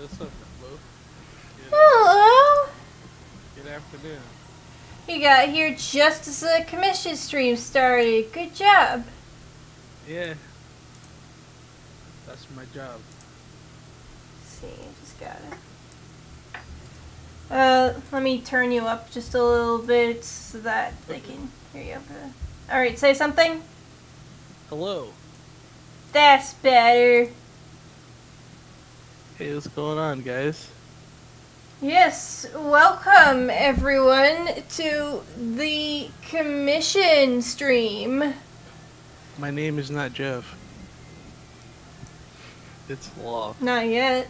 what's up, Flo? Hello. Good afternoon. You got here just as the commission stream started. Good job. Yeah, that's my job. Let's see, just got it. Let me turn you up just a little bit so that they can hear you. Alright, say something. Hello. That's better. Hey, what's going on, guys? Yes, welcome everyone to the commission stream. My name is not Jeff. It's Law. Not yet.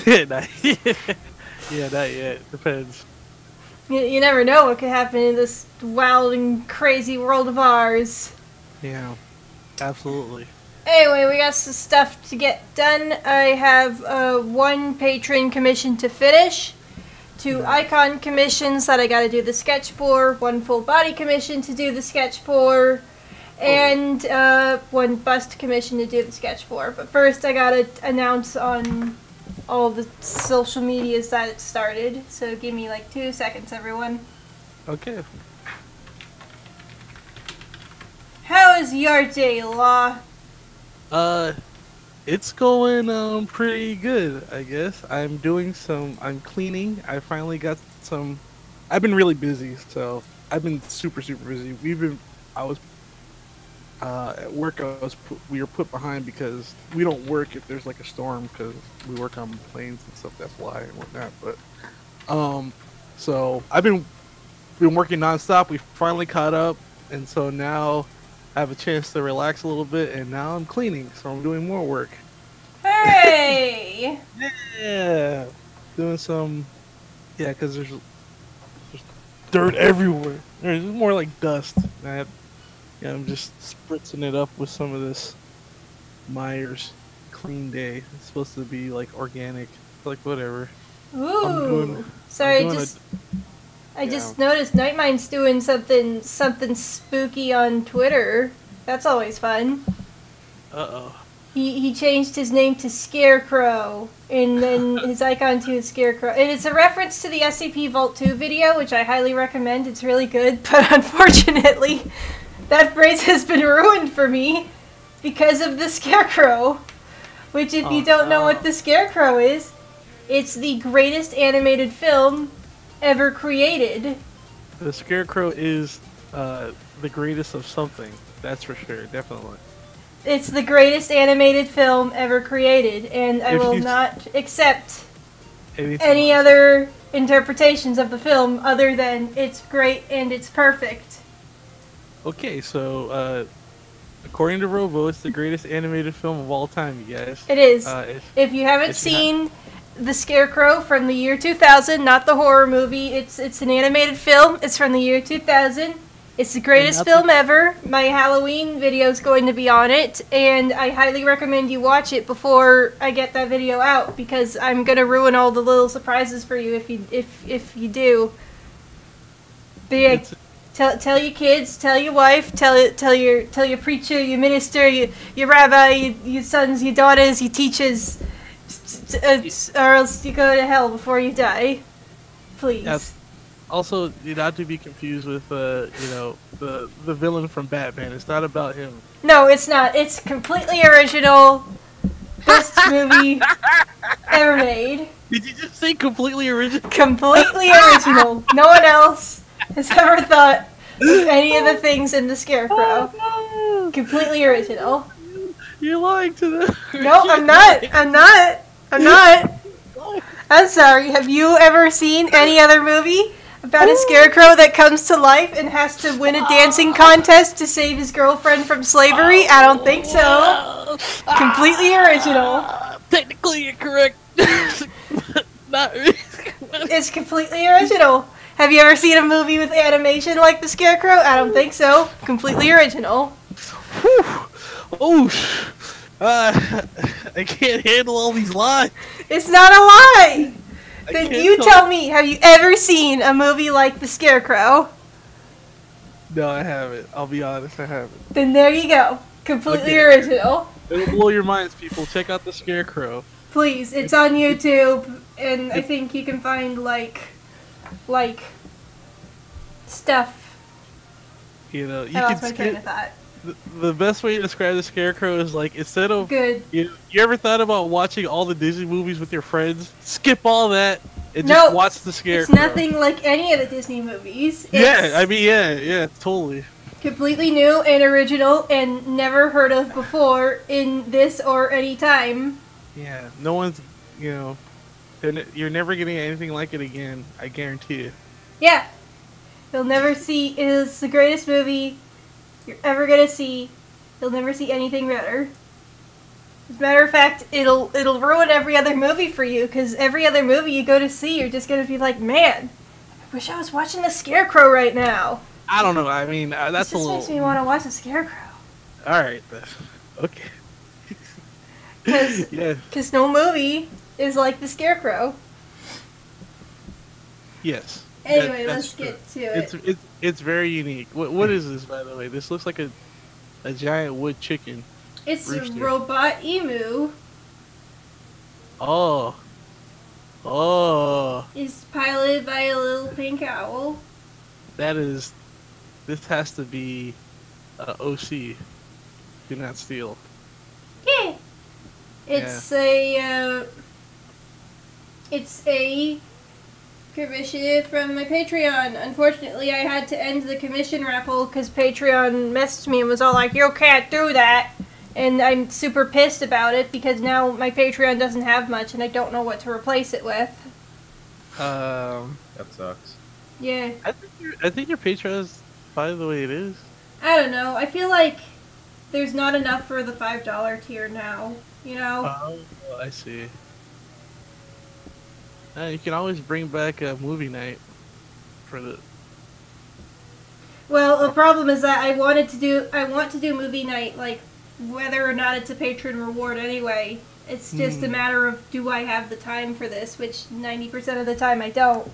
Not yet. Yeah, not yet. Depends. You never know what could happen in this wild and crazy world of ours. Yeah, absolutely. Anyway, we got some stuff to get done. I have one patron commission to finish, two icon commissions that I gotta do the sketch for, one full body commission to do the sketch for, and one bust commission to do the sketch for. But first I gotta announce on all the social medias that it started, so give me like 2 seconds, everyone. Okay. How is your day, Law? It's going pretty good, I guess. I'm cleaning. I finally got some. I've been really busy, so I've been super busy. I was at work. We were put behind because we don't work if there's like a storm because we work on planes and stuff. That's why and whatnot. But so I've been working nonstop. We finally caught up, and so now I have a chance to relax a little bit, and now I'm cleaning, so I'm doing more work. Hey! Yeah, doing some. Yeah, because there's dirt everywhere. There's more like dust. I'm just spritzing it up with some of this Myers Clean Day. It's supposed to be like organic, like whatever. Ooh! Sorry, I just noticed Nightmine's doing something spooky on Twitter. That's always fun. Uh-oh. He changed his name to Scarecrow, and then his icon to is Scarecrow. And it's a reference to the SCP Vault 2 video, which I highly recommend. It's really good, but unfortunately, that phrase has been ruined for me because of the Scarecrow. Which, if you don't know what the Scarecrow is, it's the greatest animated film ever created. The Scarecrow is the greatest of something. That's for sure, definitely. It's the greatest animated film ever created, and I will not accept any other interpretations of the film other than it's great and it's perfect. Okay, so according to Robo, it's the greatest animated film of all time, you guys. It is. If you haven't seen The Scarecrow from the year 2000, not the horror movie, it's an animated film. It's from the year 2000. It's the greatest film ever. My Halloween video is going to be on it, and I highly recommend you watch it before I get that video out because I'm gonna ruin all the little surprises for you if you do. But yeah, tell your kids, tell your wife, tell your preacher, your minister, your rabbi, your sons, your daughters, your teachers, or else you go to hell before you die. Please. Yes. Also, not to be confused with, the villain from Batman. It's not about him. No, it's not. It's completely original. Best movie ever made. Did you just say completely original? Completely original. No one else has ever thought of any of the things in the Scarecrow. Completely original. You're lying to them. No, I'm not. I'm not. I'm sorry. Have you ever seen any other movie about a scarecrow that comes to life and has to win a dancing contest to save his girlfriend from slavery? I don't think so. Completely original. Technically incorrect. Not really. It's completely original. Have you ever seen a movie with animation like the Scarecrow? I don't think so. Completely original. Whew. Oh, I can't handle all these lies. It's not a lie. Then you tell me, have you ever seen a movie like The Scarecrow? No, I haven't. I'll be honest, I haven't. Then there you go. Completely original. It'll blow your minds, people. Check out The Scarecrow. Please, it's on YouTube, and I think you can find like stuff. You know, I lost my train of thought. the best way to describe the Scarecrow is like instead of Good. you ever thought about watching all the Disney movies with your friends? Skip all that and No, just watch the Scarecrow. It's nothing like any of the Disney movies. Yeah, I mean, yeah, totally. Completely new and original and never heard of before in this or any time. Yeah, no one's, you know, you're never getting anything like it again. I guarantee it. Yeah, you'll never see. It is the greatest movie you're ever gonna see. You'll never see anything better. As a matter of fact, it'll ruin every other movie for you, because every other movie you go to see, you're just gonna be like, man, I wish I was watching the Scarecrow right now. I don't know. I mean, that's a little. This makes me want to watch the Scarecrow. All right, then. Okay. Because no movie is like the Scarecrow. Yes. Anyway, let's get to it. It's very unique. What is this, by the way? This looks like a giant wood chicken. It's rooster. A robot emu. Oh. It's piloted by a little pink owl. This has to be OC. Do Not Steal. Yeah. It's a commission from my Patreon. Unfortunately, I had to end the commission raffle because Patreon messaged me and was all like, "You can't do that." And I'm super pissed about it because now my Patreon doesn't have much and I don't know what to replace it with. That sucks. Yeah. I think your Patreon is fine the way it is. I don't know. I feel like there's not enough for the $5 tier now. You know? Oh, I see. You can always bring back a movie night for the. Well, the problem is that I want to do movie night, like, whether or not it's a patron reward anyway. It's just a matter of, do I have the time for this, which 90% of the time I don't.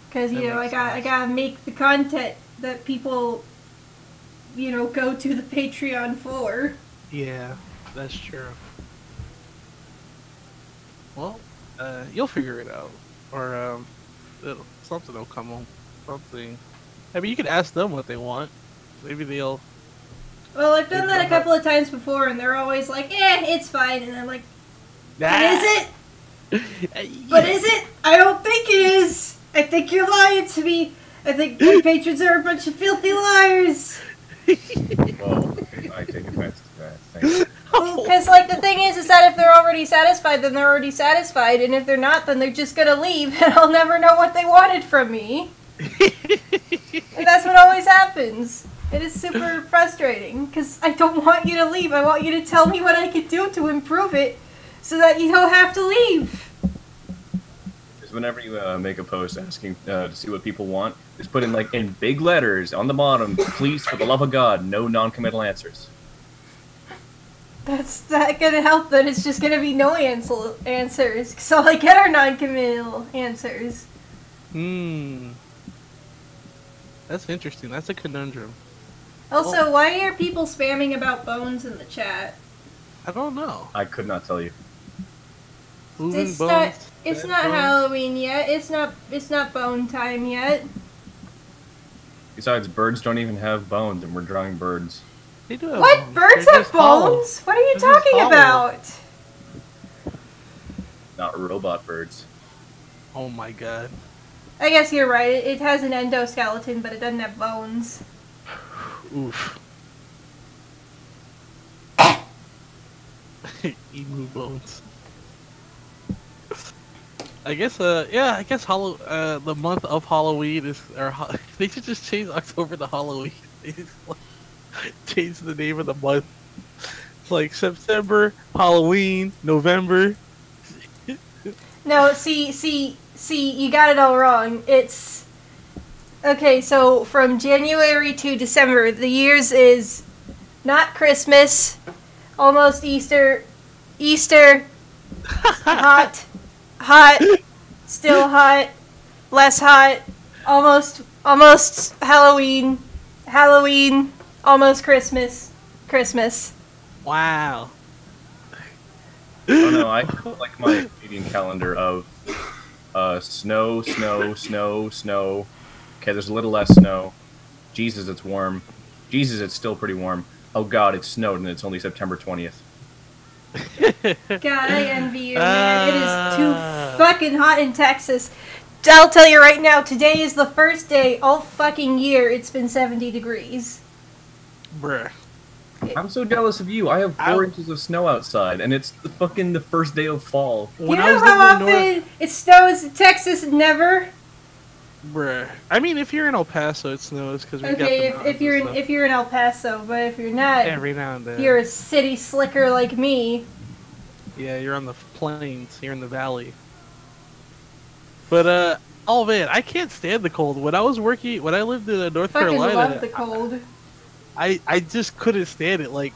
Because, you know, I gotta make the content that people, you know, go to the Patreon for. Yeah, that's true. Well, you'll figure it out. Or, something will come on. Something. I mean, you could ask them what they want. Maybe they'll... Well, I've done that a couple of times before, and they're always like, it's fine. And I'm like, but is it? But is it? I don't think it is. I think you're lying to me. I think my patrons are a bunch of filthy liars. Well, I take offense to that. Thank you. Because, like, the thing is that if they're already satisfied, then they're already satisfied. And if they're not, then they're just going to leave, and I'll never know what they wanted from me. And that's what always happens. It is super frustrating, because I don't want you to leave. I want you to tell me what I can do to improve it, so that you don't have to leave. Just whenever you make a post asking to see what people want, just put in, like, in big letters on the bottom, please, for the love of God, no non-committal answers. That's not going to help, then. It's just going to be no answers, because all I get are non-committal answers. That's interesting. That's a conundrum. Also, why are people spamming about bones in the chat? I don't know. I could not tell you. It's not Halloween yet. It's not bone time yet. Besides, birds don't even have bones, and we're drawing birds. They do have what? bones. Birds They're have bones? What are you talking about? Not robot birds. Oh my god. I guess you're right. It has an endoskeleton, but it doesn't have bones. Oof. Emu bones. I guess, I guess the month of Halloween is, they should just change October to Halloween. They just, change the name of the month. It's like September, Halloween, November. No, see, you got it all wrong. It's... Okay, so from January to December, the years is not Christmas, almost Easter, hot, still hot, less hot, almost Halloween, almost Christmas. Wow. Oh no, I like my Canadian calendar of snow, snow, snow, snow. Okay, there's a little less snow. Jesus, it's warm. Jesus, it's still pretty warm. Oh god, it snowed and it's only September 20th. God, I envy you, man. It is too fucking hot in Texas. I'll tell you right now, today is the first day all fucking year it's been 70 degrees. Bruh. I'm so jealous of you. I have 4 inches of snow outside, and it's the first day of fall. You know how often it snows in Texas? Never. Bruh. I mean, if you're in El Paso, it snows because we got the if you're in El Paso, but if you're not, every now and then, if you're a city slicker like me. Yeah, you're on the plains. You're in the valley. But oh man, I can't stand the cold. When I lived in North Carolina, I love the cold. I just couldn't stand it. Like,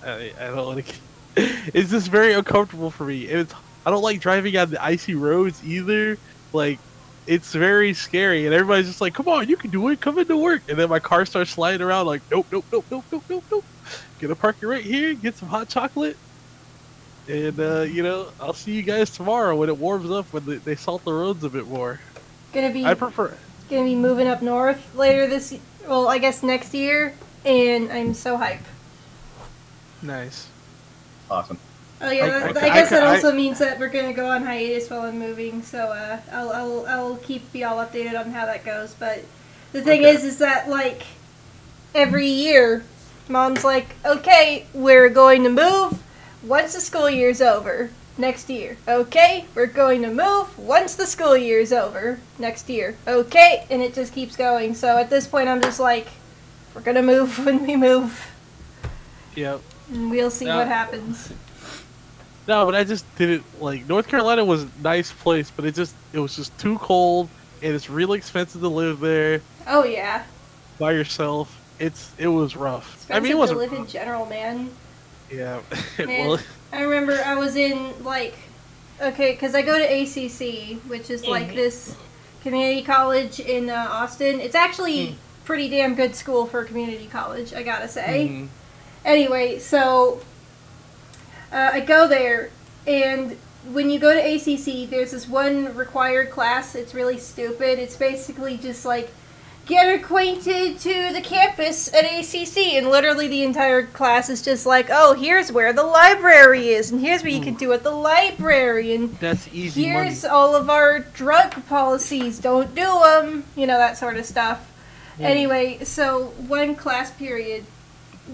I don't like. It's just very uncomfortable for me. I don't like driving on the icy roads either. Like, it's very scary, and everybody's just like, "Come on, you can do it. Come into work." And then my car starts sliding around. Like, nope, nope, nope, nope, nope, nope, nope. Gonna park it right here. Get some hot chocolate. And, I'll see you guys tomorrow when it warms up, when they salt the roads a bit more. I prefer. Gonna be moving up north later I guess next year, and I'm so hype. Nice. Awesome. Oh yeah, I guess that also means that we're gonna go on hiatus while I'm moving, so I'll keep y'all updated on how that goes. But the thing is that like every year, Mom's like, okay, we're going to move once the school year's over next year. Okay, we're going to move once the school year's over next year. Okay, and it just keeps going. So at this point, I'm just like, we're gonna move when we move. Yep. And we'll see what happens. No, but I just didn't like. North Carolina was a nice place, but it was just too cold, and it's really expensive to live there. Oh yeah. By yourself, it was rough. Expensive it wasn't to live in general, man. Yeah. Man, I remember I was in because I go to ACC, which is like this community college in Austin. It's actually pretty damn good school for a community college, I gotta say. Mm-hmm. Anyway, so I go there, and when you go to ACC, there's this one required class. It's really stupid. It's basically just like, get acquainted to the campus at ACC, and literally the entire class is just like, oh, here's where the library is, and here's what you can do at the library, and that's easy here's money. All of our drug policies, don't do them, that sort of stuff. Anyway, so one class period,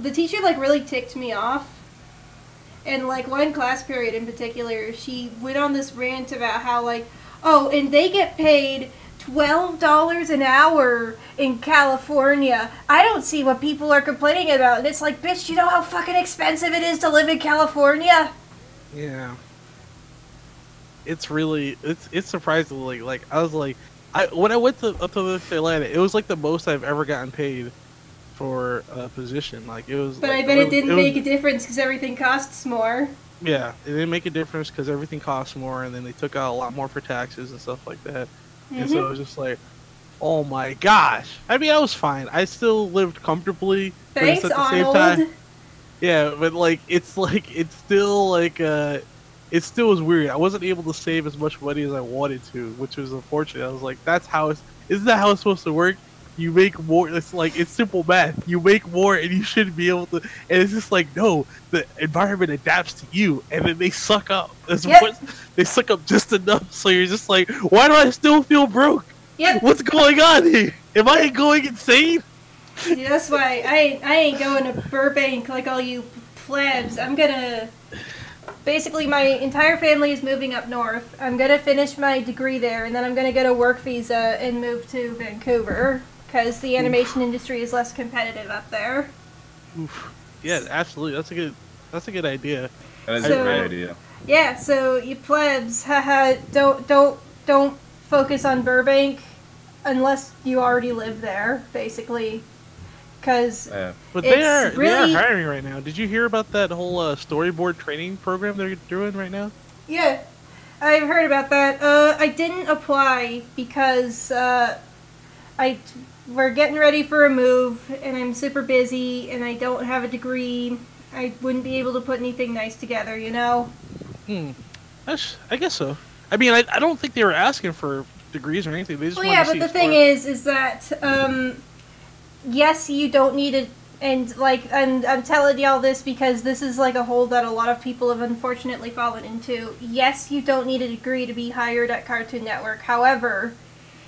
the teacher really ticked me off, and one class period in particular, she went on this rant about how oh, and they get paid $12 an hour in California. I don't see what people are complaining about. And it's like, bitch, you know how fucking expensive it is to live in California? Yeah. It's surprisingly, I was when I went up to North Carolina, it was the most I've ever gotten paid for a position. It was. But I bet it didn't make a difference because everything costs more. Yeah, it didn't make a difference because everything costs more, and then they took out a lot more for taxes and stuff like that. And so it was just like, oh my gosh. I mean, I was fine. I still lived comfortably. Thanks, but at the Arnold. same time, yeah, but it's still it still was weird. I wasn't able to save as much money as I wanted to, which was unfortunate. I was like, isn't that how it's supposed to work? You make more. It's simple math. You make more, and you shouldn't be able to. And it's just no, the environment adapts to you, and then they suck up. They suck up just enough, so you're just like, why do I still feel broke? Yep. What's going on here? Am I going insane? Yeah, that's why I ain't going to Burbank like all you plebs. I'm gonna. Basically, my entire family is moving up north. I'm gonna finish my degree there, and then I'm gonna get a work visa and move to Vancouver. Because the animation industry is less competitive up there. Oof. Yeah, absolutely. That's a good idea. That is a great idea. Yeah, so you plebs, haha, don't focus on Burbank unless you already live there, basically. Because but they are hiring right now. Did you hear about that whole storyboard training program they're doing right now? Yeah, I've heard about that. I didn't apply because we're getting ready for a move, and I'm super busy, and I don't have a degree, I wouldn't be able to put anything nice together, you know? I guess so. I mean, I don't think they were asking for degrees or anything. They just Well, wanted yeah, to but see the a thing story. is that, yes, you don't need it, and, like, and I'm telling y'all this because this is, like, a hole that a lot of people have unfortunately fallen into. Yes, you don't need a degree to be hired at Cartoon Network. However,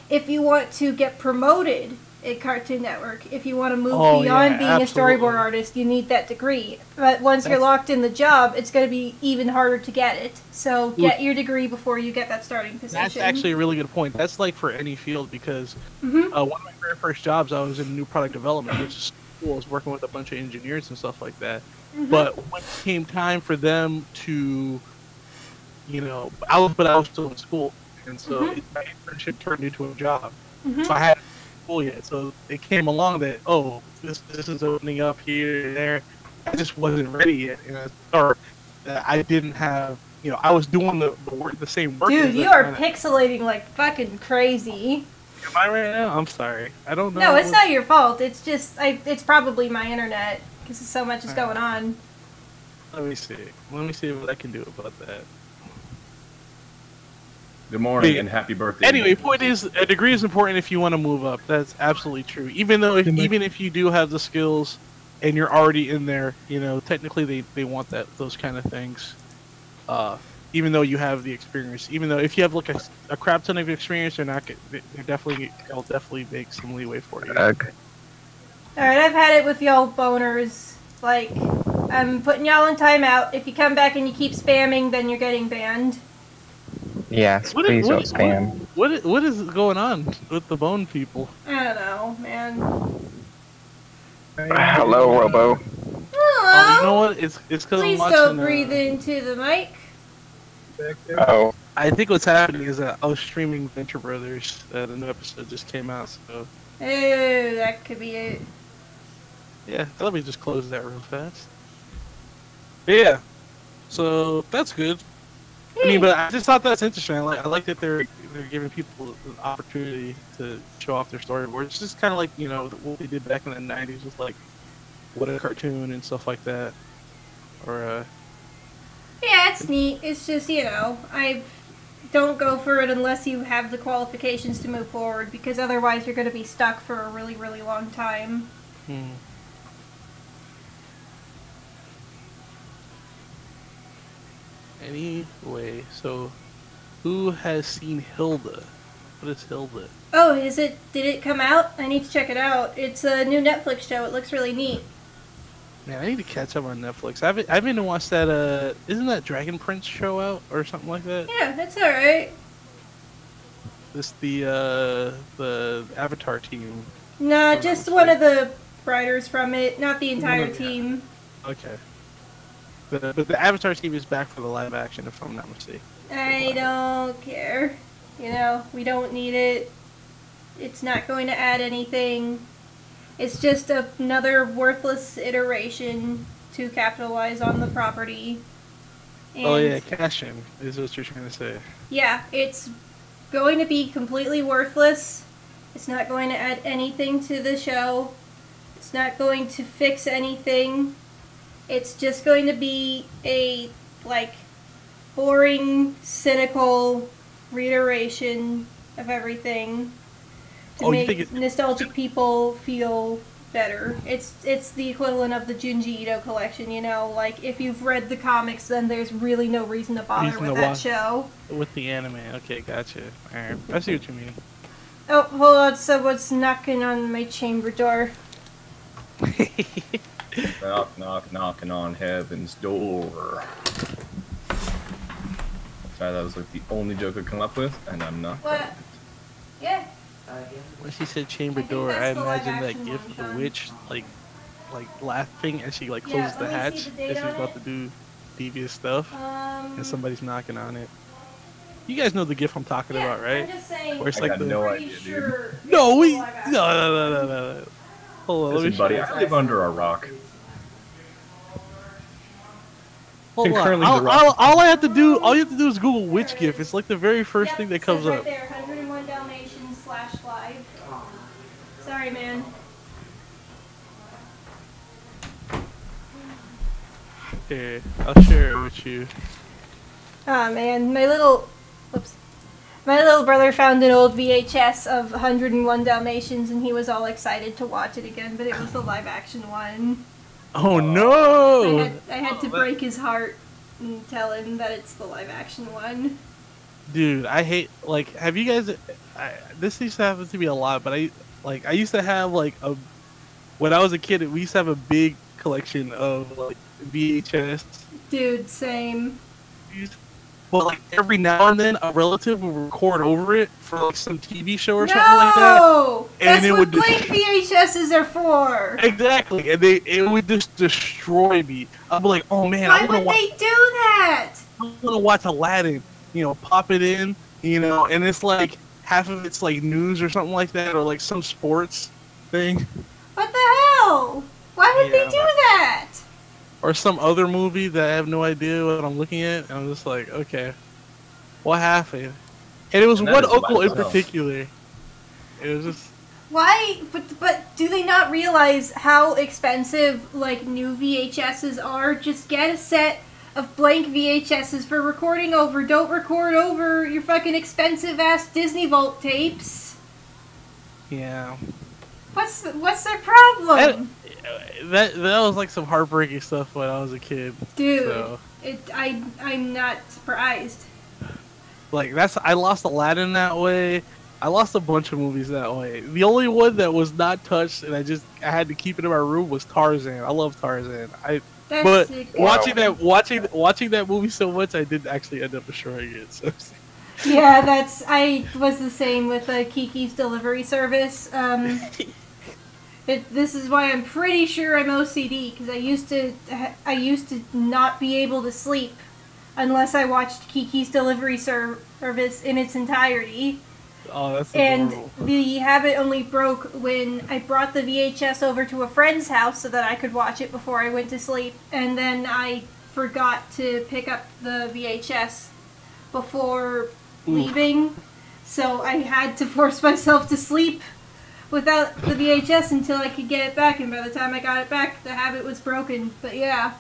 if you want to get promoted at Cartoon Network, if you want to move beyond being absolutely. a storyboard artist, you need that degree. But once you're locked in the job, it's going to be even harder to get it. So get your degree before you get that starting position. That's actually a really good point. That's like for any field because one of my very first jobs, I was in new product development, which is cool. I was working with a bunch of engineers and stuff like that. But when it came time for them to, I was still in school, and so my internship turned into a job. So I had school yet. So it came along that this is opening up here and there. I just wasn't ready yet, or I didn't have. I was doing the work, the same work. Dude, you are pixelating like fucking crazy. Am I right now? I'm sorry. I don't know. No, it's not your fault. It's just it's probably my internet because so much is going on. Let me see. Let me see what I can do about that. Good morning and happy birthday. Anyway, point is, a degree is important if you want to move up. That's absolutely true. Even if you do have the skills and you're already in there, technically they want those kind of things. Even though you have the experience, even though if you have like a crap ton of experience, they'll definitely make some leeway for you. Okay. All right, I've had it with y'all boners. Like, I'm putting y'all in timeout. If you come back and you keep spamming, then you're getting banned. Yes, please don't spam. What is going on with the bone people? I don't know, man. Hello, Robo. Hello. You know what? It's because Please don't breathe into the mic. Oh. I think what's happening is that I was streaming Venture Brothers. A new episode just came out, so. Oh, that could be it. Yeah, let me just close that real fast. But yeah, so that's good. I mean, but I just thought that's interesting. I like that they're giving people an opportunity to show off their storyboards. It's just kind of like what they did back in the '90s with like What a Cartoon and stuff like that. Or yeah, it's neat. It's just I don't go for it unless you have the qualifications to move forward, because otherwise you're going to be stuck for a really, really long time. Anyway, so who has seen Hilda? What is Hilda? Oh, did it come out? I need to check it out. It's a new Netflix show. It looks really neat. Man, I need to catch up on Netflix. I've been to watch that. Isn't that Dragon Prince show out or something like that? Yeah, that's all right. This the Avatar team. No, just one of the writers from it, not the entire team. Okay. But the Avatar team is back for the live action, if I'm not mistaken. I don't care. We don't need it. It's not going to add anything. It's just another worthless iteration to capitalize on the property. And cash in is what you're trying to say. Yeah, it's going to be completely worthless. It's not going to add anything to the show. It's not going to fix anything. It's just going to be a, boring, cynical reiteration of everything to make nostalgic people feel better. It's the equivalent of the Junji Ito collection, if you've read the comics, then there's really no reason to bother with that show. With the anime, okay, gotcha. Alright, I see what you mean. Oh, hold on, someone's knocking on my chamber door. Knock, knock, knocking on heaven's door. Sorry, that was like the only joke I come up with, and I'm not. What? Yeah. When she said chamber door, I imagine that gif of the witch, like laughing as she closes the hatch as she's about to do devious stuff, and somebody's knocking on it. You guys know the gif I'm talking about, right? I'm just saying. Where it's I got no idea, dude. No. Hold on, listen, buddy, I live under a rock. Hold on. All you have to do is Google witch gif. It's like the very first thing that comes right up. There, 101 Dalmatians /live. Sorry, man. Here, I'll share it with you. Oh man, my little brother found an old VHS of 101 Dalmatians, and he was all excited to watch it again, but it was the live action one. Oh no! I had to break his heart and tell him that it's the live action one. Dude, I hate, like, have you guys, this used to happen to me a lot, but I used to have, like, when I was a kid, we used to have a big collection of, like, VHS. Dude, same. But, like, every now and then, a relative would record over it for, like, some TV show or something like that. No! And That's what blank VHSs are for! Exactly, and it would just destroy me. I'd be like, oh man, Why would they do that? I want to watch Aladdin, pop it in, and it's like, half of it's like news or something like that, or like some sports thing. What the hell? Why would they do that? Or some other movie that I have no idea what I'm looking at, and I'm just like, okay, what happened? And it was one uncle in particular. It was just... Why? But do they not realize how expensive, like, new VHSs are? Just get a set of blank VHSs for recording over. Don't record over your fucking expensive-ass Disney Vault tapes. Yeah. What's their problem? That was like some heartbreaking stuff when I was a kid. Dude, so. I'm not surprised. Like, I lost Aladdin that way. I lost a bunch of movies that way. The only one that was not touched and I had to keep it in my room was Tarzan. I love Tarzan. But watching that movie so much, I did actually end up destroying it. So. Yeah, I was the same with Kiki's Delivery Service. This is why I'm pretty sure I'm OCD, because I used to not be able to sleep unless I watched Kiki's Delivery Service in its entirety. Oh, that's adorable. And the habit only broke when I brought the VHS over to a friend's house so that I could watch it before I went to sleep, and then I forgot to pick up the VHS before leaving, so I had to force myself to sleep without the VHS until I could get it back, and by the time I got it back, the habit was broken. But yeah.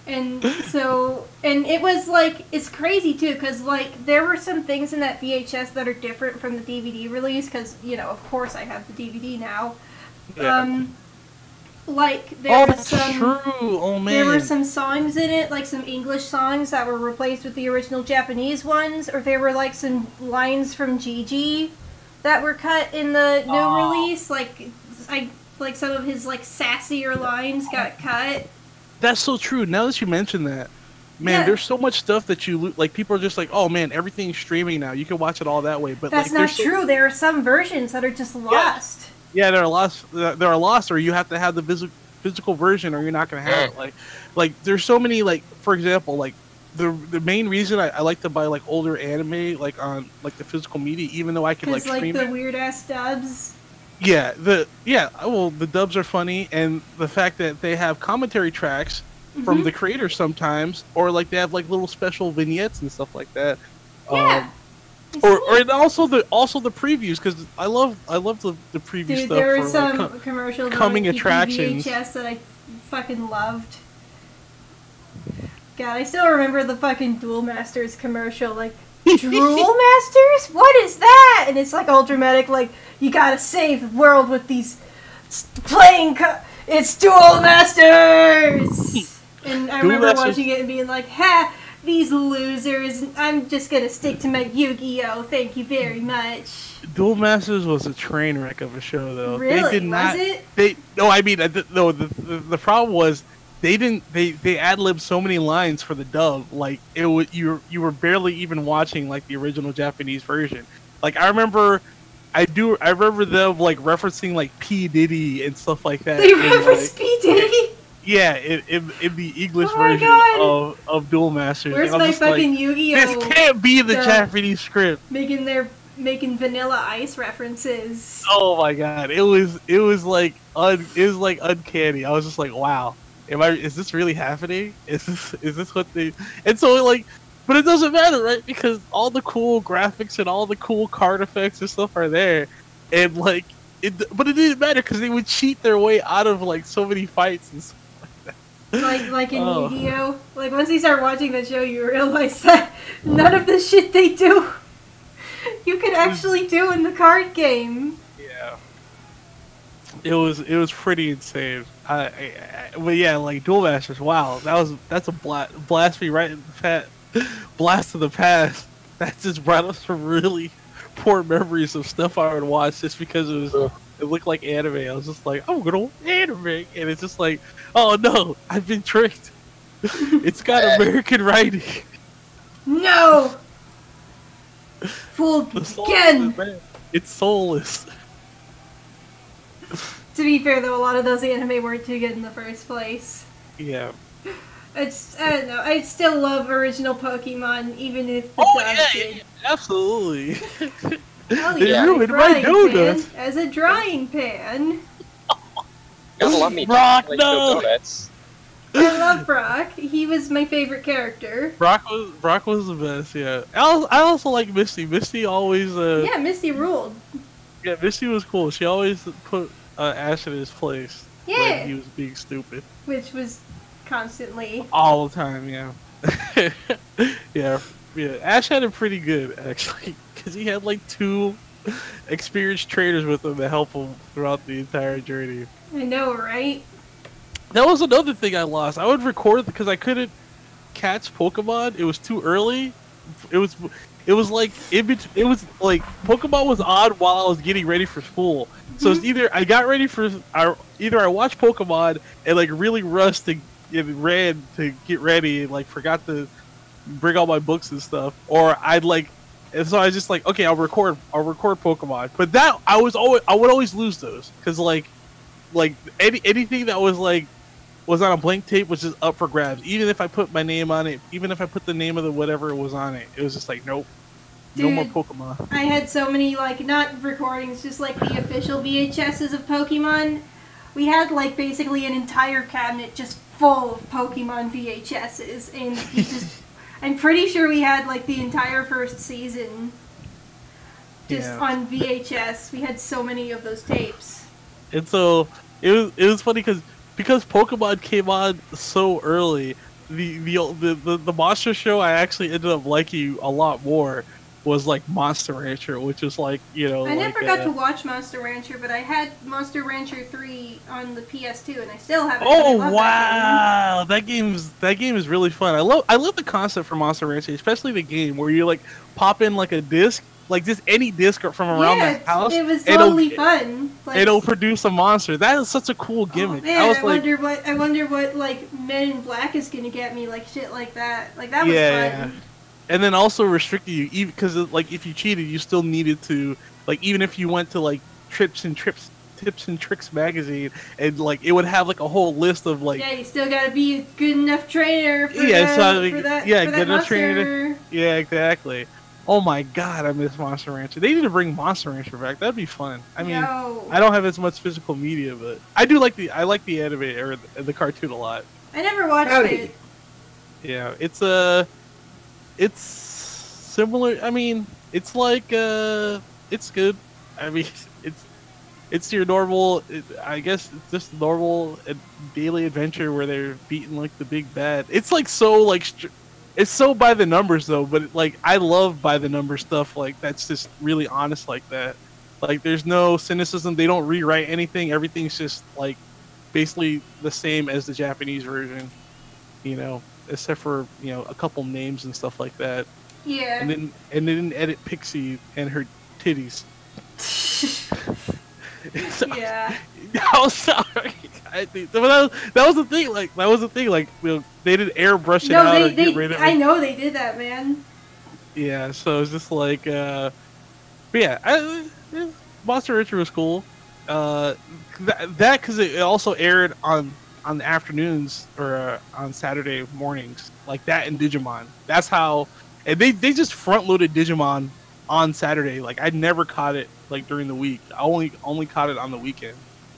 And it was like, it's crazy too, because like, there were some things in that VHS that are different from the DVD release, because, of course I have the DVD now. Yeah. Like, there were some songs in it, like some English songs that were replaced with the original Japanese ones, or there were like some lines from Gigi that were cut in the new release, like some of his like sassier lines got cut. That's so true. Now that you mention that, man, there's so much stuff that like people are just like, oh man, everything's streaming now. You can watch it all that way. But that's not true. There are some versions that are just lost. Yeah, they're lost. They're lost, or you have to have the physical version, or you're not gonna have it. Like there's so many. Like, for example, like the main reason I like to buy like older anime like on like the physical media, even though I could like stream the weird ass dubs. Yeah, the dubs are funny, and the fact that they have commentary tracks from the creators sometimes, or like they have like little special vignettes and stuff like that. Yeah. And also the previews, because I love the preview stuff. Dude, there were for, some like, commercials coming on attractions VHS that I fucking loved. God, I still remember the fucking Duel Masters commercial, like, Drool Masters? What is that? And it's like all dramatic, like, you gotta save the world with these it's Duel Masters! And I remember watching it and being like, ha, these losers, I'm just gonna stick to my Yu-Gi-Oh! Thank you very much. Duel Masters was a train wreck of a show, though. Really? They did not, was it? The problem was they ad-libbed so many lines for the dub, like you were barely even watching like the original Japanese version. Like I remember them like referencing like P Diddy and stuff like that. They referenced P Diddy? Yeah, in the English version of Duel Masters. Where's my fucking Yu-Gi-Oh? This can't be the Japanese script. Making Vanilla Ice references. Oh my god, it was like uncanny. I was just like, wow. Is this really happening? Is this what they... And so, like... But it doesn't matter, right? Because all the cool graphics and all the cool card effects and stuff are there. And, like... But it didn't matter, because they would cheat their way out of, like, so many fights and stuff like that. Like in Oh. Yu-Gi-Oh. Like once you start watching the show, you realize that none of the shit they do, you could actually do in the card game. Yeah. It was pretty insane. But yeah, like Duel Masters. Wow, that's a blast me right in the blast to the past. That just brought up some really poor memories of stuff I would watch just because it looked like anime. I was just like, I'm gonna watch anime, and it's just like, oh no, I've been tricked. It's got American writing. No! Fooled The soul again! is bad. It's soulless. To be fair though, a lot of those anime weren't too good in the first place. Yeah. I don't know, I still love original Pokemon, even if the Oh dubs yeah, did. absolutely. Hell They yeah, ruined my frying donuts. pan as a drying pan. Gotta love me. Brock, like no! donuts. I love Brock. He was my favorite character. Brock was the best. Yeah. I also like Misty. Misty always. Yeah, Misty ruled. Yeah, Misty was cool. She always put Ash in his place Yeah. when he was being stupid Which was constantly. all the time. Yeah. yeah. Yeah. Ash had it pretty good actually because he had like 2 experienced trainers with him to help him throughout the entire journey. I know, right? That was another thing I lost. I would record because I couldn't catch Pokemon. It was too early. It was like it was like Pokemon was on while I was getting ready for school. So it's either I got ready for either I watched Pokemon and like really rushed and ran to get ready and like forgot to bring all my books and stuff, or I'd like. And so I was just like, okay, I'll record Pokemon. But that I would always lose those because like anything that was like was on a blank tape was just up for grabs. Even if I put my name on it, even if I put the name of the whatever was on it, it was just like, nope, no more Dude, Pokemon. I had so many, like, not recordings, just like the official VHSs of Pokemon. We had, like, basically an entire cabinet just full of Pokemon VHSs, and we just, I'm pretty sure we had, like, the entire first season just on VHS. We had so many of those tapes. And so it was funny because Pokemon came on so early. The monster show I actually ended up liking a lot more was like Monster Rancher, which is like, you know, I never like, got to watch Monster Rancher, but I had Monster Rancher 3 on the PS2, and I still have it. Oh I love wow, that game is really fun. I love the concept for Monster Rancher, especially the game where you like pop in like a disc, like just any disc from around the house. It was totally fun. Like, It'll produce a monster. That is such a cool gimmick. Oh, man, I was I wonder what like Men in Black is gonna get me, like shit like that. Like that was fun. Yeah. And then also restricted you, even because like if you cheated, you still needed to like even if you went to like Tips and Tricks magazine, and like it would have like a whole list of like Yeah, you still gotta be a good enough trainer for good that enough monster. trainer. Yeah, exactly. Oh my god, I miss Monster Rancher. They need to bring Monster Rancher back. That'd be fun. I mean, I don't have as much physical media, but I like the anime or the cartoon a lot. I never watched it. Yeah, it's similar. I mean, it's like it's good. I mean, it's your normal. I guess it's just normal daily adventure where they're beating like the big bad. It's like so like. It's so by the numbers though, but like I love by the numbers stuff like that's just really honest like that. Like there's no cynicism. They don't rewrite anything. Everything's just like basically the same as the Japanese version, you know, except for, you know, a couple names and stuff like that. Yeah. And they didn't edit Pixie and her titties. Yeah. I'm sorry. I think that was the thing. Like you know, they didn't airbrush it out or get rid of it. I know they did that, man. Yeah, so it's just like, but yeah, Monster Rancher was cool. That because it also aired on the afternoons or on Saturday mornings, like that and Digimon. That's how, and they just front loaded Digimon on Saturday. Like I never caught it like during the week. I only caught it on the weekend.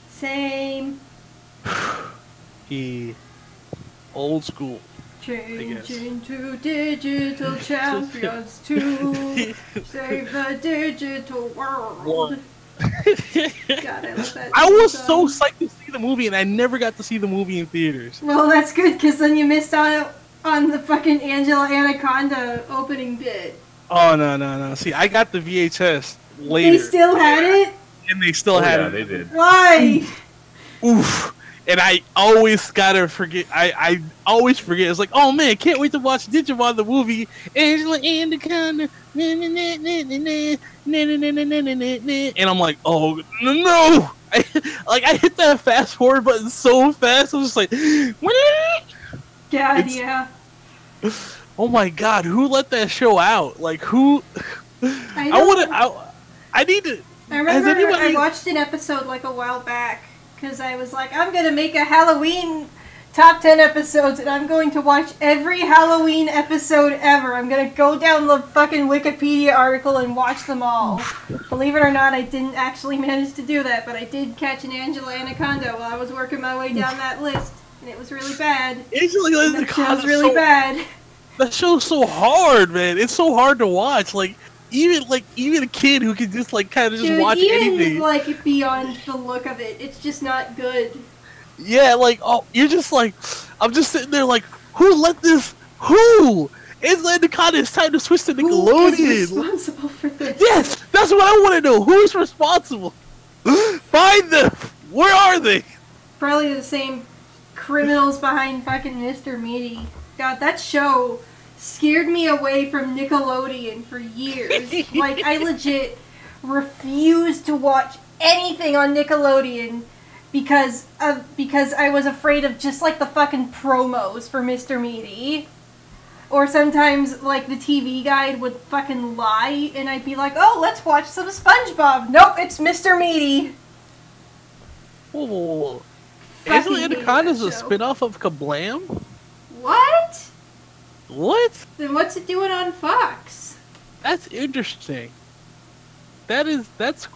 Same. Old school. Change into digital champions to save the digital world. God, I love that. I was so song. psyched to see the movie, and I never got to see the movie in theaters. Well, that's good, because then you missed out on the fucking Angela Anaconda opening bit. Oh no! See, I got the VHS later. They still had it? And they still Oh had yeah, it. they did. Why? Oof. And I always gotta forget. I always forget. It's like, oh man, can't wait to watch Digimon the movie. Angela Anaconda. And I'm like, oh no! I hit that fast forward button so fast. I was just like, God, yeah. oh my god, who let that show out? Like who? I need to. I remember I watched an episode like a while back because I was like, I'm gonna make a Halloween top 10 episodes and I'm going to watch every Halloween episode ever. I'm gonna go down the fucking Wikipedia article and watch them all. Believe it or not, I didn't actually manage to do that, but I did catch an Angela Anaconda while I was working my way down that list, and it was really bad. Angela Anaconda was really bad. That show's so hard, man. It's so hard to watch. Like even a kid who can just like kind of just watch anything. Even like beyond the look of it, it's just not good. Yeah, like oh, you're just like I'm just sitting there like who let this? Who? Angela Anaconda, it's time to switch to Nickelodeon. Who is responsible for this? Yes, that's what I want to know. Who's responsible? Find them. Where are they? Probably the same criminals behind fucking Mr. Meaty. God, that show scared me away from Nickelodeon for years. Like, I legit refused to watch anything on Nickelodeon because I was afraid of just like the fucking promos for Mr. Meaty. Or sometimes like the TV guide would fucking lie and I'd be like, oh, let's watch some SpongeBob. Nope, it's Mr. Meaty. Oh, Angela Anaconda's a spin-off of Kablam? What? What? Then what's it doing on Fox? That's interesting. That's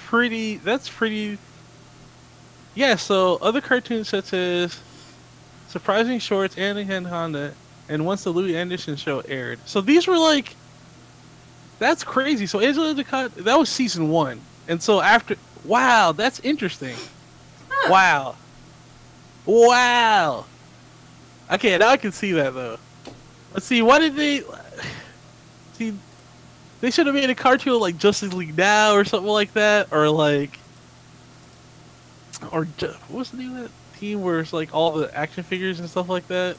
pretty. Yeah. So other cartoons such as Surprising Shorts, Anakin Honda, and Once the Louis Anderson Show aired. So these were like, that's crazy. So Angela Anaconda, that was season 1, and so after, wow, that's interesting. Huh. Wow. Okay, now I can see that though. Let's see, why did they... See, they should have made a cartoon like Justice League Now or something like that, or like... Or, what was the name of that team where it's like all the action figures and stuff like that?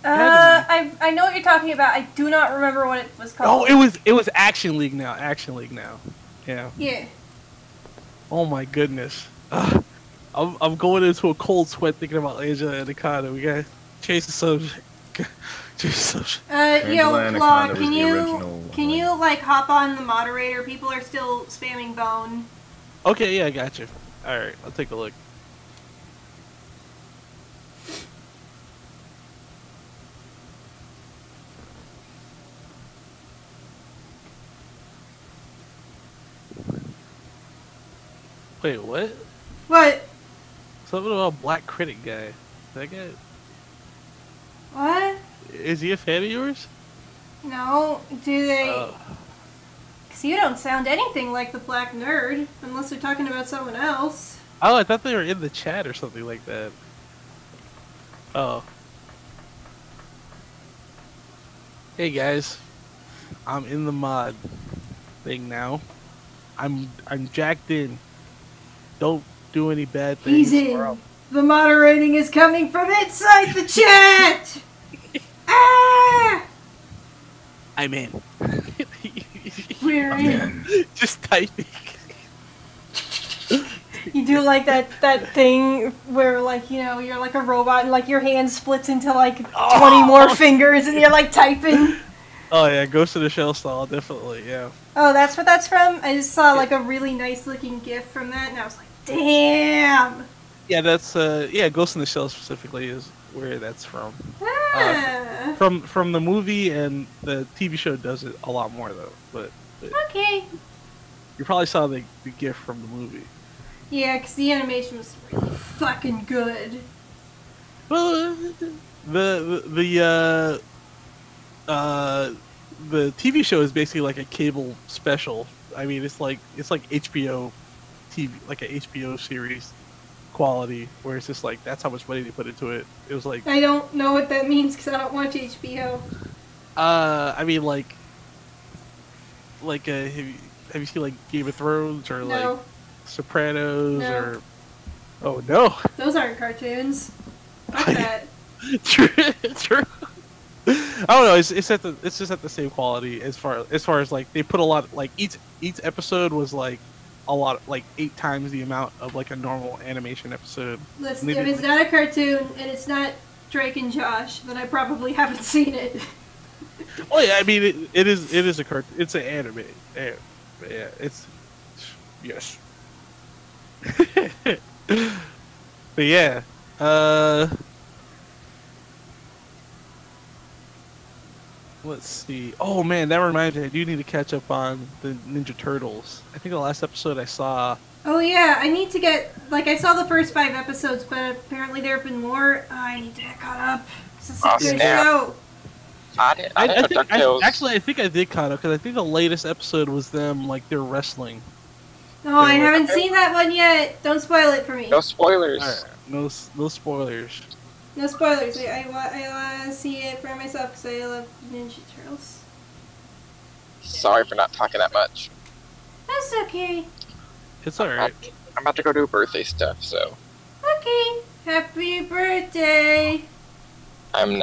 I know what you're talking about. I do not remember what it was called. Oh, it was Action League Now. Action League Now. Yeah. Yeah. Oh my goodness. I'm going into a cold sweat thinking about Angela Anaconda. We gotta change the subject. Change the subject. Law, can you like hop on the moderator? People are still spamming Bone. Okay, yeah, I got you. All right, I'll take a look. Wait, what? What? Something about Black Critic guy. That guy? What? Is he a fan of yours? No, do they? Because you don't sound anything like the Black Nerd, unless they're talking about someone else. Oh, I thought they were in the chat or something like that. Oh. Hey guys, I'm in the mod thing now. I'm jacked in. Don't do any bad things. He's in. The moderating is coming from inside the chat. Ah! I'm in. We're in. Just typing. You do like that thing where like, you know, you're like a robot and like your hand splits into like 20 more fingers and you're like typing. Oh yeah, Ghost of the Shell style, definitely, yeah. Oh, that's what that's from? I just saw like a really nice looking gif from that and I was like, damn! Yeah, that's yeah, Ghost in the Shell specifically is where that's from. Ah. From the movie, and the TV show does it a lot more though. But Okay. you probably saw the gif from the movie. Yeah, because the animation was really fucking good. Well, the TV show is basically like a cable special I mean, it's like HBO TV, like a HBO series quality, where it's just like that's how much money they put into it. It was like, I don't know what that means because I don't watch HBO. I mean, have you seen like Game of Thrones or like No, Sopranos No. or? Oh no! those aren't cartoons. Fuck that. True. True. I don't know. It's just at the same quality as far as like they put a lot, like each episode was like a lot, like 8 times the amount of like a normal animation episode. Listen, And they if did, it's not a cartoon and it's not Drake and Josh, then I probably haven't seen it. oh yeah, I mean it is a cartoon. It's an anime. Yeah, it's yes. But yeah, let's see. Oh man, that reminds me. I do need to catch up on the Ninja Turtles. I think the last episode I saw. Oh yeah, I need to get, like, I saw the first 5 episodes, but apparently there have been more. I need to get caught up. This is a Oh, good snap. show. I didn't know I think DuckTales. I think I did caught up because I think the latest episode was them like they're wrestling. No, I They're like- haven't seen that one yet. Don't spoil it for me. No spoilers. Alright, no spoilers. No spoilers. I want to see it for myself because I love Ninja Turtles. Sorry for not talking that much. That's okay. It's alright. I'm about to go do birthday stuff, so Okay. Happy birthday. I'm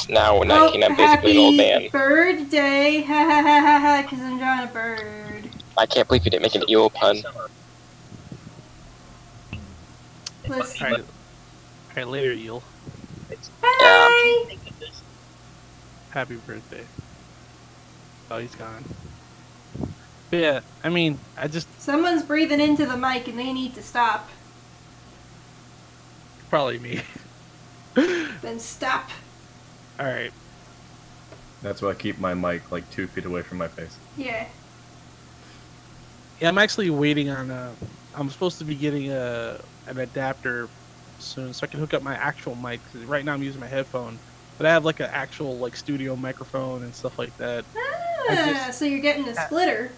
now 19. I'm basically an old man. Happy birthday. Ha ha ha ha ha. Because I'm drawing a bird. I can't believe you didn't make an eel pun. Listen. Alright, later, Eel. Bye. Happy birthday. Oh, he's gone. But yeah, I mean, Someone's breathing into the mic and they need to stop. probably me. Then stop. Alright. That's why I keep my mic like 2 feet away from my face. Yeah. Yeah, I'm actually waiting on, I'm supposed to be getting an adapter soon so I can hook up my actual mic. 'Cause right now I'm using my headphone. But I have like an actual like studio microphone and stuff like that. Ah, so you're getting a splitter.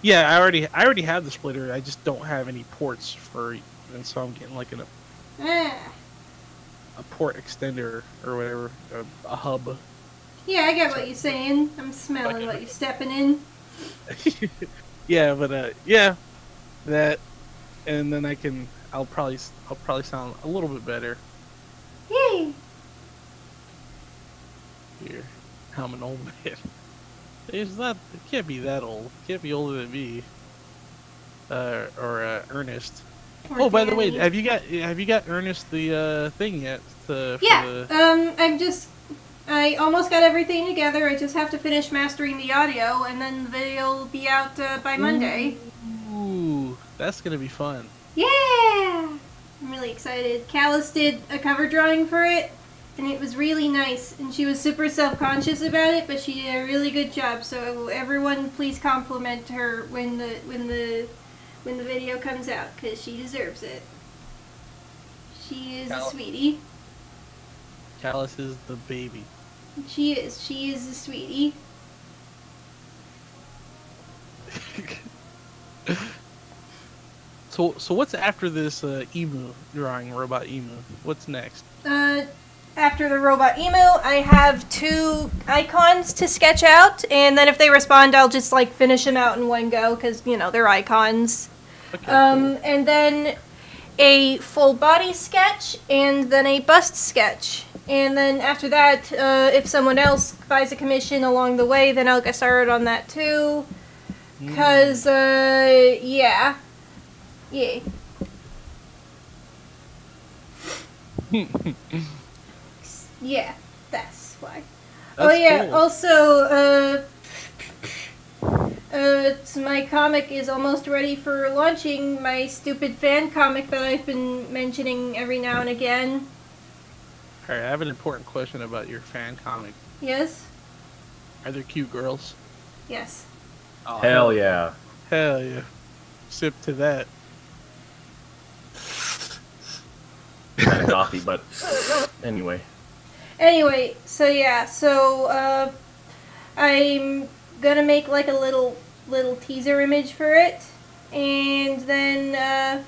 Yeah, I already have the splitter. I just don't have any ports for, and so I'm getting like Ah. a port extender or whatever, a hub. Yeah, I get what you're saying. I'm smelling what you're stepping in. Yeah, but yeah, that, and then I'll probably sound a little bit better Yay. here. I'm an old man. It can't be that old. It can't be older than me. Or Ernest. Or Oh, by the way, Danny. have you got Ernest the thing yet? Yeah. I almost got everything together. I just have to finish mastering the audio, and then they'll be out by Monday. Ooh, that's gonna be fun. Yeah. I'm really excited. Callus did a cover drawing for it, and it was really nice. And she was super self-conscious about it, but she did a really good job. So everyone, please compliment her when the video comes out, because she deserves it. She is a sweetie. Callus is the baby. She is. She is a sweetie. So what's after this emu drawing, robot emu? What's next? After the robot emu, I have 2 icons to sketch out, and then if they respond, I'll just like finish them out in one go, because, you know, they're icons. Okay, cool. And then a full body sketch, and then a bust sketch. And then after that, if someone else buys a commission along the way, then I'll get started on that too. Because, yeah. Yeah. Yeah, that's why. Oh That's yeah, cool. also, my comic is almost ready for launching, my stupid fan comic that I've been mentioning every now and again. Alright, I have an important question about your fan comic. Yes? Are there cute girls? Yes. Oh, Hell yeah. Hell yeah. Sip to that. Kind of coffee, but anyway. Anyway, so yeah, I'm gonna make like a little little teaser image for it, and then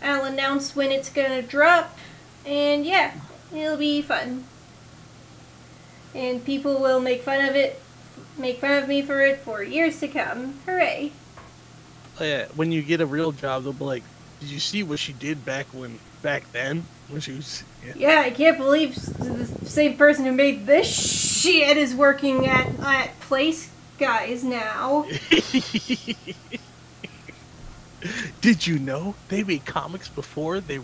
I'll announce when it's gonna drop, and yeah, it'll be fun. And people will make fun of me for it for years to come. Hooray! Oh, yeah, when you get a real job, they'll be like, "Did you see what she did back then when she was?" Yeah. Yeah, I can't believe the same person who made this shit is working at Place Guys now. Did you know they made comics before they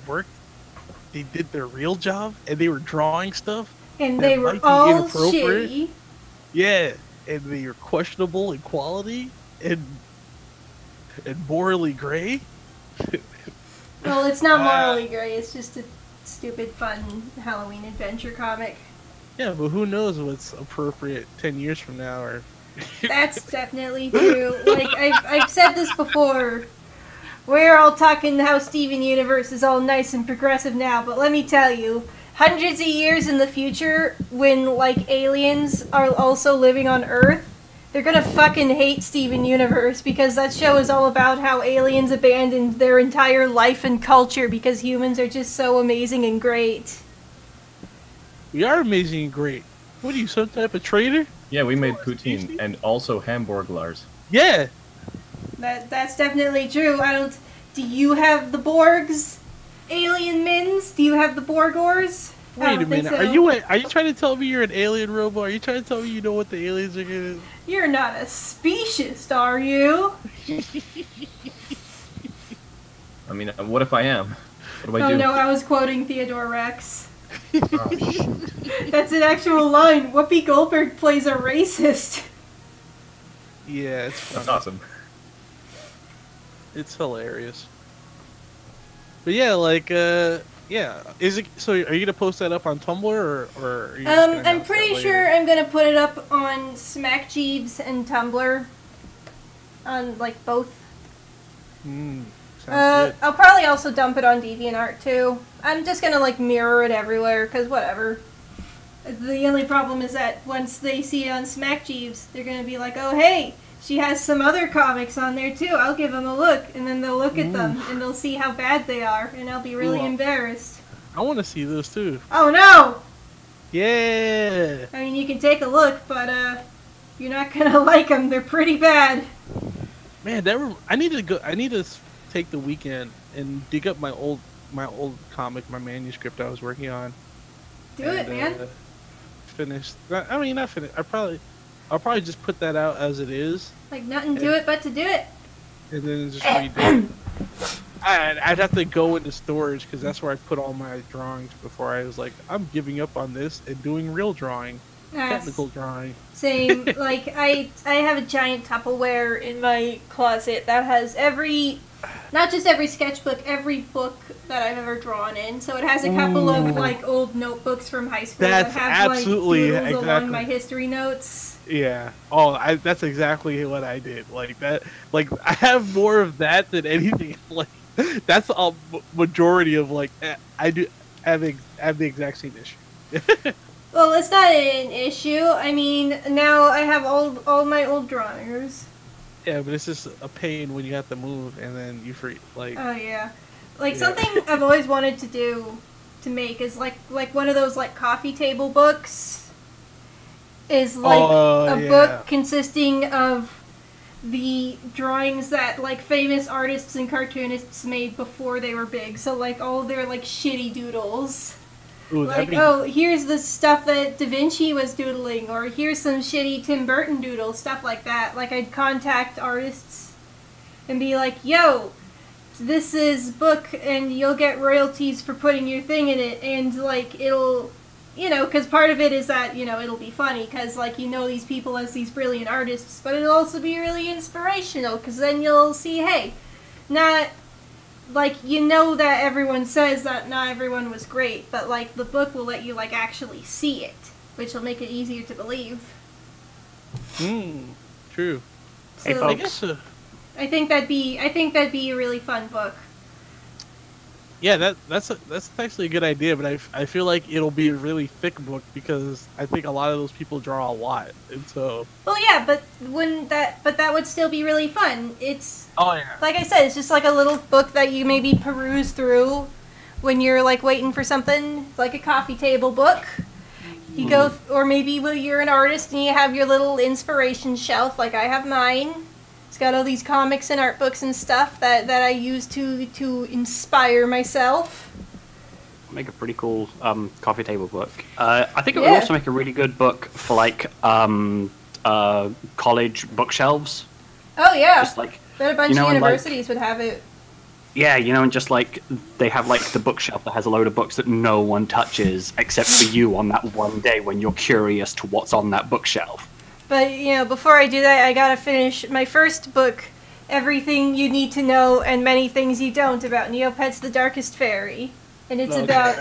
did their real job, and they were drawing stuff And that they were might be all inappropriate? shitty. Yeah, and they are questionable in quality and morally gray. Well, it's not morally gray, it's just a stupid, fun Halloween adventure comic. Yeah, but who knows what's appropriate 10 years from now? Or That's definitely true. Like, I've said this before. We're all talking how Steven Universe is all nice and progressive now, but let me tell you, hundreds of years in the future, when, like, aliens are also living on Earth, they're gonna fucking hate Steven Universe, because that show is all about how aliens abandoned their entire life and culture because humans are just so amazing and great. we are amazing and great. What are you, some type of traitor? Yeah, we made poutine and also hamburglars. Yeah. That's definitely true. Do you have the Borgs? Alien Mins? Do you have the Borgors? Wait a minute. Are you trying to tell me you're an alien robot? Are you trying to tell me you know what the aliens are gonna? You're not a speciesist, are you? I mean, what if I am? What do I Oh do? no, I was quoting Theodore Rex. Oh, shoot. That's an actual line. Whoopi Goldberg plays a racist. Yeah, it's funny. That's awesome. It's hilarious. But yeah, like, yeah. Is it so? Are you gonna post that up on Tumblr or are you just gonna I'm announce pretty that sure later? I'm gonna put it up on Smack Jeeves and Tumblr. On, like, both. Sounds good. I'll probably also dump it on DeviantArt too. I'm just gonna, like, mirror it everywhere, cause whatever. The only problem is that once they see it on Smack Jeeves, they're gonna be like, oh hey, she has some other comics on there too, I'll give them a look. And then they'll look at them, and they'll see how bad they are, and I'll be really Ooh. embarrassed. I want to see those too. Oh no! Yeah. I mean, you can take a look, but, you're not gonna like them, they're pretty bad. Man, I need to go. I need to take the weekend and dig up my old comic, my manuscript I was working on. Do it, man. Finish. I mean, not finish. I'll probably just put that out as it is, Like, nothing to it but to do it. and then just redo it. I'd have to go into storage because that's where I put all my drawings before I was like, I'm giving up on this and doing real drawing, technical drawing. Same. Like, I have a giant Tupperware in my closet that has not just every sketchbook, every book that I've ever drawn in. So it has a couple of, like, old notebooks from high school That's that have, absolutely like, doodles along exactly. my history notes. Yeah. Oh, that's exactly what I did. Like that. Like I have more of that than anything. Like that's a majority of like I do have the exact same issue. Well, it's not an issue. I mean, now I have all my old drawings. Yeah, but it's just a pain when you have to move and then you free like. Oh yeah, like Yeah. something I've always wanted to make is like one of those like coffee table books. Is like a book consisting of the drawings that like famous artists and cartoonists made before they were big. So like all their like shitty doodles. Ooh, Like, oh, here's the stuff that Da Vinci was doodling, or here's some shitty Tim Burton doodles, stuff like that. Like, I'd contact artists and be like, yo, this is book, and you'll get royalties for putting your thing in it, and, like, it'll, you know, because part of it is that, you know, it'll be funny, because, like, you know these people as these brilliant artists, but it'll also be really inspirational, because then you'll see, hey, not... Like, you know that everyone says that not everyone was great, but, like, the book will let you, like, actually see it, which will make it easier to believe. True. So, Hey, folks. I guess, I think that'd be a really fun book. Yeah, that's actually a good idea, but I feel like it'll be a really thick book because I think a lot of those people draw a lot, and so. Well, yeah, but that would still be really fun. It's Oh yeah. like I said, it's just like a little book that you maybe peruse through when you're like waiting for something, like a coffee table book. You go, or maybe when you're an artist and you have your little inspiration shelf, like I have mine. It's got all these comics and art books and stuff that I use to inspire myself. Make a pretty cool coffee table book. I think it would also make a really good book for like college bookshelves. Oh yeah, Just like, but a bunch of universities would have it. Yeah, and just like they have like the bookshelf that has a load of books that no one touches except for you on that one day when you're curious to what's on that bookshelf. But before I do that, I gotta finish my first book, Everything You Need to Know and Many Things You Don't About Neopets: The Darkest Fairy, and it's about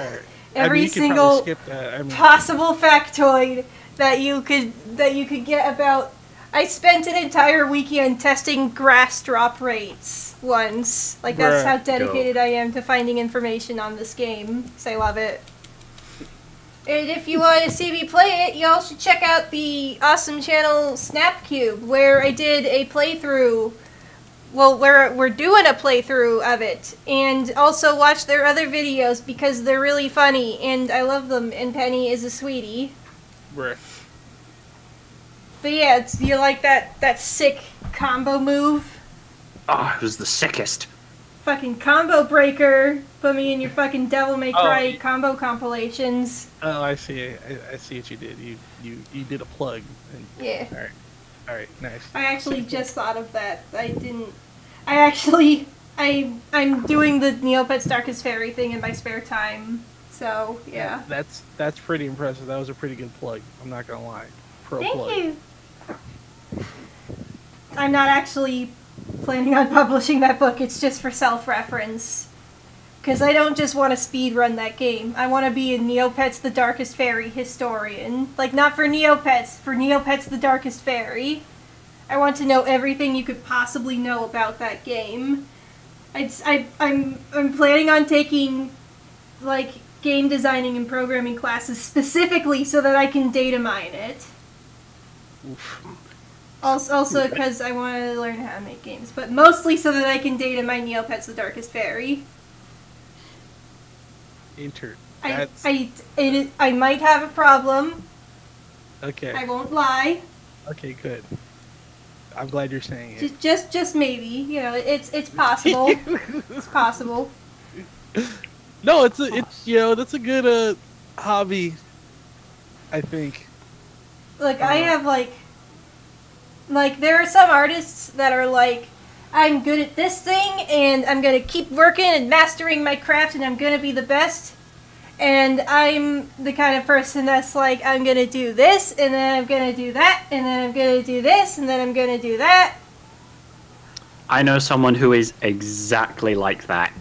every single possible factoid that you could get about. I spent an entire weekend testing grass drop rates once. Like, that's how dedicated I am to finding information on this game, because I love it. And if you want to see me play it, y'all should check out the awesome channel Snapcube, where I did a playthrough. Well, where we're doing a playthrough of it. And also watch their other videos, because they're really funny, and I love them, and Penny is a sweetie. Right. But yeah, you like that sick combo move? Oh, it was the sickest. Fucking combo breaker. Put me in your fucking Devil May Cry combo compilations. Oh, I see. I see what you did. You did a plug. And, yeah. All right. Nice. I actually just thought of that. I'm doing the Neopets Darkest Fairy thing in my spare time. So yeah. That's pretty impressive. That was a pretty good plug. I'm not gonna lie. Thank you. I'm not actually planning on publishing that book. It's just for self-reference. Because I don't just want to speedrun that game. I want to be a Neopets: The Darkest Fairy historian. Like, not for Neopets, for Neopets: The Darkest Fairy. I want to know everything you could possibly know about that game. I'm planning on taking, like, game designing and programming classes specifically so that I can data mine it. Oof. Also because I want to learn how to make games, but mostly so that I can data my Neopets: The Darkest Fairy. I might have a problem. Okay. I won't lie. Okay, good. I'm glad you're saying it. Just maybe. It's possible. It's possible. No, that's a good hobby. I think. Like I have like there are some artists that are like, I'm good at this thing and I'm gonna keep working and mastering my craft and I'm gonna be the best. And I'm the kind of person that's like, I'm gonna do this and then I'm gonna do that and then I'm gonna do this and then I'm gonna do that. I know someone who is exactly like that.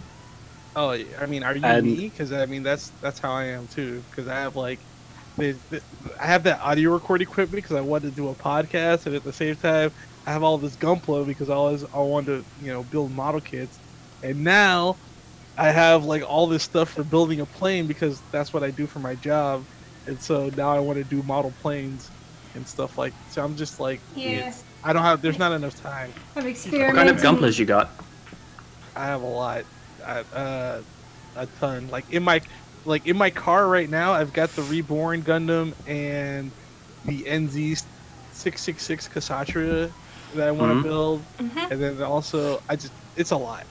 Oh, I mean, are you me? Because I mean, that's how I am too. Because I have like, I have that audio record equipment because I wanted to do a podcast, and at the same time, I have all this Gunpla because I wanted to build model kits, and now I have like all this stuff for building a plane because that's what I do for my job, and so now I want to do model planes and stuff like. So I'm just like, I don't have. There's not enough time. I'm experimenting. What kind of Gunplas you got? I have a lot, a ton. Like in my car right now, I've got the Reborn Gundam and the NZ666 Kasatra that I want to build, and then also it's a lot.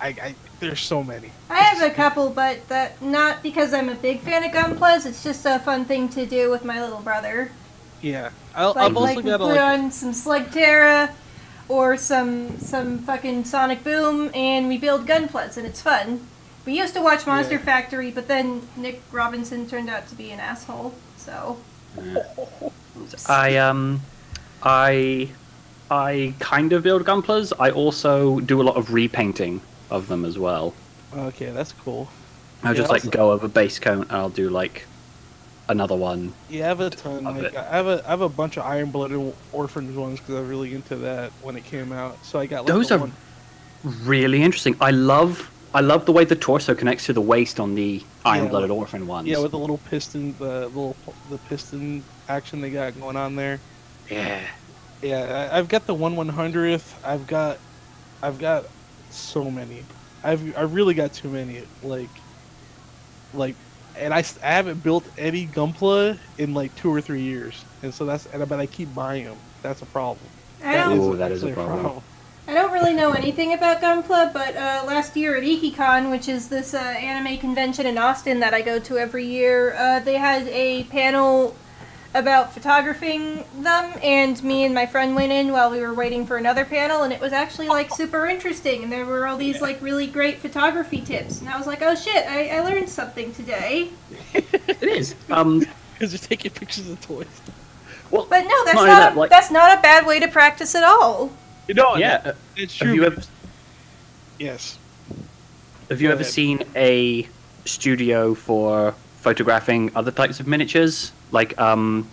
There's so many. I have a couple, but that not because I'm a big fan of Gunplas. It's just a fun thing to do with my little brother. Yeah, I've also got put on some Slugterra or some fucking Sonic Boom, and we build Gunplas, and it's fun. We used to watch Monster Factory, but then Nick Robinson turned out to be an asshole, so. I kind of build Gunplas. I also do a lot of repainting of them as well. Okay, that's cool. I'll just like go over base coat and I'll do like another one. Yeah, I have a ton. Like, I have a bunch of Iron Blooded Orphans ones because I was really into that when it came out. So I got like those are really interesting. I love I love the way the torso connects to the waist on the Iron-Blooded with- Orphan ones. Yeah, with the little piston, the piston action they got going on there. Yeah. Yeah, I've got the 1/100th. I've got so many. I've really got too many. And I haven't built any Gunpla in like 2 or 3 years, and so but I keep buying them. That's a problem. That is a actually problem. I don't really know anything about Gunpla, but last year at IkiCon, which is this anime convention in Austin that I go to every year, they had a panel about photographing them, and me and my friend went in while we were waiting for another panel, and it was actually like super interesting, and there were all these like really great photography tips, and I was like, oh shit, I learned something today. It is. Because you're taking pictures of toys. Well, But no, like, that's not a bad way to practice at all. You know, yeah. it's true. Yes. Have you ever seen a studio for photographing other types of miniatures, like other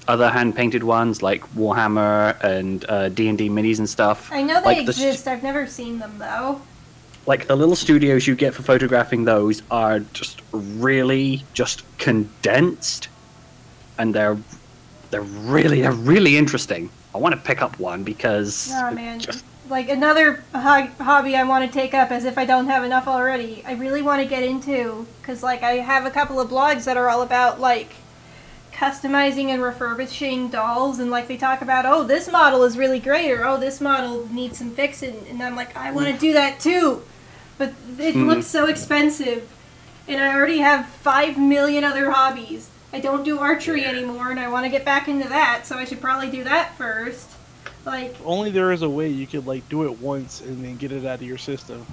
hand-painted ones, like Warhammer and D&D minis and stuff? I know they like exist, I've never seen them though. Like the little studios you get for photographing those are just really just condensed, and they're really interesting. I want to pick up one because Oh man, like another hobby I want to take up, as if I don't have enough already. I really want to get into, because like I have a couple of blogs that are all about like customizing and refurbishing dolls, and like they talk about, oh, this model is really great, or oh, this model needs some fixing, and I'm like, I want to do that too, but it looks so expensive, and I already have 5 million other hobbies. I don't do archery anymore, and I want to get back into that, so I should probably do that first. Like, only there is a way you could like do it once and then get it out of your system.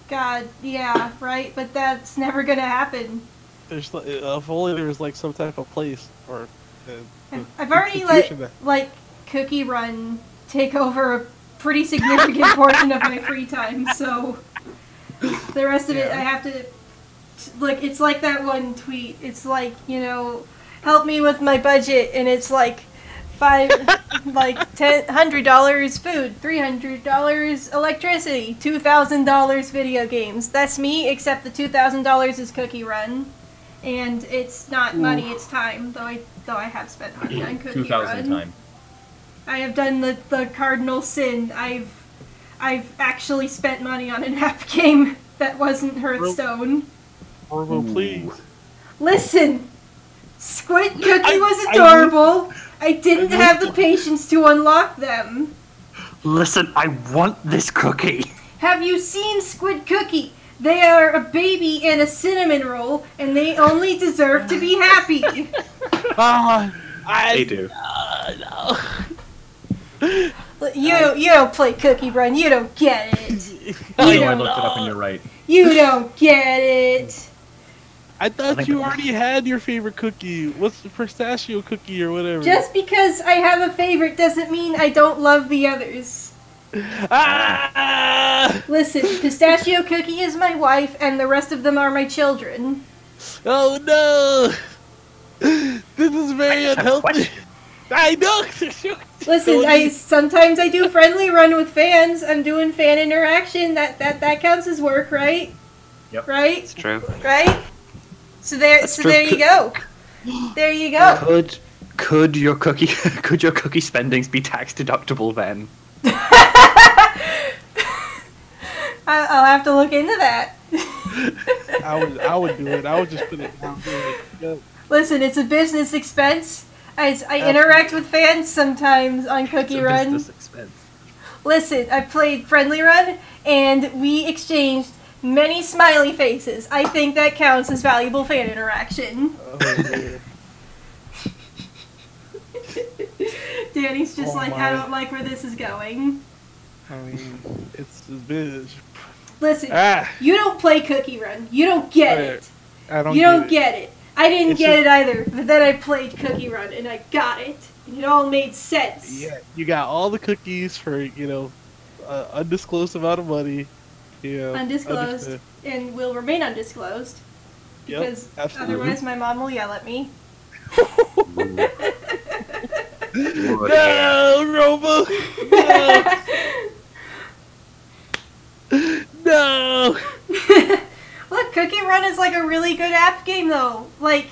God, yeah, right? But that's never gonna happen. There's if only there was like some type of place or. I've already let Cookie Run take over a pretty significant portion of my free time, so the rest of it I have to. Like, it's like that one tweet. It's like, you know, help me with my budget, and it's like $100 food, $300 electricity, $2,000 video games. That's me, except the $2,000 is Cookie Run, and it's not money, it's time. Though I have spent money on Cookie 2,000 Run. time. I have done the cardinal sin. I've actually spent money on an app game that wasn't Hearthstone. Orvo, please. Listen, Squid Cookie was adorable. I didn't have the patience to unlock them. Listen, I want this cookie. Have you seen Squid Cookie? They are a baby and a cinnamon roll, and they only deserve to be happy. They do. No. You don't play Cookie Run. You don't get it. I looked it up and you're right. You don't get it. I thought you already had your favorite cookie. What's the pistachio cookie or whatever? Just because I have a favorite doesn't mean I don't love the others. Listen, pistachio cookie is my wife, and the rest of them are my children. Oh no! This is very unhealthy. I know. Listen, sometimes I do friendly run with fans. I'm doing fan interaction. That counts as work, right? Yep. Right? It's true. Right? So there you go. There you go. Could your cookie spendings be tax deductible then? I'll have to look into that. I would do it. I would just put it down there. Listen, it's a business expense. I interact with fans sometimes on Cookie Run. Business expense. Listen, I played Friendly Run, and we exchanged many smiley faces. I think that counts as valuable fan interaction. Oh, man. Danny's just Oh, I my. don't like where this is going. I mean, it's a bitch. Listen, you don't play Cookie Run. You don't get it. I don't. You don't get it. I didn't It's get it either, but then I played Cookie Run, and I got it. And it all made sense. Yeah, you got all the cookies for undisclosed amount of money. Undisclosed, and will remain undisclosed. Yep, Because absolutely. otherwise my mom will yell at me. No, Robo! No! No! Cookie Run is like a really good app game though. Like,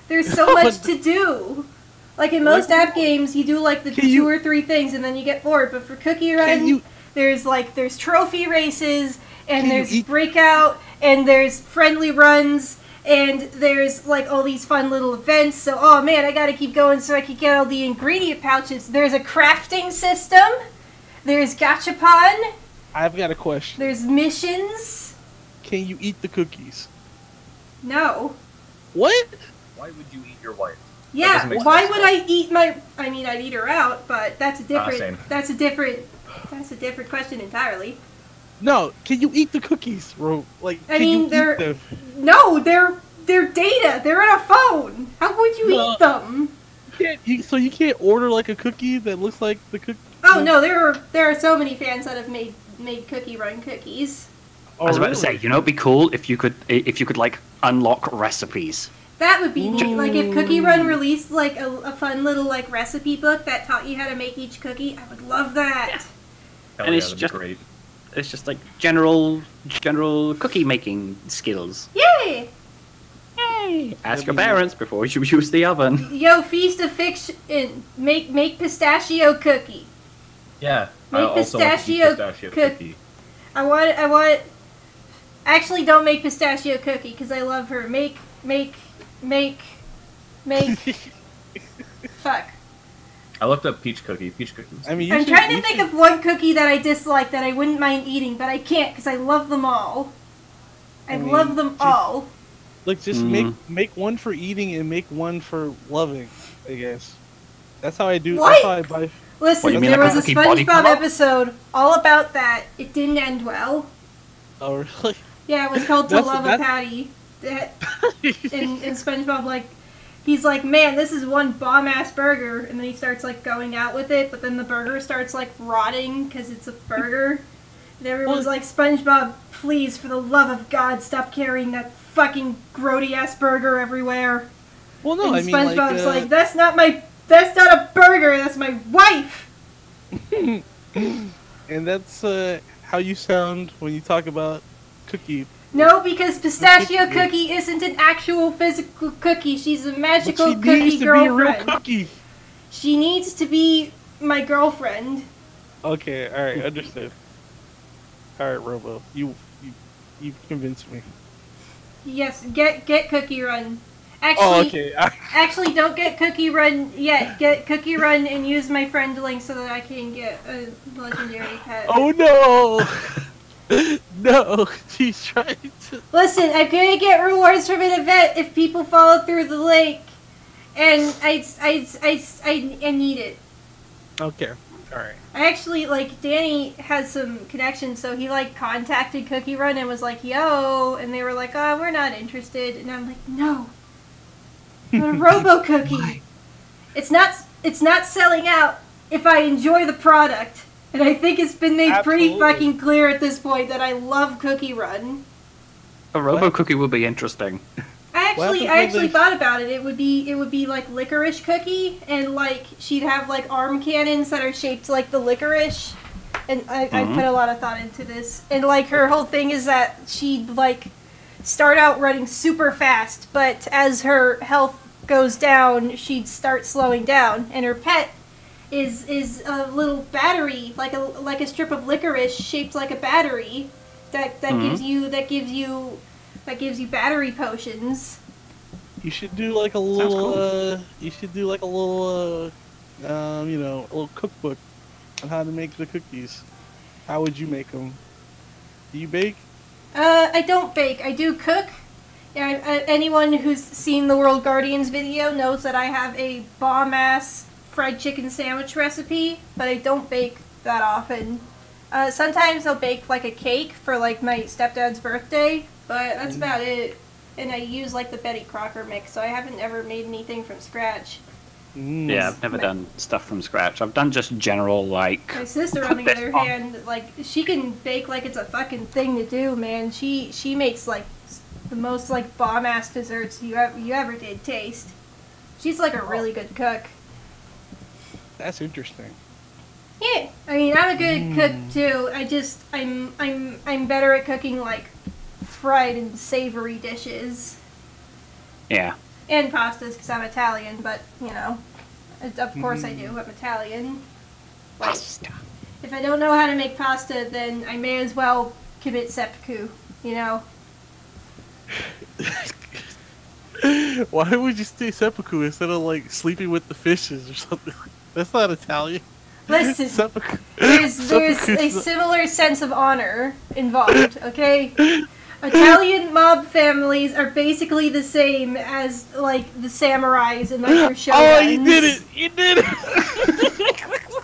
there's so much to do. Like in most app games, you do like the 2 or 3 things and then you get bored. But for Cookie Run, there's trophy races and there's breakout and there's friendly runs and there's like all these fun little events. So, oh man, I gotta keep going so I can get all the ingredient pouches. There's a crafting system. There's gachapon. I've got a question. There's missions. Can you eat the cookies? No. What? Why would you eat your wife? Yeah, why would I eat my... I mean, I'd eat her out, but that's a different... Same. That's a different question entirely. No, can you eat the cookies, bro? Like, I mean, they're... No, they're data. They're on a phone. How would you eat them? So you can't order like a cookie that looks like the cookie? Oh no, there are so many fans that have made Cookie Run cookies. I was about to say, you know, it'd be cool if you could like unlock recipes. That would be neat. Like if Cookie Run released like a fun little like recipe book that taught you how to make each cookie, I would love that. Yeah. And it's just great. It's just like general cookie making skills. Yay! Yay! Ask your parents before you use the oven. Yo, Feast of Fiction, make pistachio cookie. Yeah. Make pistachio cookie. I want. Actually, don't make pistachio cookie because I love her. Make. Fuck. I looked up peach cookie. Peach cookies. I mean, I'm trying to think of one cookie that I dislike that I wouldn't mind eating, but I can't because I love them all. I love them all. Look, just make one for eating and make one for loving, I guess. That's how I do. What? That's how I buy. Listen, there was a SpongeBob episode all about that. It didn't end well. Oh, really? Yeah, it was called To Love a Patty. And SpongeBob, like, he's like, man, this is one bomb-ass burger. And then he starts, like, going out with it. But then the burger starts, like, rotting because it's a burger. And everyone's like, SpongeBob, please, for the love of God, stop carrying that fucking grody-ass burger everywhere. Well, no, and I mean, SpongeBob's like, that's not a burger, that's my wife! And that's how you sound when you talk about cookie. No, because Pistachio Cookie isn't an actual physical cookie. She's a magical cookie girlfriend. She needs to be a real cookie. She needs to be my girlfriend. Okay, alright, understood. Alright, Robo, you've convinced me. Yes, get Cookie Run. Actually, actually, don't get Cookie Run yet. Get Cookie Run and use my friend link so that I can get a legendary pet. Oh no! No, she's trying to... Listen, I'm gonna get rewards from an event if people follow through the link. And I need it. Okay, alright. I actually, like, Danny has some connections, so he, like, contacted Cookie Run and was like, yo, and they were like, oh, we're not interested. And I'm like, no. I'm a Robo Cookie. It's not selling out if I enjoy the product. And I think it's been made pretty fucking clear at this point that I love Cookie Run. A Robo Cookie will be interesting. I actually thought about it. It would be like licorice cookie, and like she'd have like arm cannons that are shaped like the licorice. And I put a lot of thought into this. And like her whole thing is that she'd like start out running super fast, but as her health goes down, she'd start slowing down. And her pet is a little battery, like a strip of licorice shaped like a battery that gives you battery potions. You should do like a little a little cookbook on how to make the cookies. How would you make them? Do you bake? I don't bake. I do cook. Yeah, anyone who's seen the World Guardians video knows that I have a bomb-ass fried chicken sandwich recipe, but I don't bake that often. Sometimes I'll bake like a cake for like my stepdad's birthday, but that's about it. And I use like the Betty Crocker mix, so I haven't ever made anything from scratch. Yeah, I've never done stuff from scratch. I've done just general like... My sister, on the other hand, like, she can bake like it's a fucking thing to do, man. She makes like the most like bomb-ass desserts you ever did taste. She's like a really good cook. That's interesting. Yeah, I mean, I'm a good cook too. I'm better at cooking like fried and savory dishes. Yeah. And pastas, because I'm Italian, but, you know, of course I do, I'm Italian. Pasta. If I don't know how to make pasta, then I may as well commit seppuku, you know? Why would you say seppuku instead of, like, sleeping with the fishes or something? That's not Italian. Listen, Seppuku. there's Seppuku's a not- similar sense of honor involved, okay? Italian mob families are basically the same as, like, the samurais and, like, their shoguns. Oh, you did it! You did it!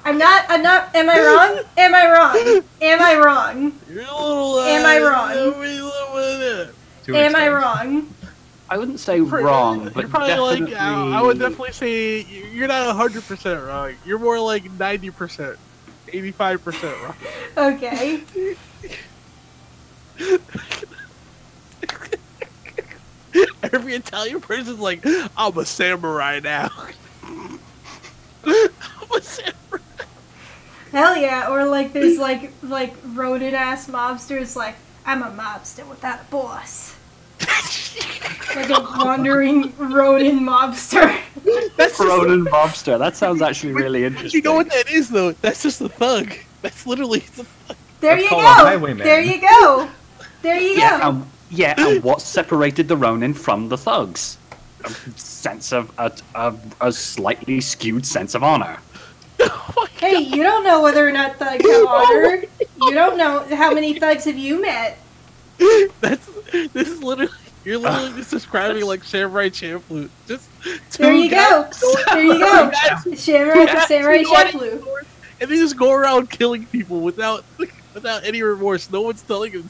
I'm not, am I wrong? Am I wrong? Am I wrong? You're a little, Am I wrong? Am I wrong? I wouldn't say wrong, but You're probably definitely... like, I would definitely say you're not 100% wrong. You're more like 90%, 85% wrong. Okay. Every Italian person's like, I'm a samurai now. I'm a samurai. Hell yeah, or like there's like rodent ass mobsters like, I'm a mobster without a boss. Like a wandering rodent mobster. That's just Ronin Mobster. That sounds actually really interesting. You know what that is though? That's just a thug. That's literally the thug. There That's you called a go. highwayman. There you go. There you Yeah, go. and what separated the Ronin from the thugs? A sense of a slightly skewed sense of honor. Hey, you don't know whether or not thugs have honor. You don't know how many thugs have you met. This is literally you're literally just describing like Samurai Champloo. Just There you go. There you go. Samurai Nobody- Champloo. And they just go around killing people without any remorse. No one's telling them.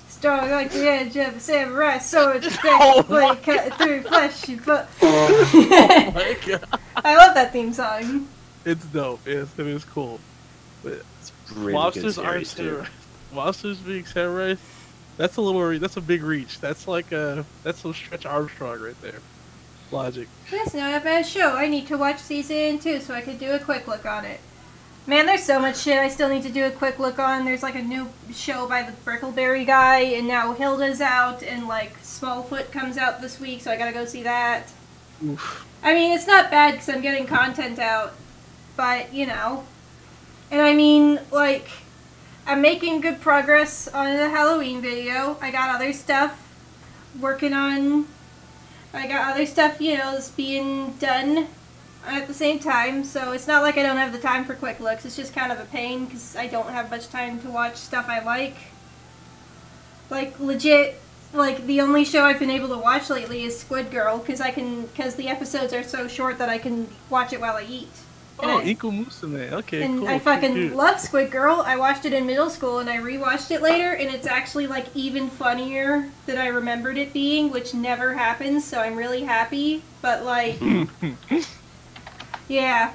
Strong like the edge of a samurai sword, Oh blade cut through flesh and blood. Oh my god, I love that theme song. it's dope. Yes, it is cool. But It's really monsters good aren't series, too. samurai. Monsters being samurai. That's a big reach. That's some Stretch Armstrong right there. Logic. That's not a bad show. I need to watch season 2 so I could do a quick look on it. Man, there's so much shit I still need to do a quick look on. There's like a new show by the Brickleberry guy, and now Hilda's out, and like Smallfoot comes out this week, so I gotta go see that. Oof. I mean, it's not bad because I'm getting content out, but you know. And I mean, like, I'm making good progress on the Halloween video. I got other stuff working on. I got other stuff, you know, that's being done at the same time, so it's not like I don't have the time for quick looks. It's just kind of a pain because I don't have much time to watch stuff I like. Like, legit, like, the only show I've been able to watch lately is Squid Girl because the episodes are so short that I can watch it while I eat. Oh, Iko Musume. Okay, And cool. I fucking Cute. love Squid Girl. I watched it in middle school and I rewatched it later, and it's actually like even funnier than I remembered it being, which never happens, so I'm really happy. But like, yeah,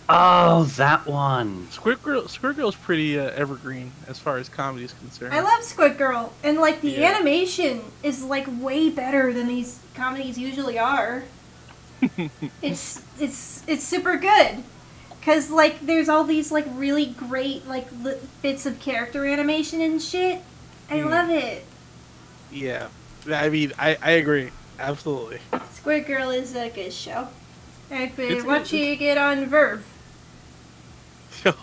Oh, that one. Squid Girl's pretty evergreen as far as comedy is concerned. I love Squid Girl, and like the Yeah. animation is like way better than these comedies usually are. It's super good. Cause like there's all these like really great like bits of character animation and shit. I love it. Yeah, I mean, I agree, absolutely. Squid Girl is a good show. I've been It's- watching it get on Verve.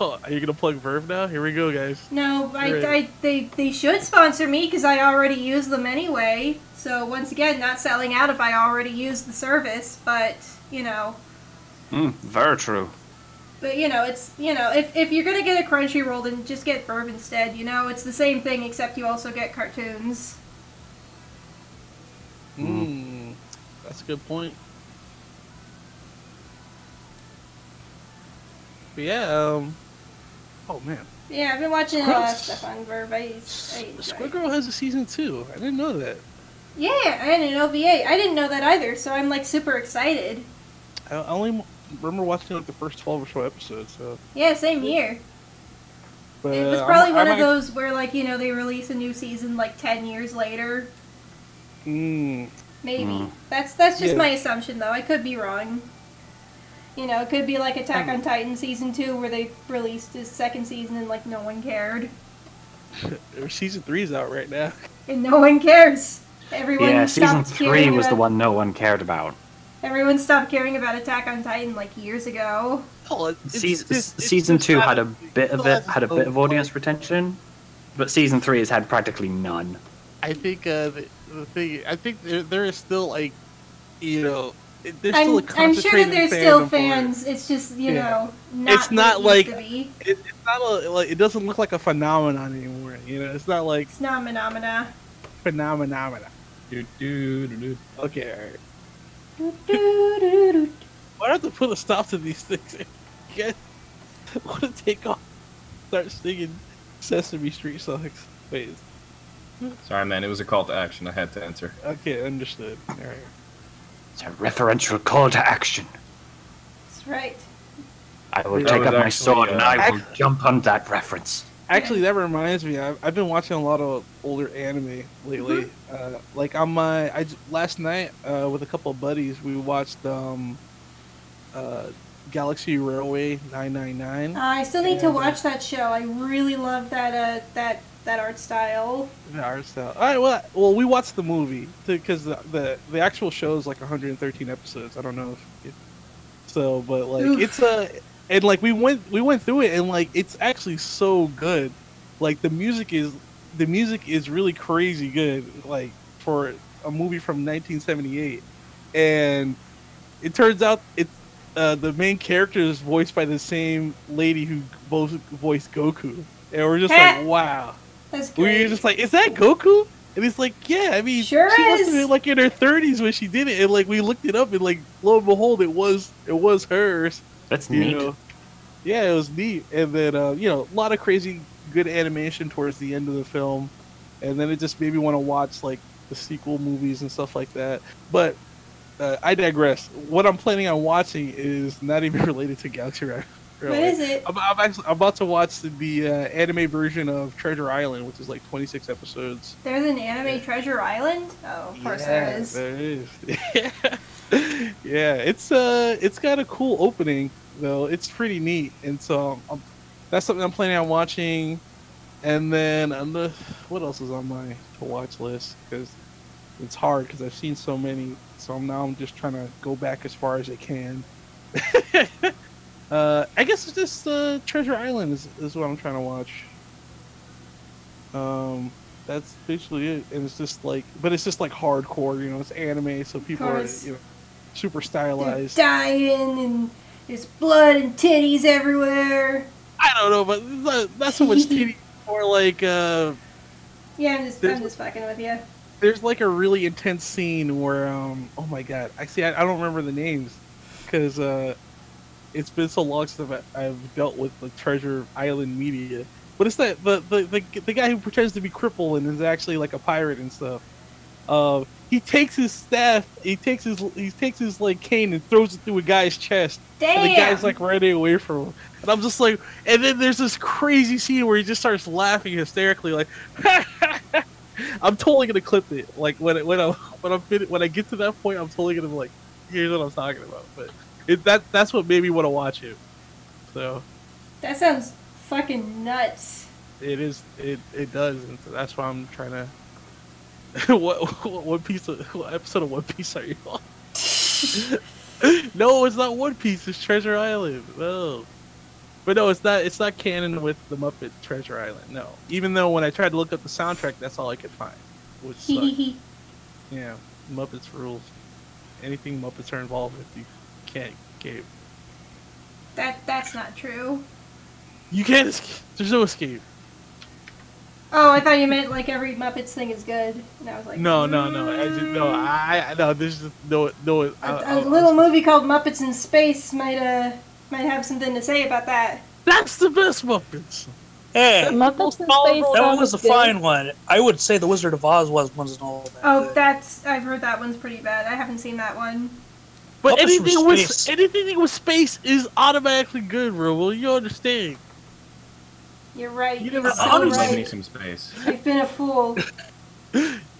Are you gonna plug Verve now? Here we go, guys. No, Great. they should sponsor me because I already use them anyway. So once again, not selling out if I already use the service, but you know. Very true. But you know, it's if you're gonna get a Crunchyroll, then just get Verve instead. You know, it's the same thing except you also get cartoons. That's a good point. But yeah, oh man, Yeah, I've been watching a lot of stuff on Verve. I enjoy Squid it. Girl has a season 2. I didn't know that. Yeah, and an OVA. I didn't know that either, so I'm like super excited. I only remember watching like the first 12 or so episodes. So, Yeah, same here. but It was probably one of those where like they release a new season like 10 years later. Maybe. That's just Yeah. my assumption though. I could be wrong. You know, it could be like Attack on Titan season 2 where they released his second season and like no one cared. Season 3's out right now. And no one cares. Everyone Yeah, season stopped 3 caring was the about- one no one cared about. Everyone stopped caring about Attack on Titan like years ago. Oh, Season 2 had a bit of audience like, retention, but season 3 has had practically none. I think the thing. I think there is still like, you know, there's still a I'm sure that concentrated there's still fandom for it. fans. It's just you Yeah. know not. It's not what it like used to be. it's not like it doesn't look like a phenomenon anymore. You know, it's not like It's not phenomena. phenomena. Do, do, do, do. Okay, all right. Do, do, do, do. Why do I have to put a stop to these things? I want to take off, start singing Sesame Street songs. Wait, Sorry, man. It was a call to action. I had to answer. okay, understood. All right. It's a referential call to action. That's right. I will That take was up my actually, sword and I will Ac- jump on that reference. Actually, that reminds me. I've been watching a lot of older anime lately. Like on my, last night with a couple of buddies, we watched Galaxy Railway 999. I still need to And, watch that show. I really love that that art style. The art style. All right, well, we watched the movie because the actual show is like 113 episodes. I don't know if so, but like Oof. it's and like we went through it and like it's actually so good. Like the music is really crazy good. Like for a movie from 1978, and it turns out it's the main character is voiced by the same lady who both voiced Goku, and we're just like, wow. That's We great. were just like, is that Goku? And it's like, yeah, I mean, Sure she must have is. been like in her 30s when she did it, and like we looked it up, and like lo and behold, it was hers. That's You neat. know? Yeah, it was neat, and then you know, a lot of crazy good animation towards the end of the film, and then it just made me want to watch like the sequel movies and stuff like that. But I digress. What I'm planning on watching is not even related to Galaxy Railway. What is it? I'm about to watch the anime version of Treasure Island, which is like 26 episodes. There's an anime Treasure Island? Oh, of course there is. There is. Yeah, it's got a cool opening though. It's pretty neat, and so that's something I'm planning on watching. And then what else is on my to watch list? Because it's hard because I've seen so many. So I'm just trying to go back as far as I can. I guess it's just Treasure Island is what I'm trying to watch. That's basically it, and it's just like, but it's just like hardcore, you know. It's anime, so people are, course. you know, super They're stylized. dying and there's blood and titties everywhere. I don't know, but it's not so much TV, more like Yeah, I'm just There's- fucking with you. there's like a really intense scene where oh my god, I don't remember the names because it's been so long since I've dealt with the Treasure Island media. But it's that the guy who pretends to be crippled and is actually like a pirate and stuff. He takes his staff, he takes his like cane and throws it through a guy's chest. And the Damn! guy's like running away from him. And I'm just like, and then there's this crazy scene where he just starts laughing hysterically, like, I'm totally gonna clip it. Like when I get to that point, I'm totally gonna be like, here's what I'm talking about. But that's what made me want to watch it. So That sounds fucking nuts. it is. It does, and so that's why I'm trying to. What episode of One Piece are you on? No, it's not One Piece. It's Treasure Island. No, but no, it's not. It's not canon with the Muppet Treasure Island. No, even though when I tried to look up the soundtrack, that's all I could find. Which sucked. Yeah, Muppets rules. Anything Muppets are involved with, you can't escape. That's not true. You can't escape. There's no escape. Oh, I thought you meant like every Muppets thing is good. And I was like, No. I just no. I no. There's just no. A little movie called Muppets in Space might have something to say about that. That's the best Muppets. Hey, Muppets in Follow- Space that was a sounds good. fine one. I would say The Wizard of Oz wasn't all that Oh, good. I've heard that one's pretty bad. I haven't seen that one. But Muppets from Space. anything with space is automatically good, bro. Well, you understand. You're right. You You're never- so Love me right. some space. I've been a fool.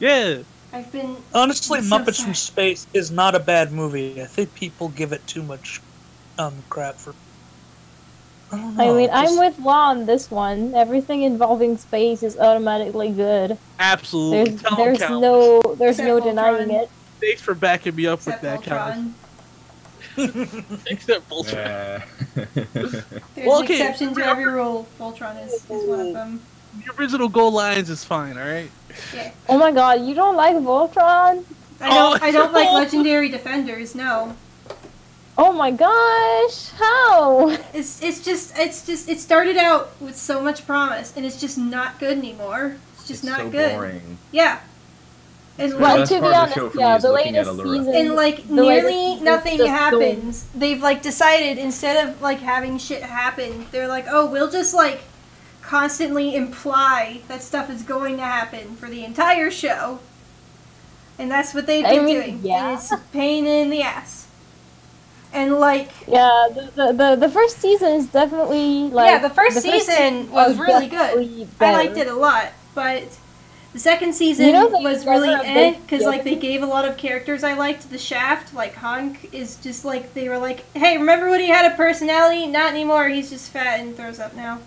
Yeah. I've been. Honestly, I'm so Muppets sorry. from Space is not a bad movie. I think people give it too much crap for don't I know. mean, I'm just- with Law on this one. Everything involving space is automatically good. Absolutely. Tell 'em, There's Cal. there's Except no Voltron. denying it. Thanks for backing me up Except with that, Cal. Voltron. Except Voltron. Yeah. There's Well, an okay. exception to every rule. Voltron is one of them. The original goal lines is fine, alright? Yeah. Oh my god, you don't like Voltron? I don't like Legendary Defenders, no. Oh my gosh, how? It's just it started out with so much promise and it's just not good anymore. It's just not so good. boring. Yeah. And Well, like, best to be part of the show honest, for me yeah, is the looking at latest Allura. season... and like the latest nearly season nothing just happens. They've like decided instead of like having shit happen, they're like, oh, we'll just like constantly imply that stuff is going to happen for the entire show. And that's what they've been doing. Yeah. And it's a pain in the ass. And like Yeah, the first season is definitely like... yeah, the first season was really definitely good. I liked better. it a lot, but the second season You know they was never really updated because like they it. gave a lot of characters I liked. The Shaft, like Hunk, is just like they were like, hey, remember when he had a personality? Not anymore. He's just fat and throws up now.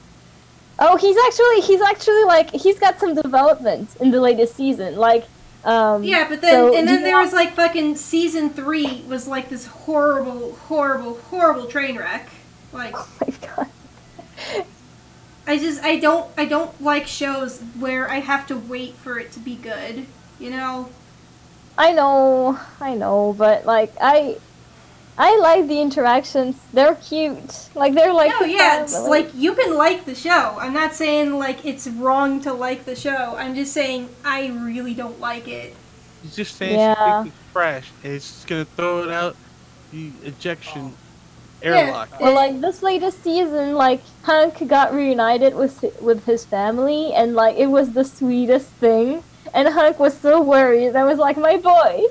Oh, he's actually like he's got some development in the latest season. Like, Yeah, but then so and do then you there want- was like fucking season 3 was like this horrible train wreck. Like Oh my god. I don't like shows where I have to wait for it to be good. You know. I know, but like I like the interactions. They're cute. Like they're like No, yeah, it's family. like you can like the show. I'm not saying like it's wrong to like the show. I'm just saying I really don't like it. He's just saying Yeah. she thinks it's trash, and it's just gonna throw it out the ejection Yeah. airlock. Well, like this latest season, like Hank got reunited with his family, and like it was the sweetest thing. And Hank was so worried. I was like, my boy.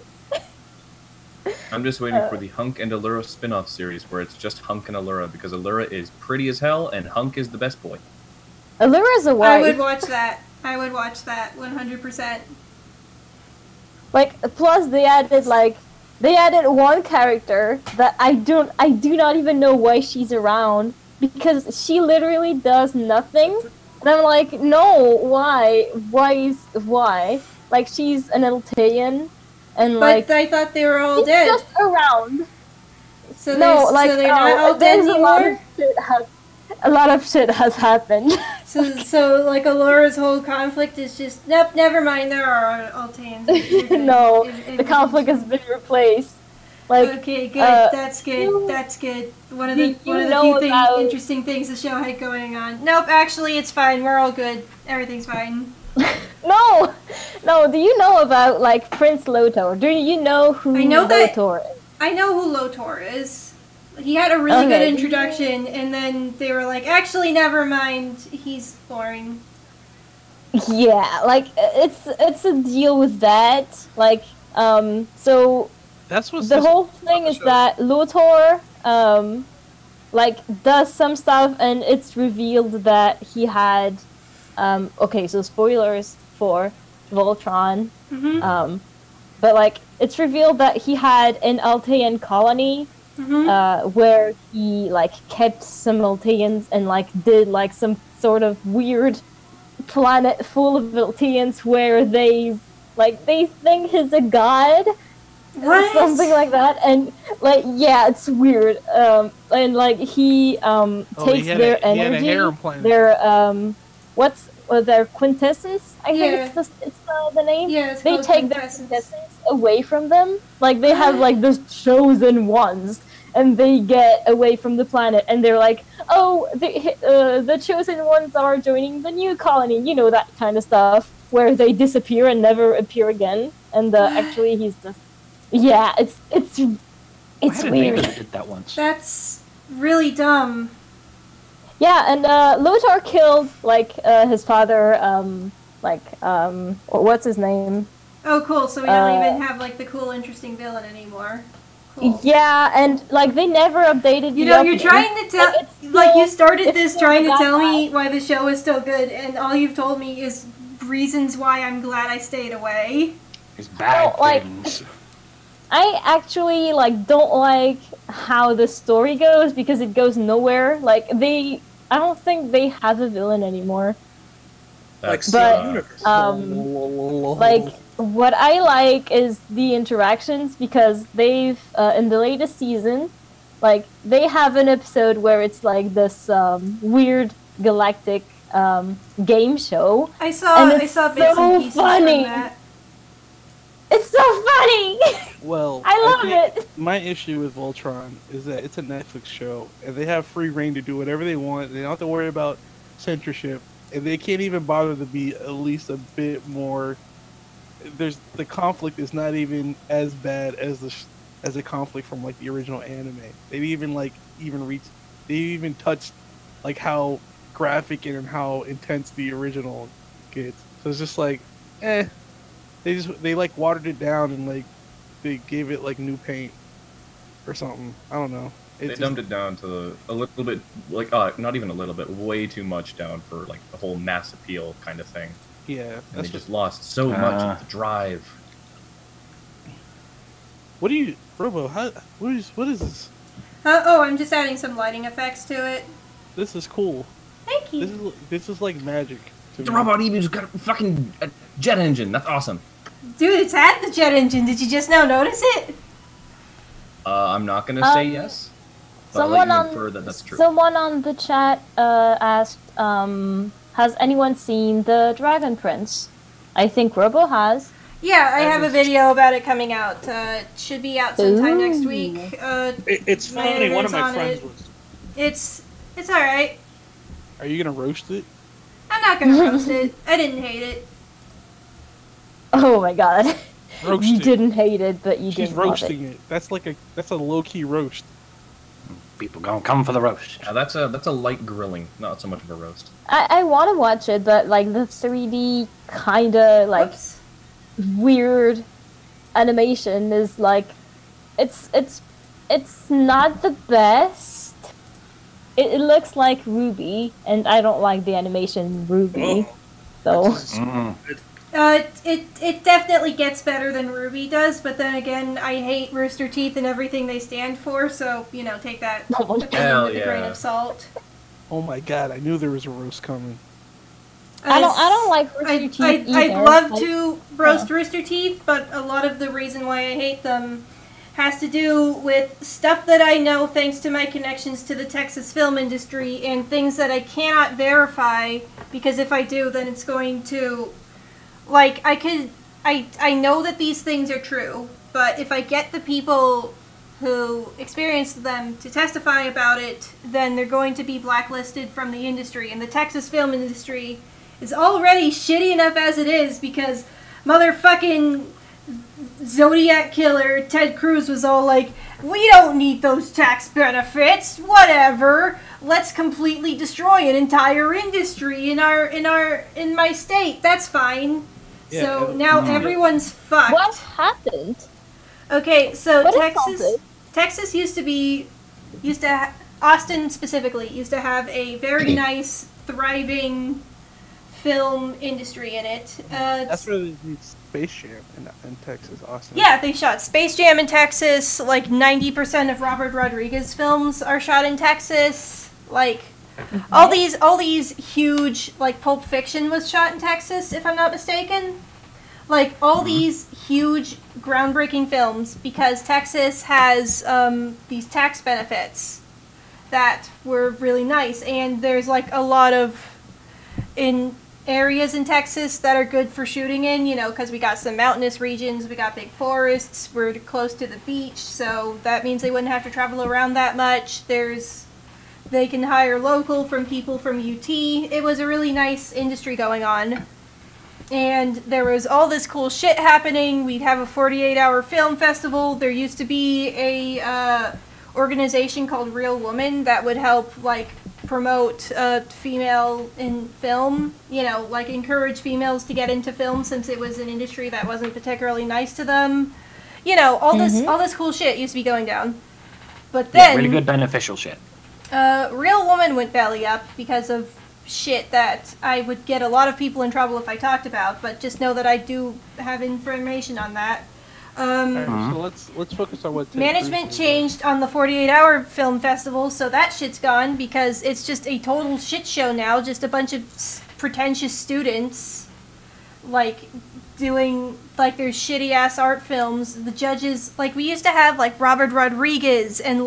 I'm just waiting for the Hunk and Allura spin-off series where it's just Hunk and Allura because Allura is pretty as hell and Hunk is the best boy. Allura's a I wife. would watch that. I would watch that 100%. Like, plus they added one character that I do not even know why she's around because she literally does nothing. And I'm like, no, why? Why? Like, she's an Altean, and But like I thought they were all she's dead. just around. So No, like so they're not all dead there's anymore. a lot of shit has happened. So like Allura's whole conflict is just nope. Never mind. There are Altaeans. You're good. No, Everything's the conflict has fine. been replaced. Like, Okay, good. That's good. you- That's good. One of you the know few about- interesting things the show had going on. Nope, actually, it's fine. We're all good. Everything's fine. no, do you know about like Prince Lotor? Do you know who I know that- Lotor is? I know who Lotor is. He had a really good Okay. introduction, and then they were like, actually, never mind. He's boring. Yeah, like it's a deal with that. Like, so That's what's the this- whole thing is show. that Lotor, like does some stuff, and it's revealed that he had, okay, so spoilers for Voltron. Mm-hmm. But like it's revealed that he had an Altean colony Mm-hmm. where he like kept some Alteans and like did like some sort of weird planet full of Alteans where they think he's a god, What? something like that, and like yeah, it's weird. And like he takes he their had a energy, harem planet. their what's their quintessence. I Yeah. think it's the name. Yeah, it's They called take their Quintessence. quintessence away from them. Like they have like the chosen ones, and they get away from the planet, and they're like, oh, the chosen ones are joining the new colony. You know, that kind of stuff where they disappear and never appear again. And actually, he's just yeah, it's I had a neighbor weird. that did that once. That's really dumb. Yeah, and Lothar killed like his father. What's his name? Oh, cool. So we don't even have like the cool, interesting villain anymore. Cool. Yeah, and like they never updated. You the know, you're opening. trying to tell, Like, it's like you still- started it's this still trying to that tell bad. me why the show is still good, and all you've told me is reasons why I'm glad I stayed away. It's bad No, like- things. I actually like don't like how the story goes because it goes nowhere. Like I don't think they have a villain anymore. That's, But like what I like is the interactions because they've in the latest season, like they have an episode where it's like this weird galactic game show. I saw and it's bits and so pieces funny. from that. It's so funny. Well, I love think my issue with Voltron is that it's a Netflix show, and they have free reign to do whatever they want. They don't have to worry about censorship, and they can't even bother to be at least a bit more. The conflict is not even as bad as the conflict from like the original anime. They even touched like how graphic and how intense the original gets. So it's just like, they like watered it down and like they gave it like new paint or something. I don't know. They dumbed it down to a little bit, like not even a little bit, way too much down for like the whole mass appeal kind of thing. Yeah, and they just lost so much of the drive. What do you, Robo? What is this? I'm just adding some lighting effects to it. This is cool. Thank you. This is like magic. The robot emu's got a fucking jet engine. That's awesome. Dude, it's had the jet engine. Did you just now notice it? I'm not gonna say yes. Someone that's true. Someone on the chat asked, has anyone seen the Dragon Prince? I think Robo has. Yeah, I have a video about it coming out. It should be out sometime next week. It's funny. One of my friends was. It's all right. Are you gonna roast it? I'm not gonna roast it. I didn't hate it. Oh my god. Roast you it. didn't hate it, but you She's didn't love roasting it. That's a low key roast. People gonna come for the roast. Yeah, that's a light grilling, not so much of a roast. I want to watch it, but like the 3D kind of like weird animation is like it's not the best. It looks like Ruby, and I don't like the animation Ruby. So it definitely gets better than Ruby does, but then again, I hate Rooster Teeth and everything they stand for, so take that with a grain of salt. Oh my god, I knew there was a roast coming. I don't like Rooster Teeth either. I'd love to roast Rooster Teeth, but a lot of the reason why I hate them has to do with stuff that I know thanks to my connections to the Texas film industry and things that I cannot verify, because if I do, then it's going to... Like, I know that these things are true, but if I get the people who experienced them to testify about it, then they're going to be blacklisted from the industry. And the Texas film industry is already shitty enough as it is because motherfucking Zodiac killer Ted Cruz was all like, we don't need those tax benefits, whatever. Let's completely destroy an entire industry in my state. That's fine. Yeah, so now everyone's fucked. What happened? Okay, so Texas used to Austin specifically used to have a very nice, thriving film industry in it. That's where they need Space Jam in Texas, Austin. Yeah, they shot Space Jam in Texas. Like 90% of Robert Rodriguez films are shot in Texas. Like all these huge, like Pulp Fiction was shot in Texas, if I'm not mistaken. Like all these huge, groundbreaking films, because Texas has these tax benefits that were really nice, and there's like a lot of in areas in Texas that are good for shooting in, because we got some mountainous regions, we got big forests, we're close to the beach, so that means they wouldn't have to travel around that much. They can hire local from people from UT. It was a really nice industry going on. And there was all this cool shit happening. We'd have a 48-hour film festival. There used to be a organization called Real Woman that would help, like, promote female in film. Like, encourage females to get into film since it was an industry that wasn't particularly nice to them. All this cool shit used to be going down. But then... really good beneficial shit. Real Woman went belly up because of shit that I would get a lot of people in trouble if I talked about, but just know that I do have information on that. Alright, so let's focus on what Ted Management Cruz changed on the 48-hour film festival, so that shit's gone because it's just a total shit show now. Just a bunch of pretentious students, like, doing, like, their shitty-ass art films. The judges, like, we used to have, like, Robert Rodriguez and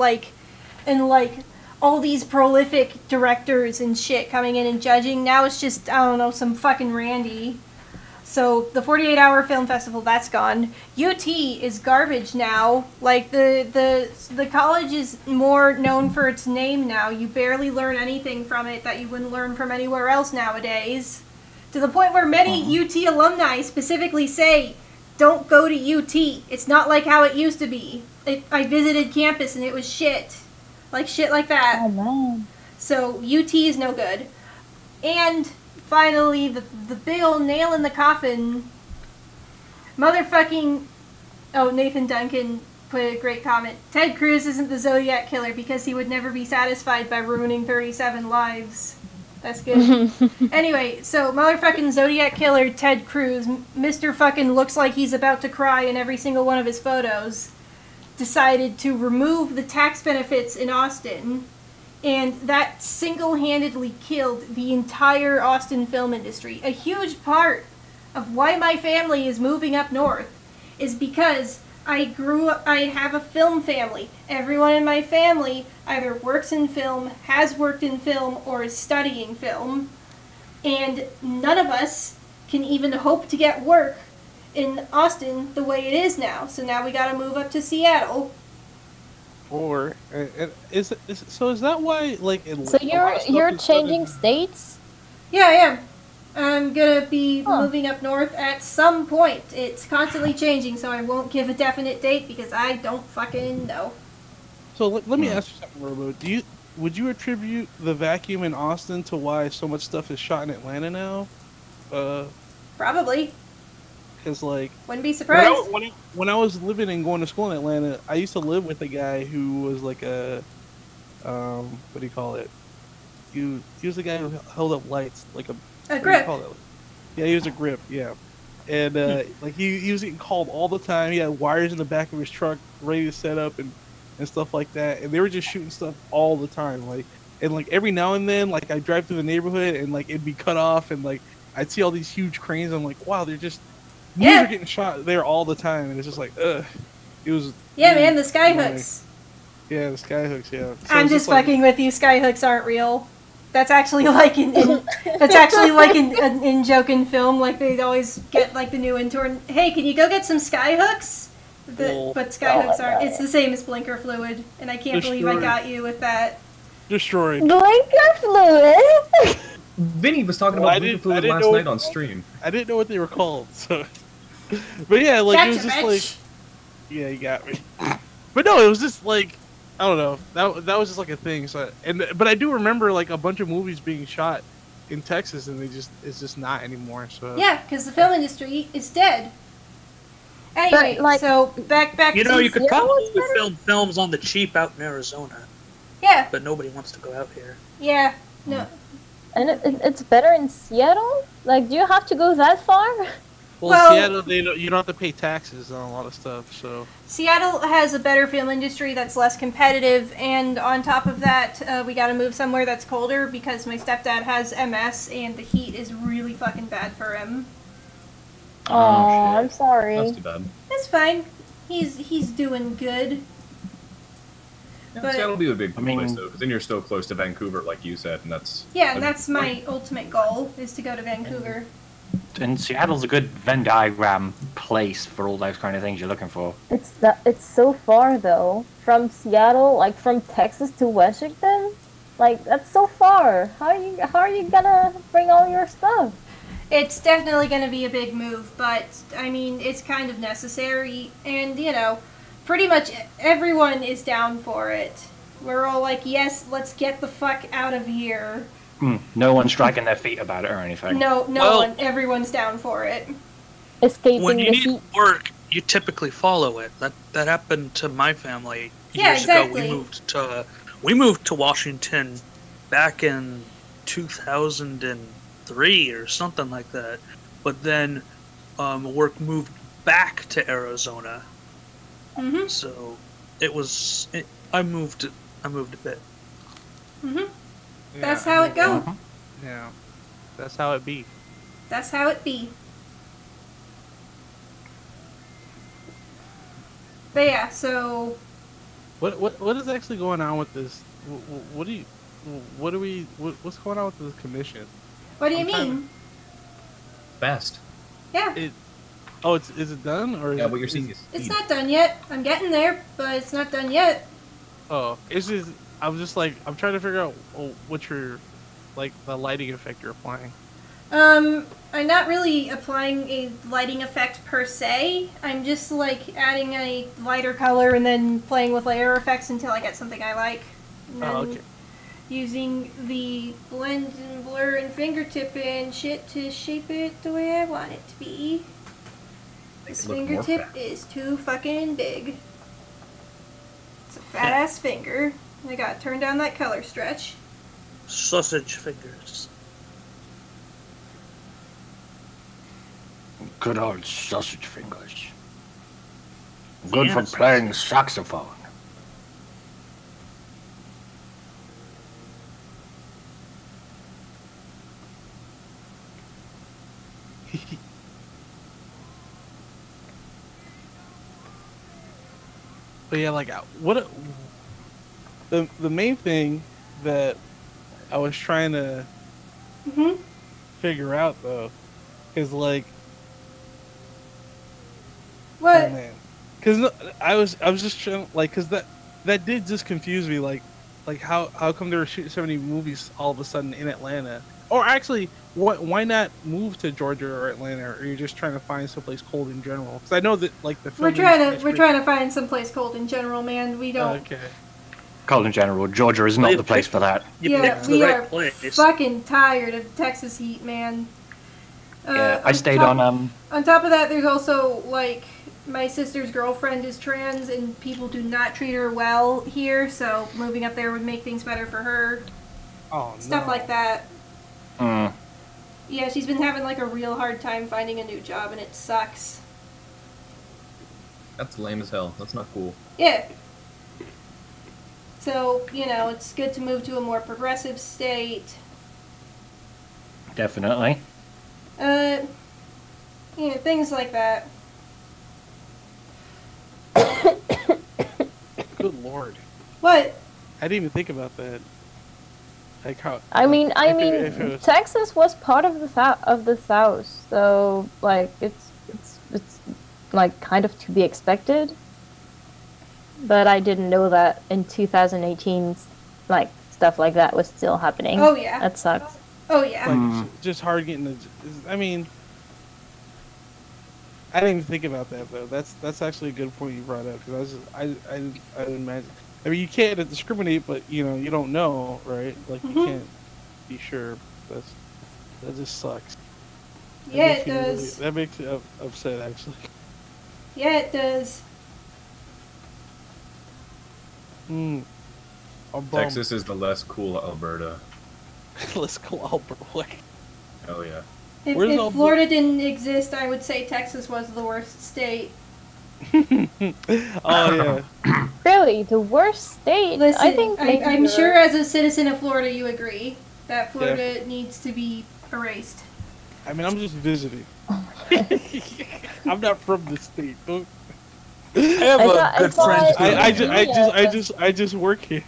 all these prolific directors and shit coming in and judging. Now it's just, I don't know, some fucking Randy. So the 48-hour film festival, that's gone. UT is garbage now. Like, the college is more known for its name now. You barely learn anything from it that you wouldn't learn from anywhere else nowadays. To the point where many UT alumni specifically say, don't go to UT. It's not like how it used to be. I visited campus and it was shit. Like, shit like that. Oh, man. So UT is no good. And finally, the big old nail in the coffin. Motherfucking... Oh, Nathan Duncan put a great comment. Ted Cruz isn't the Zodiac Killer because he would never be satisfied by ruining 37 lives. That's good. Anyway, so motherfucking Zodiac Killer Ted Cruz, Mr. fucking looks like he's about to cry in every single one of his photos, decided to remove the tax benefits in Austin. And that single-handedly killed the entire Austin film industry. A huge part of why my family is moving up north is because I have a film family. Everyone in my family either works in film, has worked in film, or is studying film. And none of us can even hope to get work in Austin the way it is now. So now we gotta move up to Seattle. Or is that why, like, So you're changing states? Yeah, I am. I'm gonna be moving up north at some point. It's constantly changing, so I won't give a definite date because I don't fucking know. So let me ask you something, Robo. Would you attribute the vacuum in Austin to why so much stuff is shot in Atlanta now? Probably. Because, like, Wouldn't be surprised. when I was living and going to school in Atlanta, I used to live with a guy who was like a, what do you call it? He was the guy who held up lights, like A grip. Yeah, he was a grip, yeah. And, like, he was getting called all the time. He had wires in the back of his truck ready to set up and stuff like that. And they were just shooting stuff all the time. Like, and, like, every now and then, like, I'd drive through the neighborhood and, like, it'd be cut off and, like, I'd see all these huge cranes. I'm like, wow, they're just... Movies are getting shot there all the time, and it's just like, ugh. It was... Yeah, man, the skyhooks. Yeah, the skyhooks, yeah. So I'm just fucking with you. Skyhooks aren't real. That's actually like in joke in film. Like, they'd always get, like, the new intern, hey, can you go get some skyhooks? But skyhooks aren't. It's the same as blinker fluid, and I can't believe I got you with that. Destroyed. Blinker fluid? Vinny was talking about blinker fluid last night on stream. I didn't know what they were called, so... But yeah, like, Gotcha, it was just bitch. like... Yeah, you got me. But no, it was just like... I don't know. That was just like a thing. So, but I do remember, like, a bunch of movies being shot in Texas, and it's just not anymore. So yeah, because the film industry is dead. Anyway, But, like, so back. You know, to you could Seattle probably is better? film films on the cheap out in Arizona, Yeah, but nobody wants to go out here. yeah, no. And it's better in Seattle? Like, do you have to go that far? Well, Seattle, you don't have to pay taxes on a lot of stuff. So Seattle has a better film industry that's less competitive, and on top of that, we gotta move somewhere that's colder because my stepdad has MS, and the heat is really fucking bad for him. Oh, I'm sorry. That's too bad. That's fine. He's doing good. Yeah, But- Seattle would be a big I mean- place, though, because then you're still close to Vancouver, like you said, and that's... Yeah, and that's my ultimate goal, is to go to Vancouver. And Seattle's a good Venn diagram place for all those kind of things you're looking for. It's so far though. From Seattle, like from Texas to Washington? Like, that's so far. How are you gonna bring all your stuff? It's definitely going to be a big move, but, I mean, it's kind of necessary, and, you know, pretty much everyone is down for it. We're all like, yes, let's get the fuck out of here. No one's striking their feet about it or anything. No Well- one, everyone's down for it. Escaping When you the need heat. work, you typically follow it. That happened to my family Yeah, years exactly. ago. We moved to Washington back in 2003 or something like that. But then work moved back to Arizona, Mhm. So it was. I moved it. I moved a bit. Mhm. Yeah, That's how it go. Yeah, that's how it be. That's how it be. But yeah, so What is actually going on with this? What do you? What do we? What's going on with this commission? what do you I'm trying mean? Best. Yeah, It. Oh, is it done or? Yeah, is what you're it, seeing is it's speed. not done yet. I'm getting there, but it's not done yet. Oh, it's just. I'm just like I'm trying to figure out what your, like the lighting effect you're applying. I'm not really applying a lighting effect per se. I'm just like adding a lighter color and then playing with layer effects until I get something I like. And then Oh, okay. using the blend and blur and fingertip and shit to shape it the way I want it to be. Make This it look more fingertip fat. is too fucking big. It's a fat ass finger. I gotta turn down that color stretch. Sausage fingers. Good old sausage fingers. Good for Yes. playing saxophone. But yeah, like the main thing that I was trying to Mm-hmm. figure out though is like, What? oh man, because I was just trying like because that did just confuse me like how come they were shooting so many movies all of a sudden in Atlanta, or actually why not move to Georgia or Atlanta, or you're just trying to find someplace cold in general? Because I know that like the We're film trying to find some place cold in general, man. We don't. okay. Cold in general, Georgia is not the place for that. You Yeah, picked we the are right place. fucking tired of Texas heat, man. Yeah, I stayed on On top of that, there's also like my sister's girlfriend is trans, and people do not treat her well here. So moving up there would make things better for her. Oh no. Stuff like that. Mm. Yeah, she's been having like a real hard time finding a new job, and it sucks. That's lame as hell. That's not cool. Yeah. So, it's good to move to a more progressive state. Definitely. Things like that. Good lord. What? I didn't even think about that. Like how? I mean, if it was- Texas was part of the South, so like it's like kind of to be expected. But I didn't know that in 2018, like stuff like that was still happening. Oh, yeah. That sucks. Oh, yeah. like just hard getting the. I mean, I didn't even think about that though. That's actually a good point you brought up, because I didn't imagine. I mean, you can't discriminate, but you don't know, right? Like you can't be sure. That just sucks. That Yeah, makes it me really- does. that makes me upset, actually. Yeah, it does. I'm bummed. Texas is the less cool Alberta. Let's go Albert. Hell yeah. If Where's all Florida didn't exist, I would say Texas was the worst state. Oh yeah. Really, the worst state. Listen, I think maybe I'm you're- sure as a citizen of Florida you agree that Florida needs to be erased. I mean, I'm just visiting. I'm not from the state. Don't. I have a good friend. I just work here.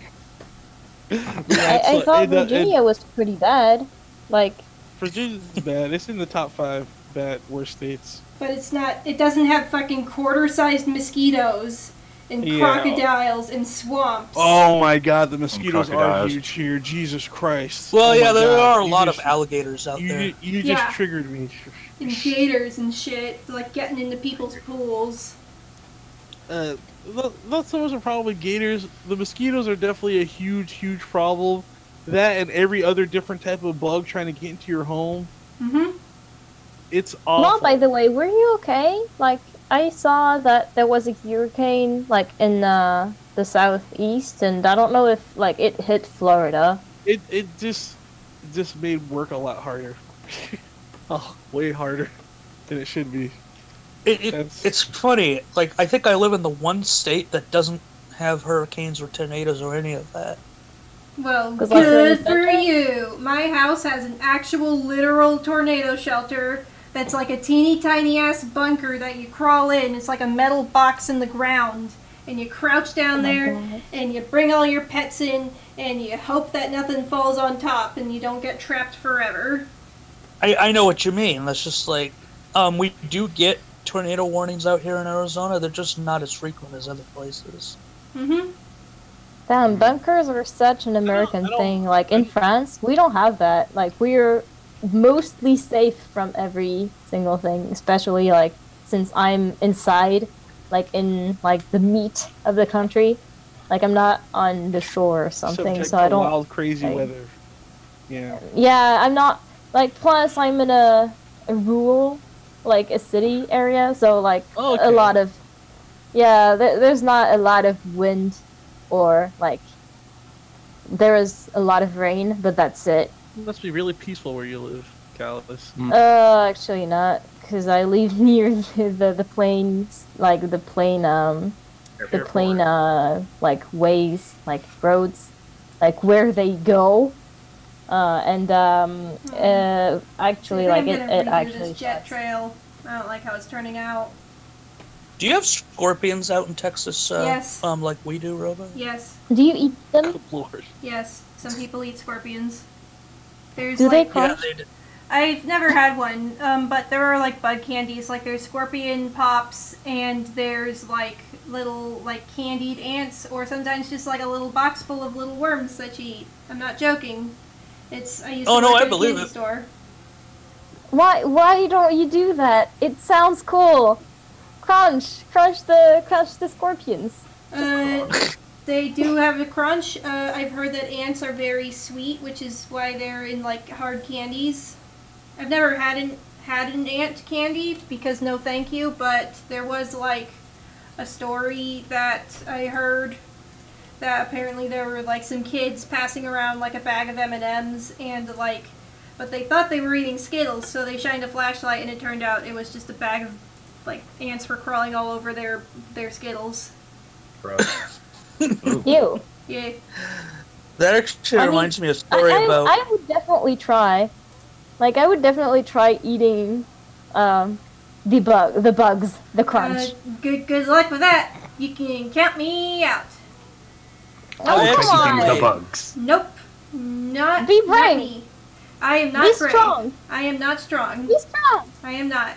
I thought Virginia was pretty bad. Like, Virginia's bad. It's in the top 5 bad worst states. But it's not. It doesn't have fucking quarter-sized mosquitoes and Yeah. crocodiles and swamps. Oh my god, the mosquitoes are crocodiles. huge here. Jesus Christ. Well, Oh yeah, my there God. are a You lot just- of alligators out there. You Yeah. just triggered me. And gators and shit, like getting into people's pools. Not so much a problem with gators. The mosquitoes are definitely a huge problem. That and every other different type of bug trying to get into your home. Mm-hmm. It's awful. Mom, by the way, were you okay? Like, I saw that there was a hurricane, like, in the southeast, and I don't know if, like, it hit Florida. It just made work a lot harder. Oh, way harder than it should be. It's funny. Like, I think I live in the one state that doesn't have hurricanes or tornadoes or any of that. Well, 'Cause, like, you're in the good for center? you. My house has an actual literal tornado shelter that's like a teeny tiny ass bunker that you crawl in. It's like a metal box in the ground. And you crouch down my there God. and you bring all your pets in and you hope that nothing falls on top and you don't get trapped forever. I know what you mean. That's just like, we do get tornado warnings out here in Arizona. They're just not as frequent as other places. Mm-hmm. Damn, bunkers are such an American I don't- thing. Like in France, we don't have that. Like we're mostly safe from every single thing, especially like since I'm inside, like in like the meat of the country. Like I'm not on the shore or something, Subject so to I don't. wild, crazy like- weather. Yeah. Yeah, I'm not like. Plus, I'm in a rural, like a city area, so like Oh, a okay. lot of. Yeah, there's not a lot of wind, or like. There is a lot of rain, but that's it. It must be really peaceful where you live, Callus. Actually not, because I live near the plains, like the plain like ways, like roads, like where they go, actually like it actually this jet sucks. trail. I don't like how it's turning out. Do you have scorpions out in Texas? Yes. Like we do, Robo? Yes, Do you eat them? Good lord. yes. Some people eat scorpions. There's Do they like call- Yeah, they do. I've never had one, but there are like bug candies. Like there's scorpion pops, and there's like little like candied ants, or sometimes just like a little box full of little worms that you eat. I'm not joking. I used Oh, to no, work I at a believe candy it. store. Why don't you do that? It sounds cool. Crunch the scorpions. They do have a crunch. I've heard that ants are very sweet, which is why they're in like hard candies. I've never had an ant candy because no thank you, but there was like a story that I heard that apparently there were like some kids passing around like a bag of M&Ms and like, but they thought they were eating Skittles, so they shined a flashlight and it turned out it was just a bag of like ants were crawling all over their Skittles. Gross. Ew. Yeah. That actually I mean, reminds me of a story about. I would definitely try. Like I would definitely try eating the bugs, the crunch. Good luck with that. You can count me out. Oh, I come actually on. The bugs. Nope. Not Be not brave. me. I am not Be brave. strong. I am not strong. Be strong. I am not.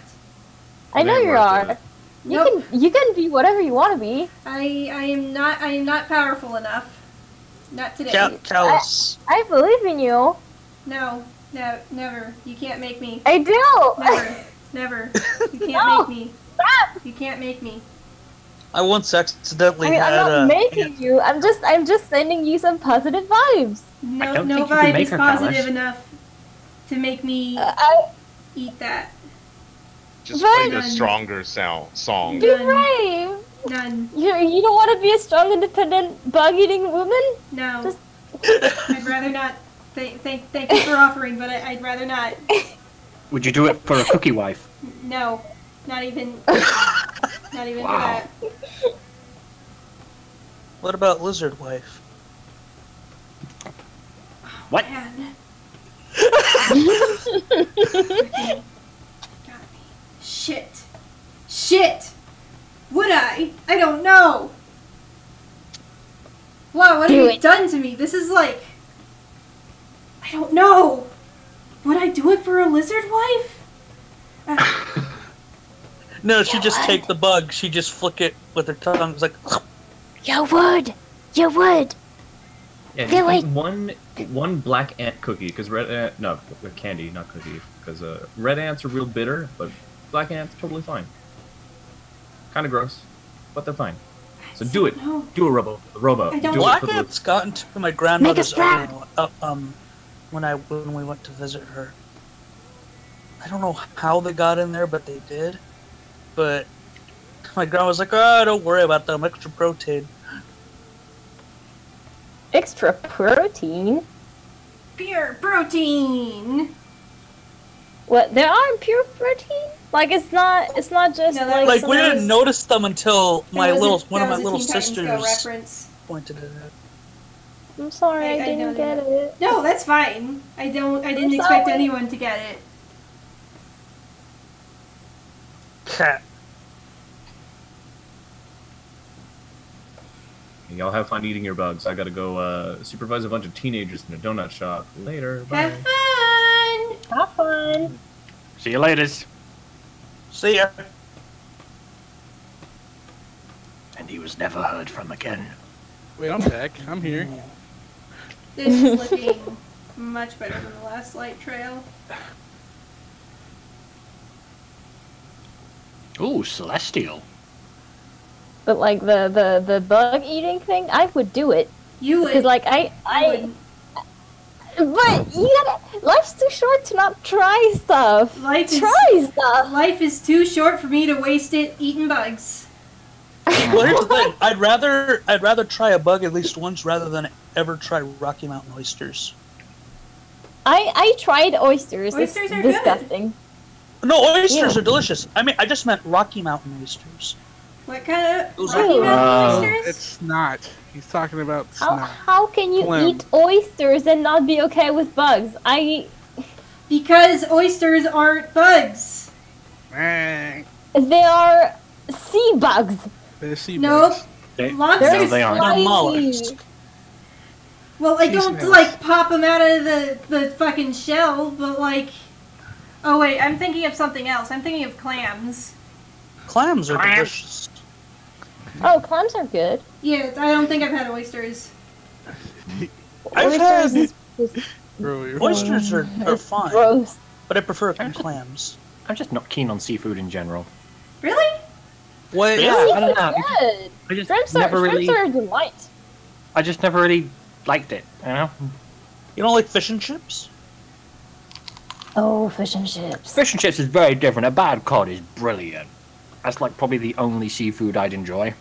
I know They you worth are. it. Nope. You can be whatever you want to be. I am not powerful enough. Not today. Callus. I believe in you. No, never. You can't make me. I do. Never. You can't No. make me. Stop. You can't make me. I once accidentally I mean, had I'm not a. making you. I'm just sending you some positive vibes. No, don't no think you can vibe make is her, positive Callus. enough to make me I eat that. Just Right. play the stronger song. be None. brave. None. You don't want to be a strong, independent, bug-eating woman. No. Just- I'd rather not. Thank you for offering, but I'd rather not. Would you do it for a cookie wife? No, not even. Not even Wow. for that. What about Lizard Wife? What? Man. Got me. Shit. Would I? I don't know. Wow, what Do have you it. done to me? This is like. I don't know. Would I do it for a lizard wife? No, she just take the bug. She just flick it with her tongue. It's like. You would. Yeah, Do just it. eat one black ant cookie, because red ant, no, candy, not cookie, because red ants are real bitter, but black ants totally fine. Kind of gross, but they're fine. So do it. No. Do a Robo. I don't- Do it Black for the- ants got into my grandmother's proud. oven when we went to visit her. I don't know how they got in there, but they did. But my grandma was like, "Oh, don't worry about them. Extra protein." Extra protein. Pure protein. What? There are pure protein? Like it's not just No, that Like was- we that didn't was- notice them until That was one of my a little Teen Titans Go sisters reference. pointed it out. I'm sorry, I I didn't know get that. it. No, that's fine. I didn't I'm expect sorry. anyone to get it. Cat. Y'all have fun eating your bugs. I gotta go supervise a bunch of teenagers in a donut shop. Later. Bye. Have fun! Have fun. See you later. See ya. And he was never heard from again. Wait, I'm back. I'm here. This is looking much better than the last light trail. Ooh, celestial. But like the bug eating thing, I would do it. You Because would. like I wouldn't. but you gotta, life's too short to not try stuff. Life is- Try stuff. Life is too short for me to waste it eating bugs. Well, here's the thing. I'd rather try a bug at least once rather than ever try Rocky Mountain oysters. I tried oysters. Oysters It's are good. disgusting. No, oysters Ew. are delicious. I just meant Rocky Mountain oysters. What kind of Those Rocky are- Mountain oysters? It's snot. He's talking about How, snot. how can you Phlegm. eat oysters and not be okay with bugs? Because oysters aren't bugs. Eh, They are sea bugs. They're sea Nope. bugs. Lobsters. they aren't. They're slimy. mollusks. Well, I Sea don't snails. like pop them out of the fucking shell, but like. Oh wait, I'm thinking of something else. I'm thinking of clams. Clams are delicious. Oh, clams are good. Yeah, I don't think I've had oysters. I've Oysters had is Bro, you're oysters are fine, gross. but I prefer clams. I'm just not keen on seafood in general. Really? What? Yeah. I don't know. Good. I just Shrimps are, never really. shrimps are a delight. I just never really liked it. You know, You don't like fish and chips? Oh, fish and chips. fish and chips is very different. A bad cod is brilliant. That's like probably the only seafood I'd enjoy.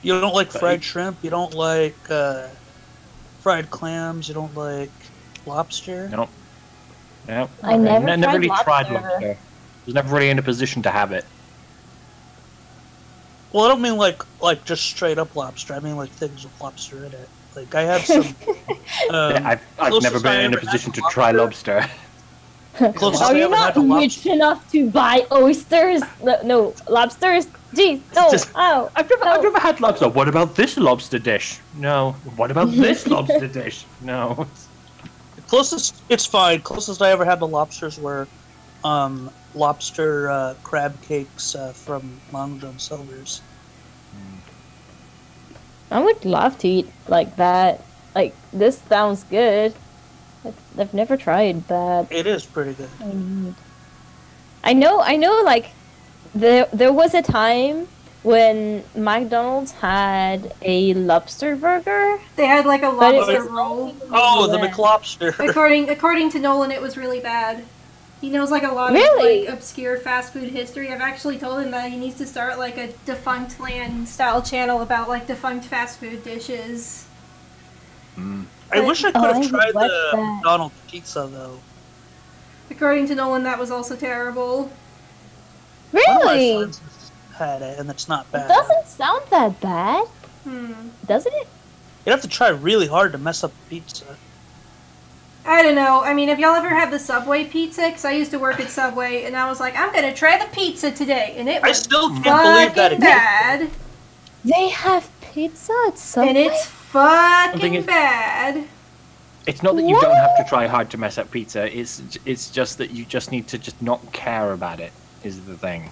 You don't like fried shrimp? You don't like fried clams? You don't like lobster? I don't. Yeah, I never tried really tried lobster. lobster. Was never really in a position to have it. Well, I don't mean like just straight up lobster. I mean like things with lobster in it. Like I have some. I've closest never been I in a ever had position to to try lobster. Closest Are I you ever had not to rich lobster. enough to buy oysters? No, lobsters? Jeez, no. Just- Oh, I've never had lobster. What about this lobster dish? No. What about this lobster dish? No. Closest, it's fine. Closest I ever had to lobsters were lobster crab cakes from Long John Silver's. I would love to eat like that. Like, this sounds good. I've never tried that. It is pretty good. I know, like, there was a time when McDonald's had a lobster burger. They had like a But it lobster was roll. Oh, the Yeah. McLobster. According to Nolan, it was really bad. He knows like a lot Really? of like obscure fast food history. I've actually told him that he needs to start like a Defunct Land style channel about like defunct fast food dishes. I wish I could Oh, I have would tried watch the that. McDonald's pizza though. According to Nolan, that was also terrible. One of my Really? friends had it, and it's not It bad. doesn't sound that bad, doesn't it? You'd have to try really hard to mess up pizza. I don't know. I mean, have y'all ever had the Subway pizza? Because I used to work at Subway, and I was like, I'm gonna try the pizza today, and it I was still can't believe that fucking it bad. They have pizza at Subway? And it's thing fucking is- bad. It's not that you don't have to try hard to mess up pizza. It's just that you just need to just not care about it. Is the thing.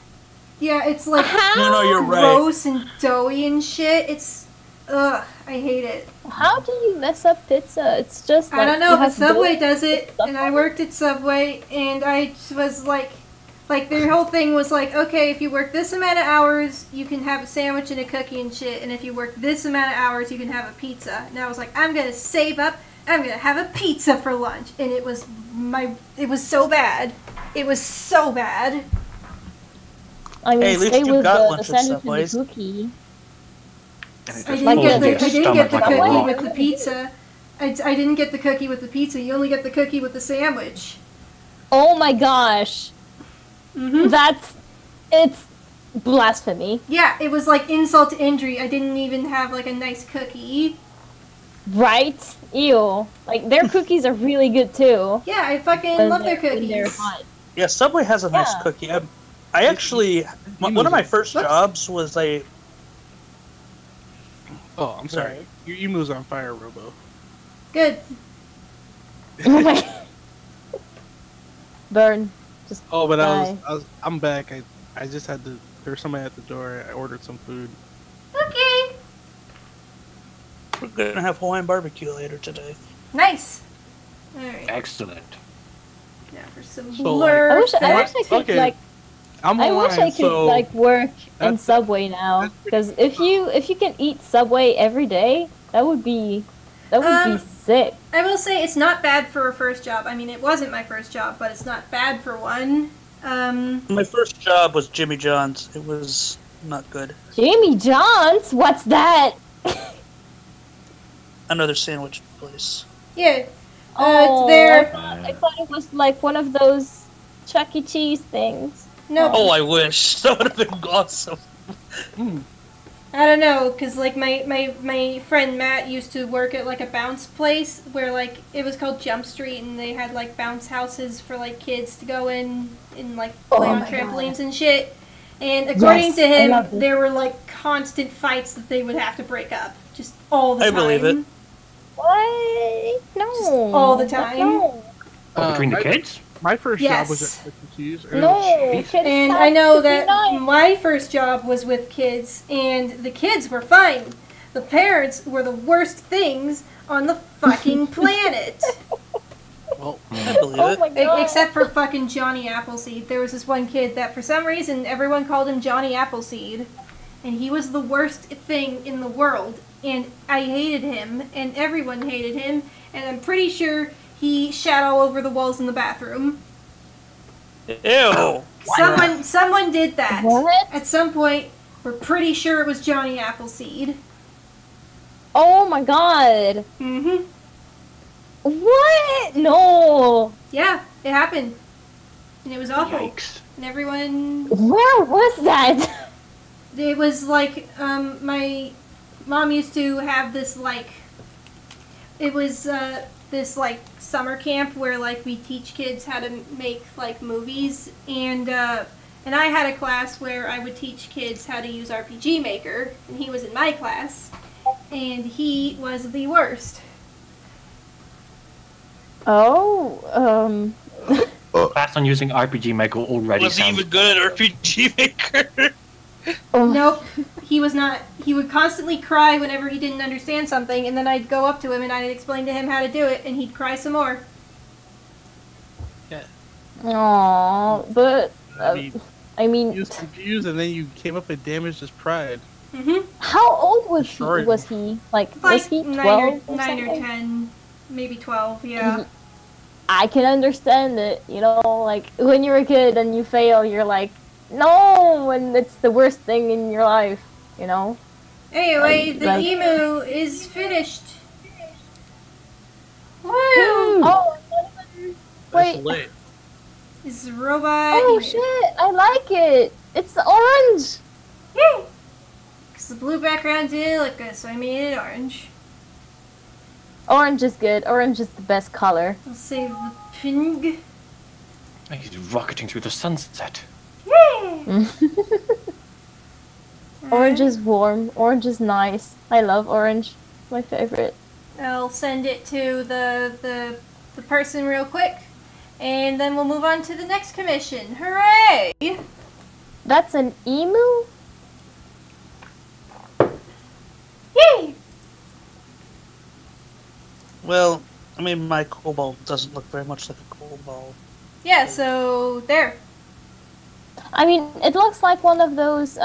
Yeah, it's like No, you're right. gross and doughy and shit. It's, ugh, I hate it. How do you mess up pizza? It's just like I don't you know, but have Subway dough- does it, and I worked at Subway, and I was like their whole thing was like, okay, if you work this amount of hours, you can have a sandwich and a cookie and shit, and if you work this amount of hours, you can have a pizza. And I was like, I'm gonna save up, I'm gonna have a pizza for lunch, and it was so bad. It was so bad. I mean, Hey, at least stay you with got the lunch at sandwich and Subway's. the cookie. And it I just didn't falls get into your the stomach like a cookie rock. with the pizza. I didn't get the cookie with the pizza. You only get the cookie with the sandwich. Oh my gosh. It's blasphemy. Yeah, it was like insult to injury. I didn't even have like a nice cookie. Right? Ew. Like, their cookies are really good too. Yeah, I fucking when love their they're- when cookies. they're hot. Yeah, Subway has a nice Yeah. cookie. I actually, one of my first jobs was Oh, I'm sorry. Your emu's on fire, Robo. Good. Oh my. Burn. Just Oh, but die. I'm back. I just had to. There was somebody at the door. I ordered some food. Okay. we're gonna have Hawaiian barbecue later today. Nice. Alright. Excellent. Now for some So, blur. I wish I effect. could Okay. like I'm I wish online, I could so like work in that's- Subway now, that's pretty because if you can eat Subway every day, that would be sick. I will say it's not bad for a first job. I mean, it wasn't my first job, but it's not bad for one. My first job was Jimmy John's. It was not good. Jamie John's, what's that? Another sandwich place. Yeah. Oh, it's there. I thought it was like one of those Chuck E. Cheese things. No, Oh, I wish that would have been awesome. I don't know, cause like my friend Matt used to work at like a bounce place where like it was called Jump Street, and they had like bounce houses for like kids to go in and like play on my trampolines and shit. And according Yes, to I him, love this. there were like constant fights that they would have to break up, just all the I time. believe it. What? No. Just all the time. No. Between the kids? My first job was Yes. at Chuck E. Cheese. No. Cheese. kids And have I know to be that nice. my first job was with kids, and the kids were fine. The parents were the worst things on the fucking planet. Well, I believe Oh it. my god. Except for fucking Johnny Appleseed. There was this one kid that for some reason everyone called him Johnny Appleseed. And he was the worst thing in the world. And I hated him, and everyone hated him. And I'm pretty sure he shat all over the walls in the bathroom. Ew. Someone did that. What? At some point, we're pretty sure it was Johnny Appleseed. Oh my god. Mm-hmm. What? No. Yeah, it happened. And it was awful. Yikes. And everyone... Where was that? It was like, my mom used to have this, like... It was, this, like, summer camp where, like, we teach kids how to make, like, movies. And I had a class where I would teach kids how to use RPG Maker. And he was in my class. And he was the worst. Oh, Class on using RPG Maker already Was he sounds... even good at RPG Maker? oh. Nope, he was not. He would constantly cry whenever he didn't understand something, and then I'd go up to him and I'd explain to him how to do it, and he'd cry some more. Aw, but I mean, I he was mean, confused, and then you came up and damaged his pride. Mm-hmm. how old was he? Sorry. Was he like? Was Like he 9 12 or, or 9 or something? 10, maybe 12, yeah. I can understand it. You know, like when you're a kid and you fail, you're like, no, and it's the worst thing in your life. You know. Anyway, the Like- emu is finished. Woo! Oh, That's wait. late. This is a robot. Oh shit! I like it. It's orange. Yay! Because the blue background didn't look good, so I made it orange. Orange is good. Orange is the best color. I'll save the ping. He's rocketing through the sunset. Yay! Orange is warm. Orange is nice. I love orange. My favorite. I'll send it to the person real quick, and then we'll move on to the next commission. Hooray! That's an emu? Yay! Well, I mean, my cobalt doesn't look very much like a cobalt. Yeah, so there. I mean, it looks like one of those,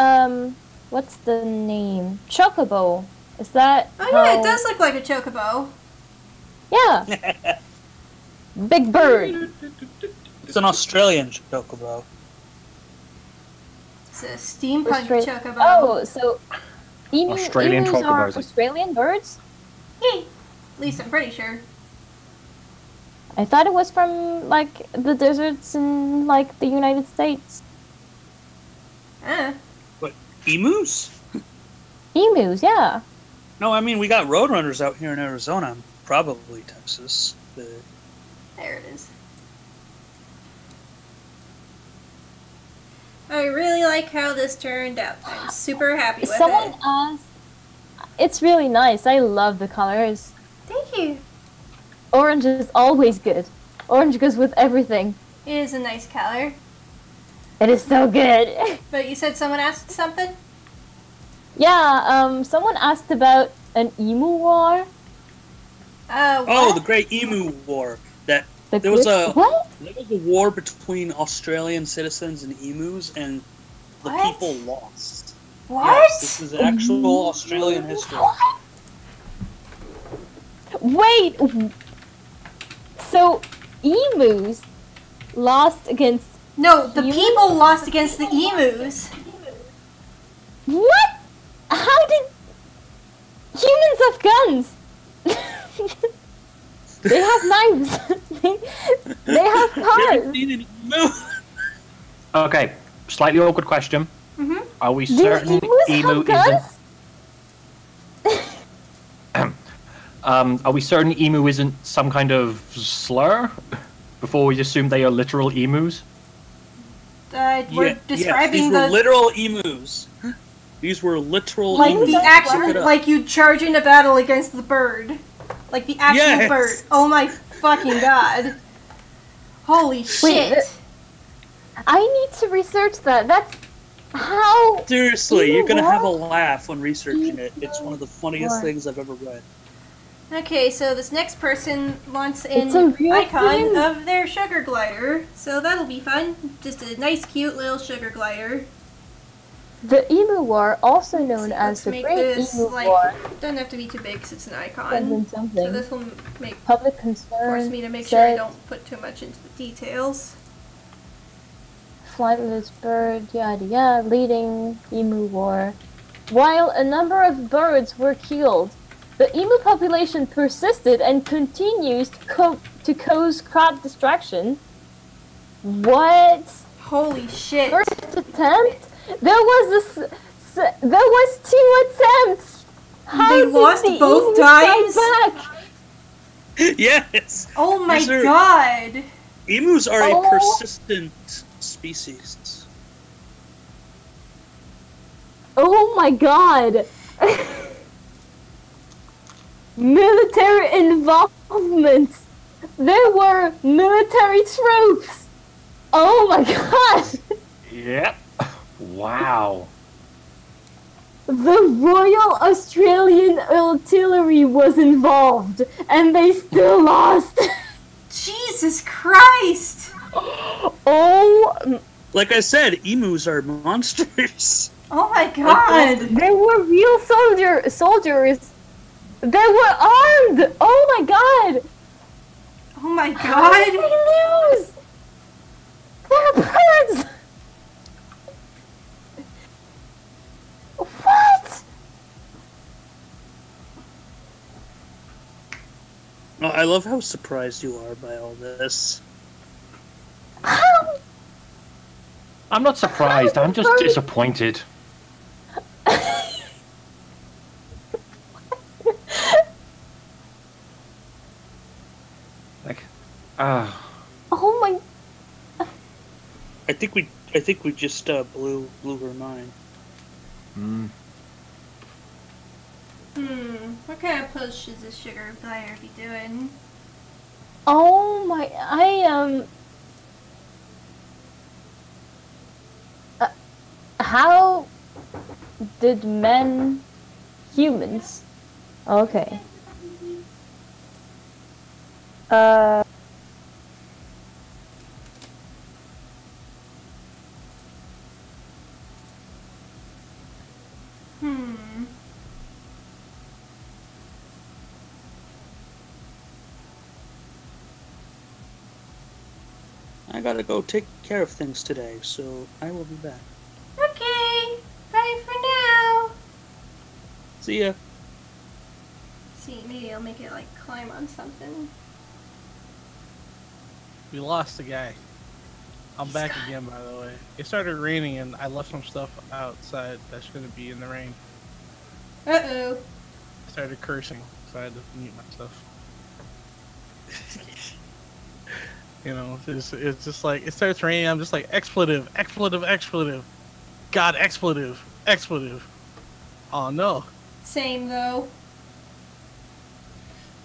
what's the name? Chocobo. Is that Oh yeah, how- it does look like a chocobo. Yeah. Big bird. It's an Australian chocobo. It's a steampunk chocobo. Oh, so Australian emus are chocobos. Australian birds? Yay! At least I'm pretty sure. I thought it was from like the deserts in like the United States. What, emus? Emus, yeah. No, I mean we got roadrunners out here in Arizona, probably Texas. But... There it is. I really like how this turned out. I'm super happy with Someone it. asked. It's really nice. I love the colors. Thank you. Orange is always good. Orange goes with everything. It is a nice color. It is so good. But you said someone asked something? Yeah, someone asked about an emu war. What? Oh, the Great Emu War. There was a war between Australian citizens and emus, and the What? people lost. What? Yes, this is actual Australian history. Wait! So, emus lost against... No, the humans? people lost against the emus. What? How did... Humans have guns! They have knives! they have You cars! ever seen an emu? Okay, slightly awkward question. Mm-hmm. Are we Do certain emus emu have guns? isn't? Are we certain emu isn't some kind of slur? Before we assume they are literal emus. We're describing these the were literal emus. These were literal like emus. the Look actual it up. like you charge into battle against the bird, like the actual Yes. bird. Oh my fucking god! Holy shit! I need to research that. That's how... Seriously, you're gonna Emu have a war? laugh when researching it. It's one of the funniest War. things I've ever read. Okay, so this next person wants It's an a real icon thing. of their sugar glider, so that'll be fun. Just a nice, cute little sugar glider. The Emu War, also known as Let's the make Great this Emu like War, doesn't have to be too big because it's an icon. something So something. this will make Public force concern, me to make sure I said, don't put too much into the details. flightless bird, yada yada, leading Emu War. While a number of birds were killed, the emu population persisted and continues to cause crop destruction. What? Holy shit! First attempt? There was 2 attempts. How They did lost the both emus times? fight back? Yes! Oh my These are- god! Emus are Oh. a persistent species. Oh my god! Military involvement! There were military troops! Oh my god! Yep. Wow. The Royal Australian Artillery was involved, and they still lost! Jesus Christ! Oh, Like I said, emus are monsters. Oh my god! there were real soldiers! They were armed! Oh my god! Oh my How did god! they lose? They're birds! What? Oh, I love how surprised you are by all this. How? I'm not surprised. I'm just disappointed. Like, Oh my... I think we just blew her mind. What kind of push is this sugar glider be doing? Oh my... how did men... humans... Okay. I gotta go take care of things today, so I will be back. Okay, bye for now. See ya. See, maybe I'll make it like climb on something. We lost the guy. I'm back again, by the way. It started raining, and I left some stuff outside that shouldn't be in the rain. Uh-oh. I started cursing, so I had to mute myself. You know, it's just like, it starts raining, I'm just like, expletive, expletive, expletive. God, expletive, expletive. Oh, no. Same, though.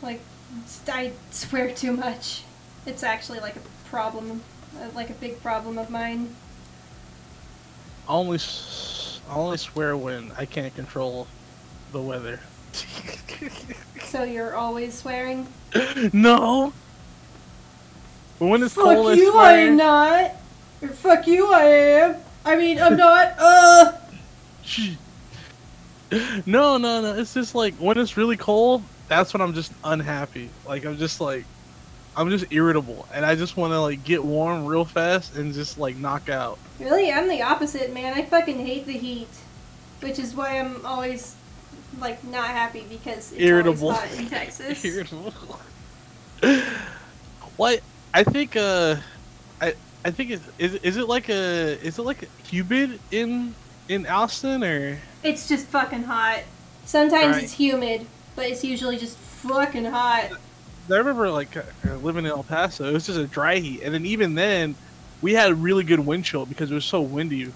Like, I swear too much. It's actually like a problem, like a big problem of mine. I only swear when I can't control the weather. So you're always swearing? No! But when it's cold, Fuck you, I am not! Or fuck you, I am! I mean, I'm not, No, it's just like, when it's really cold, that's when I'm just unhappy. Like, I'm just irritable, and I just want to, like, get warm real fast and just, like, knock out. Really? I'm the opposite, man. I fucking hate the heat. Which is why I'm always, like, not happy, because it's Irritable. always hot in Texas. Irritable. What? I think, I think is it like a humid in Austin, or? It's just fucking hot. Sometimes Right. it's humid, but it's usually just fucking hot. I remember, like, living in El Paso, it was just a dry heat, and then even then, we had a really good wind chill because it was so windy.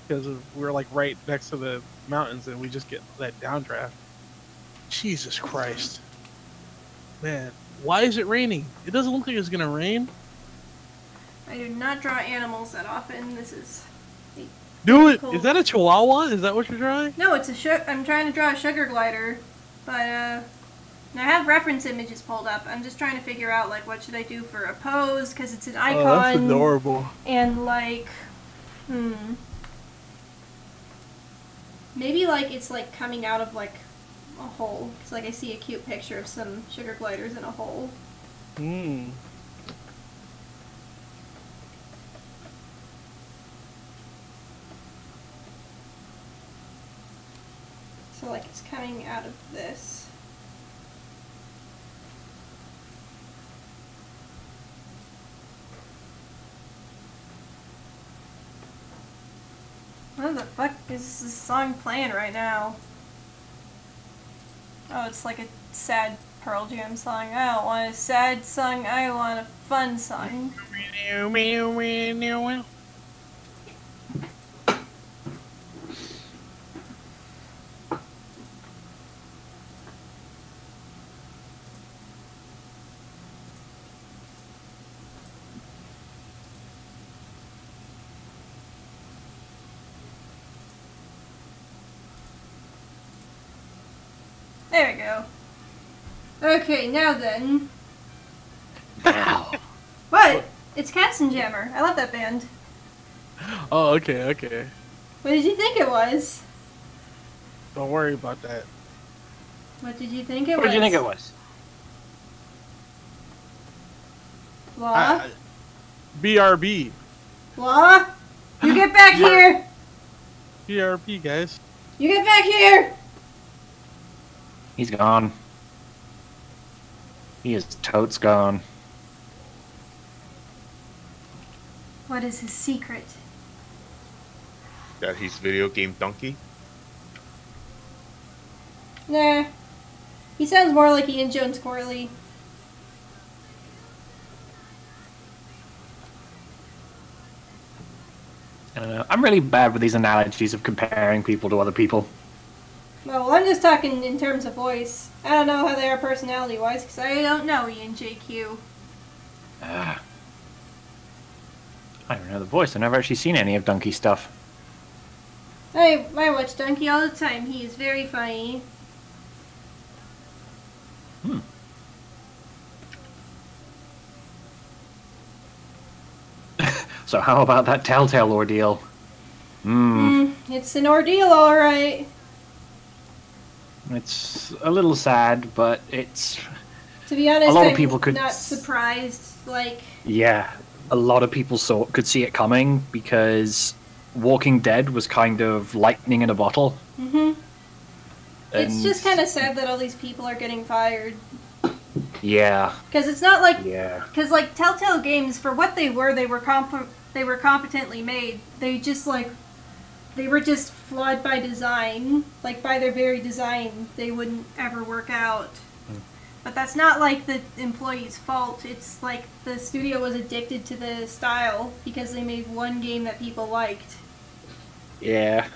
Because we were, like, right next to the mountains, and we just get that downdraft. Jesus Christ. Man, why is it raining? It doesn't look like it's gonna rain. I do not draw animals that often. This is... Do it! Cool. Is that a chihuahua? Is that what you're drawing? No, it's I'm trying to draw a sugar glider, but I have reference images pulled up. I'm just trying to figure out, like, what should I do for a pose, because it's an icon. Oh, that's adorable. And, like, maybe, like, it's, like, coming out of, like, a hole. It's like I see a cute picture of some sugar gliders in a hole. So, like, it's coming out of this. What the fuck is this song playing right now? Oh, it's like a sad Pearl Jam song. I don't want a sad song, I want a fun song. There we go. Okay, now then. Wow. What? It's Katzenjammer. I love that band. Oh, okay. What did you think it was? Don't worry about that. What did you think it was? What did you think it was? Law? BRB. Law? You get back here! BRB, guys. You get back here! He's gone. He is totes gone. What is his secret? That he's video game donkey. Nah. He sounds more like Ian Jones Corley. I don't know. I'm really bad with these analogies of comparing people to other people. Well, I'm just talking in terms of voice. I don't know how they are personality-wise, because I don't know Ian JQ. I don't know the voice. I've never actually seen any of Donkey's stuff. I watch Donkey all the time. He is very funny. So how about that Telltale ordeal? It's an ordeal, alright. It's a little sad, but it's... To be honest, A lot of I'm people could not surprised. Like, Yeah, a lot of people could see it coming because Walking Dead was kind of lightning in a bottle. it's just kind of sad that all these people are getting fired. Yeah. Because it's not like, Yeah. because like Telltale games, for what they were competently made. They were just flawed by design. Like by their very design, they wouldn't ever work out. But that's not like the employee's fault. It's like the studio was addicted to the style because they made one game that people liked. Yeah.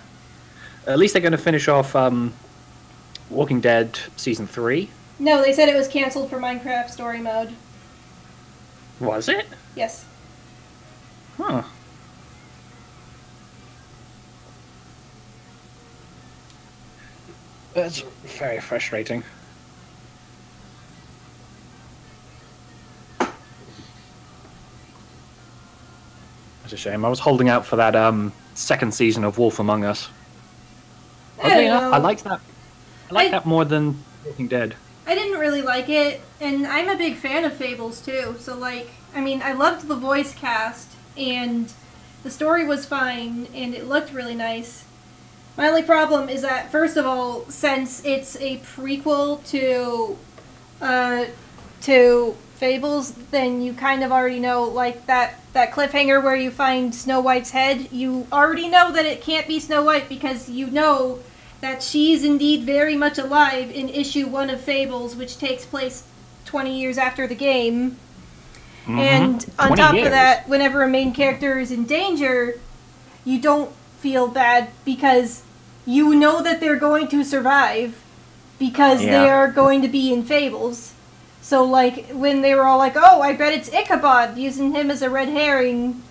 At least they're going to finish off Walking Dead Season 3. No, they said it was canceled for Minecraft Story Mode. Was it? Yes. Huh. That's very frustrating. That's a shame. I was holding out for that second season of Wolf Among Us. Oddly enough, I liked that. I like that more than Walking Dead. I didn't really like it, and I'm a big fan of Fables too. So like, I mean, I loved the voice cast, and the story was fine, and it looked really nice. My only problem is that, first of all, since it's a prequel to Fables, then you kind of already know, like, that cliffhanger where you find Snow White's head, you already know that it can't be Snow White because you know that she's indeed very much alive in issue 1 of Fables, which takes place 20 years after the game. Mm-hmm. And on top of that, whenever a main character is in danger, you don't feel bad because you know that they're going to survive because they are going to be in Fables. So, like, when they were all like, oh, I bet it's Ichabod, using him as a red herring,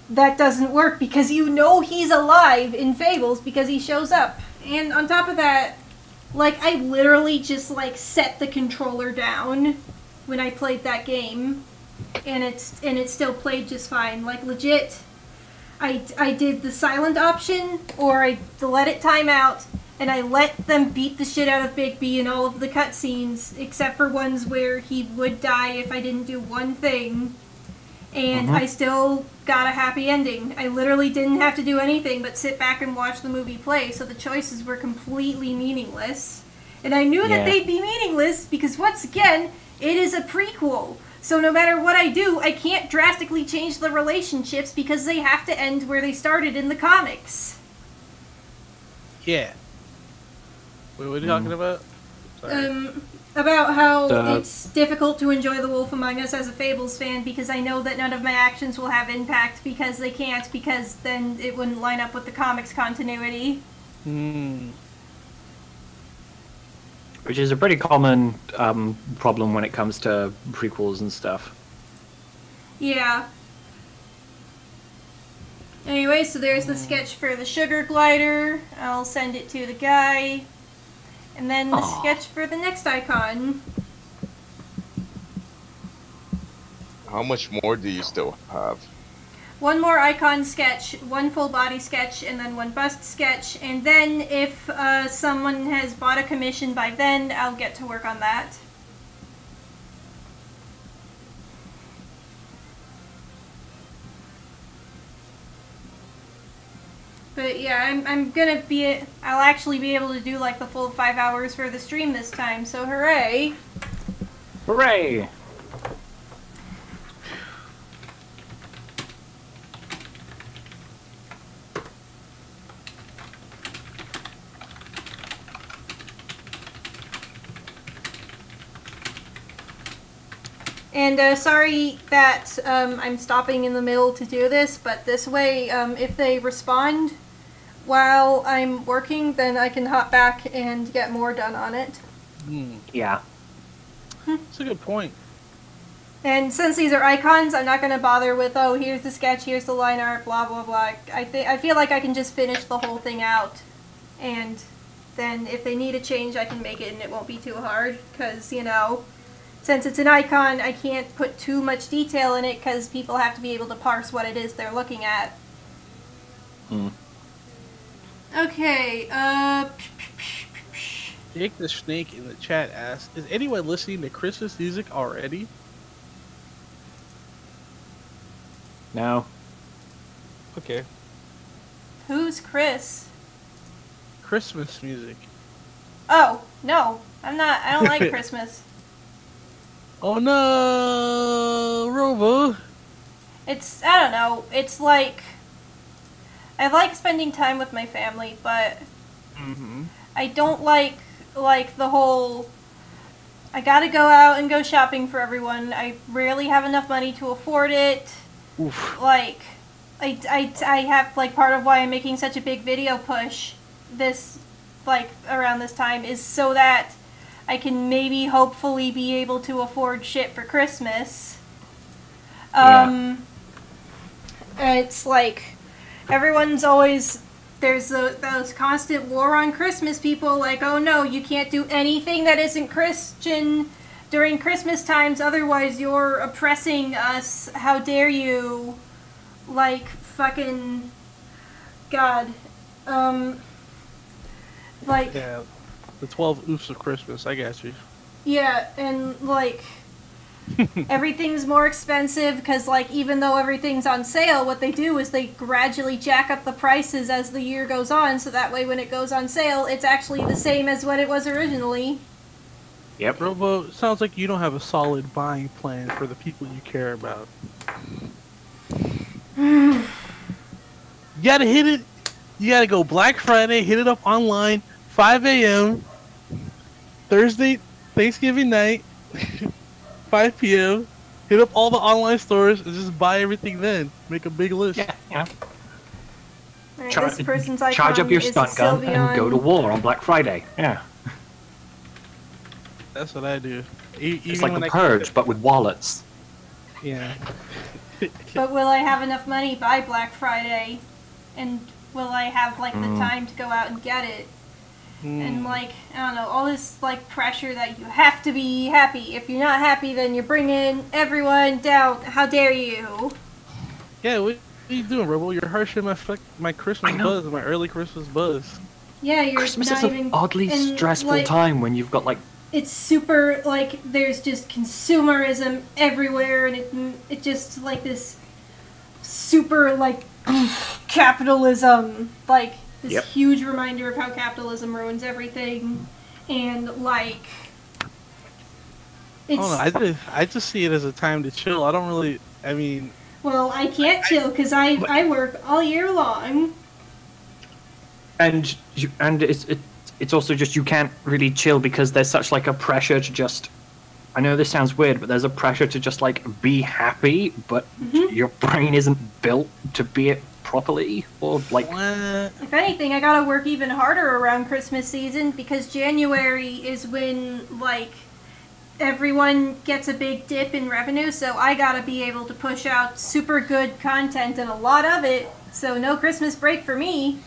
that doesn't work because you know he's alive in Fables because he shows up. And on top of that, like, I literally just, like, set the controller down when I played that game, and it still played just fine. Like, legit, I did the silent option, or I let it time out, and I let them beat the shit out of Big B in all of the cutscenes, except for ones where he would die if I didn't do one thing. And I still got a happy ending. I literally didn't have to do anything but sit back and watch the movie play, so the choices were completely meaningless. And I knew that they'd be meaningless because, once again, it is a prequel. So no matter what I do, I can't drastically change the relationships because they have to end where they started in the comics. Yeah. Wait, what are you talking about? Sorry. About how it's difficult to enjoy The Wolf Among Us as a Fables fan because I know that none of my actions will have impact because they can't, because then it wouldn't line up with the comics continuity. Which is a pretty common problem when it comes to prequels and stuff. Yeah. Anyway, so there's the sketch for the sugar glider. I'll send it to the guy. And then the sketch for the next icon. How much more do you still have? One more icon sketch, one full body sketch, and then one bust sketch. And then if someone has bought a commission by then, I'll get to work on that. But yeah, I'll actually be able to do like the full 5 hours for the stream this time, so hooray! Hooray! And sorry that I'm stopping in the middle to do this, but this way, if they respond while I'm working, then I can hop back and get more done on it. Yeah. That's a good point. And since these are icons, I'm not going to bother with, oh, here's the sketch, here's the line art, blah, blah, blah. I feel like I can just finish the whole thing out. And then if they need a change, I can make it and it won't be too hard. Because, you know, since it's an icon, I can't put too much detail in it because people have to be able to parse what it is they're looking at. Okay, Jake the Snake in the chat asks, is anyone listening to Christmas music already? No. Okay. Who's Chris? Christmas music. Oh, no. I'm not. I don't like Christmas. Oh no, Robo. I don't know, it's like, I like spending time with my family, but I don't like the whole, I gotta go out and go shopping for everyone. I rarely have enough money to afford it. Oof. Like, I have, like, part of why I'm making such a big video push this, like, around this time is so that I can maybe hopefully be able to afford shit for Christmas. It's like, everyone's always, there's those constant war on Christmas people, like, oh no, you can't do anything that isn't Christian during Christmas times, otherwise you're oppressing us, how dare you, like, fucking, God, like, Yeah, the 12 oofs of Christmas. I got you. yeah, and, like, everything's more expensive because, like, even though everything's on sale, what they do is they gradually jack up the prices as the year goes on, so that way when it goes on sale, it's actually the same as what it was originally. Yep. Robo, sounds like you don't have a solid buying plan for the people you care about. You gotta hit it. You gotta go Black Friday, hit it up online, 5 a.m. Thursday, Thanksgiving night, 5 p.m. Hit up all the online stores and just buy everything then. Make a big list. Yeah. Right, this person's icon Charge up your is stun gun and go to war on Black Friday. Yeah. That's what I do. It's like the Purge, but with wallets. Yeah. But will I have enough money by Black Friday? And will I have, like, the time to go out and get it? And, like, I don't know, all this, like, pressure that you have to be happy. If you're not happy, then you're bringing everyone down. How dare you? Yeah, what are you doing, Robo? You're harshing my Christmas buzz, my early Christmas buzz. Yeah, you're Christmas not is an even... oddly and, stressful like, time when you've got, like... It's super, like, there's just consumerism everywhere, and it just, like, this super, like, capitalism, like... This huge reminder of how capitalism ruins everything, and, like, it's... I just see it as a time to chill. I don't really, I mean... Well, I can't chill, because I work all year long. And it's also just you can't really chill because there's such, like, a pressure to just... I know this sounds weird, but there's a pressure to just, like, be happy, but your brain isn't built to be it properly, or like... If anything, I gotta work even harder around Christmas season, because January is when, like, everyone gets a big dip in revenue, so I gotta be able to push out super good content, and a lot of it, so no Christmas break for me.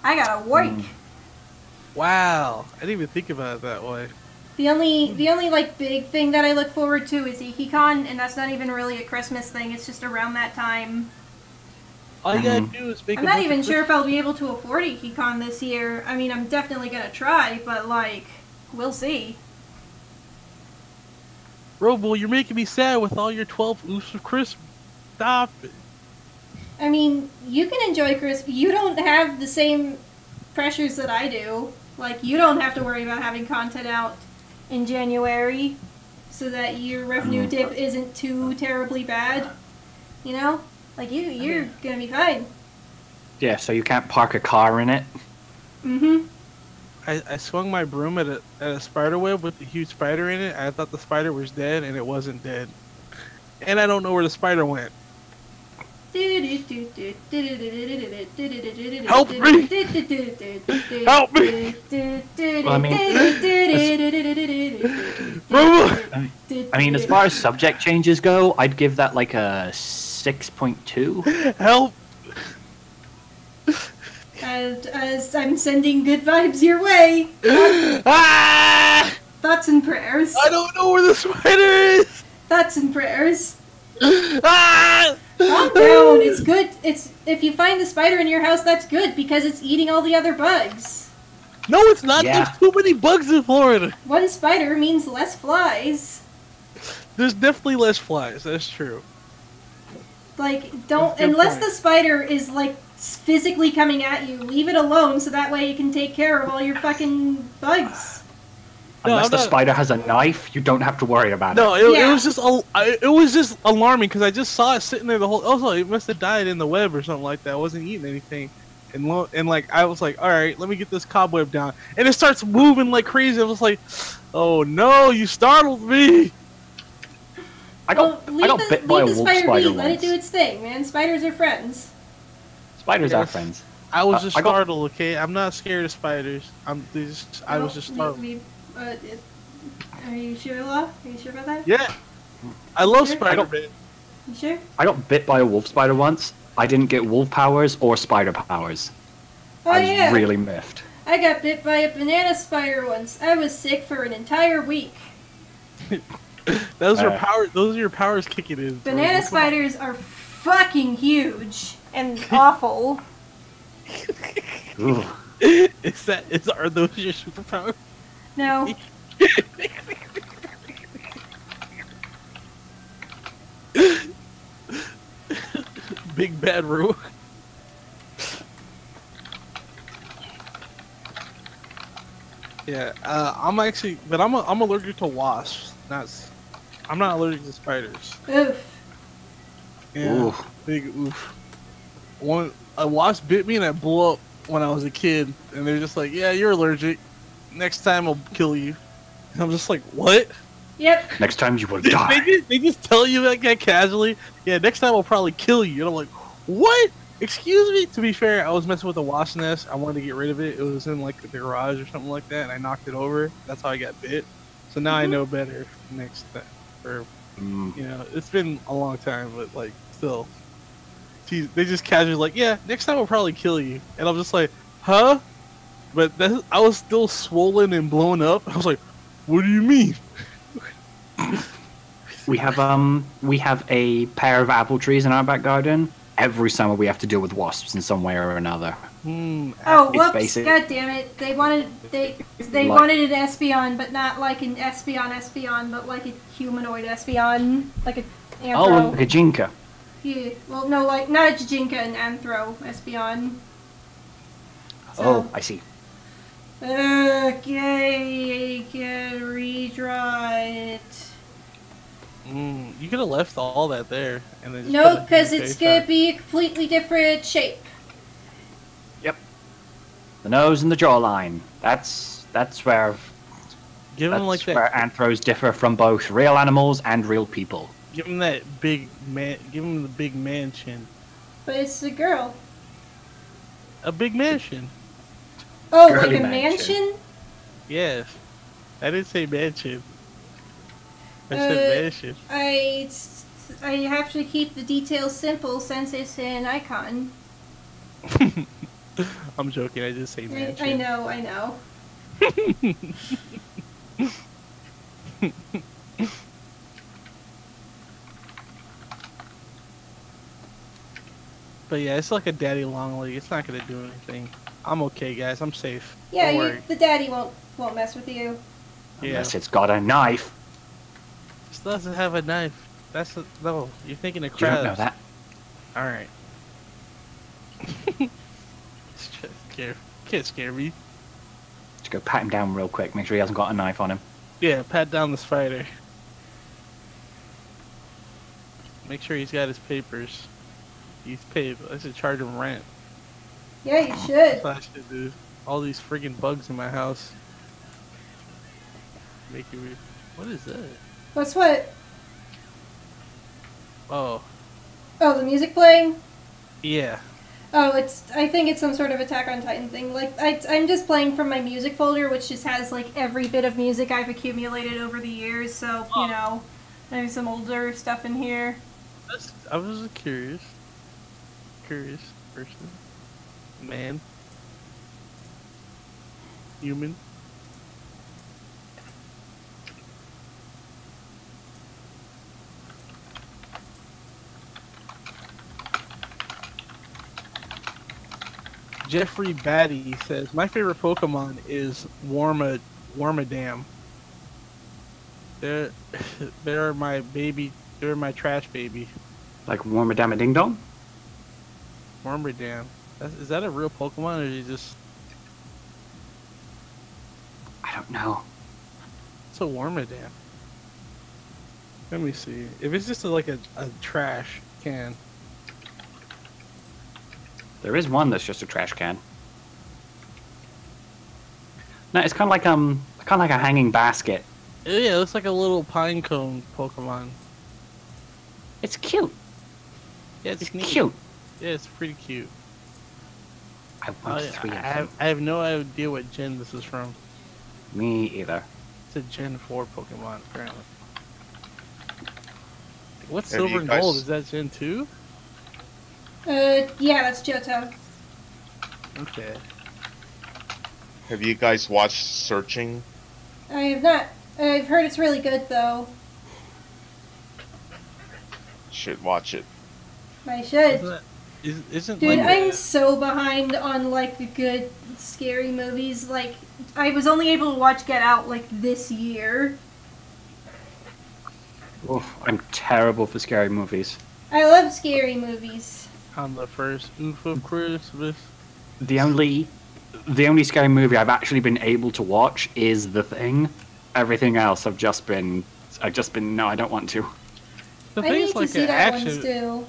I gotta work. Wow, I didn't even think about it that way. The only like big thing that I look forward to is IkiCon, and that's not even really a Christmas thing, it's just around that time. All you gotta do is make I'm not even sure if I'll be able to afford IkiCon this year. I mean, I'm definitely gonna try, but, like, we'll see. Robo, you're making me sad with all your 12 oofs of Christmas. Stop it. I mean, you can enjoy Christmas. You don't have the same pressures that I do. Like, you don't have to worry about having content out in January so that your revenue dip isn't too terribly bad. You know? Like, you're gonna be fine. Yeah, so you can't park a car in it. I swung my broom at a spider web with a huge spider in it. I thought the spider was dead, and it wasn't dead. And I don't know where the spider went. Help me! Help me! Well, I mean, as far as subject changes go, I'd give that like a 6.2. Help! As I'm sending good vibes your way. Thoughts and prayers. I don't know where the spider is! Thoughts and prayers. Ah! Calm down. It's good. If you find the spider in your house, that's good because it's eating all the other bugs. No, it's not. Yeah. There's too many bugs in Florida. One spider means less flies. There's definitely less flies. That's true. Like, don't, Good unless point. the spider is, like, physically coming at you, leave it alone so that way you can take care of all your fucking bugs. Unless I'm the not- spider has a knife, you don't have to worry about No, it. it Yeah. was just it was just alarming because I just saw it sitting there the whole. Also, it must have died in the web or something like that. I wasn't eating anything, and like I was like, all right, let me get this cobweb down, and it starts moving like crazy. I was like, oh no, you startled me. I got bit by a leave the wolf spider spider be. Let it once. do its thing, man. Spiders are friends. Spiders are Yes. friends. I was just I got- startled. Okay, I'm not scared of spiders. I was just startled. Are you sure, Law? Are you sure about that? Yeah, I love Sure? Spider-Man. You sure? I got bit by a wolf spider once. I didn't get wolf powers or spider powers. Oh I was yeah. really miffed. I got bit by a banana spider once. I was sick for an entire week. Those are powers. Those are your powers kicking in. Banana spiders are fucking huge and awful. Ooh. Are those your superpowers? No. Big bad Roo. Yeah, I'm actually, but I'm allergic to wasps. I'm not allergic to spiders. Oof. Yeah, Ooh. big oof. A wasp bit me and I blew up when I was a kid, and they're just like, "Yeah, you're allergic. Next time I'll kill you." And I'm just like, "What?" Yep. Next time you will die. They just tell you that casually. Yeah, next time I'll probably kill you. And I'm like, "What? Excuse me?" To be fair, I was messing with a wasp nest. I wanted to get rid of it. It was in like the garage or something like that, and I knocked it over. That's how I got bit. So now I know better next time. Or you know, it's been a long time, but like still, they just casually like, yeah, next time I'll probably kill you, and I'm just like, huh? But I was still swollen and blown up. I was like, what do you mean? We have a pair of apple trees in our back garden. Every summer we have to deal with wasps in some way or another. Oh, It's whoops! basic. God damn it! They wanted Like- wanted an Espeon, but not like an Espeon, but like a humanoid Espeon, like a Oh, Anthro. like a jinka. Yeah. Well, no, like not a Jijinka, an Anthro Espeon. Oh, I see. Okay, can redraw it. You could have left all that there, and then just No, put a because human it's face gonna on. be a completely different shape. The nose and the jawline. That's where Give him like where that. anthros differ from both real animals and real people. Give him that big man. Give him the big mansion. But it's a girl. A big mansion. Oh, Girly like a mansion. mansion? Yes. I didn't say mansion. I said mansion. I have to keep the details simple since it's an icon. I'm joking. I did say mansion. I know. But yeah, it's like a daddy long leg. It's not gonna do anything. I'm okay, guys. I'm safe. Yeah, Don't worry. the daddy won't mess with you. Yeah. Unless it's got a knife. This doesn't have a knife. No. You're thinking of You crabs. don't know that. All right. Can't scare me. Just go pat him down real quick. Make sure he hasn't got a knife on him. Yeah, pat down the spider. Make sure he's got his papers. He's paid. I should charge him rent. Yeah, you should. That's what I should do. All these friggin' bugs in my house. Making me. What is that? What's what? Oh, Oh, the music playing? yeah. Oh, I think it's some sort of Attack on Titan thing. Like, I'm just playing from my music folder, which just has, like, every bit of music I've accumulated over the years, so, you know, there's some older stuff in here. I was a curious person. Man. Human. Jeffrey Batty says, my favorite Pokemon is Wormadam. They're my baby. They're my trash baby. Like Warmadama Ding Dong? Wormadam. Is that a real Pokemon, or is he just... I don't know. so warm and damp? Let me see. If it's just like a trash can. There is one that's just a trash can. No, it's kind of like a hanging basket. Yeah, it looks like a little pine cone Pokemon. It's cute. Yeah, It's neat. cute. Yeah, it's pretty cute. I want three of them. I have no idea what gen this is from. Me either. It's a Gen 4 Pokemon, apparently. What's Have Silver you and guys- Gold? Is that Gen 2? Yeah, that's Johto. Okay. Have you guys watched Searching? I have not. I've heard it's really good, though. Should watch it. I should. Isn't Dude, like I'm so behind on, like, the good, scary movies. Like, I was only able to watch Get Out, like, this year. Oof, I'm terrible for scary movies. I love scary movies. on the first oof of Christmas. The only scary movie I've actually been able to watch is The Thing. Everything else I've just been no, I don't want to. The I Thing's need to like see an that action. one still.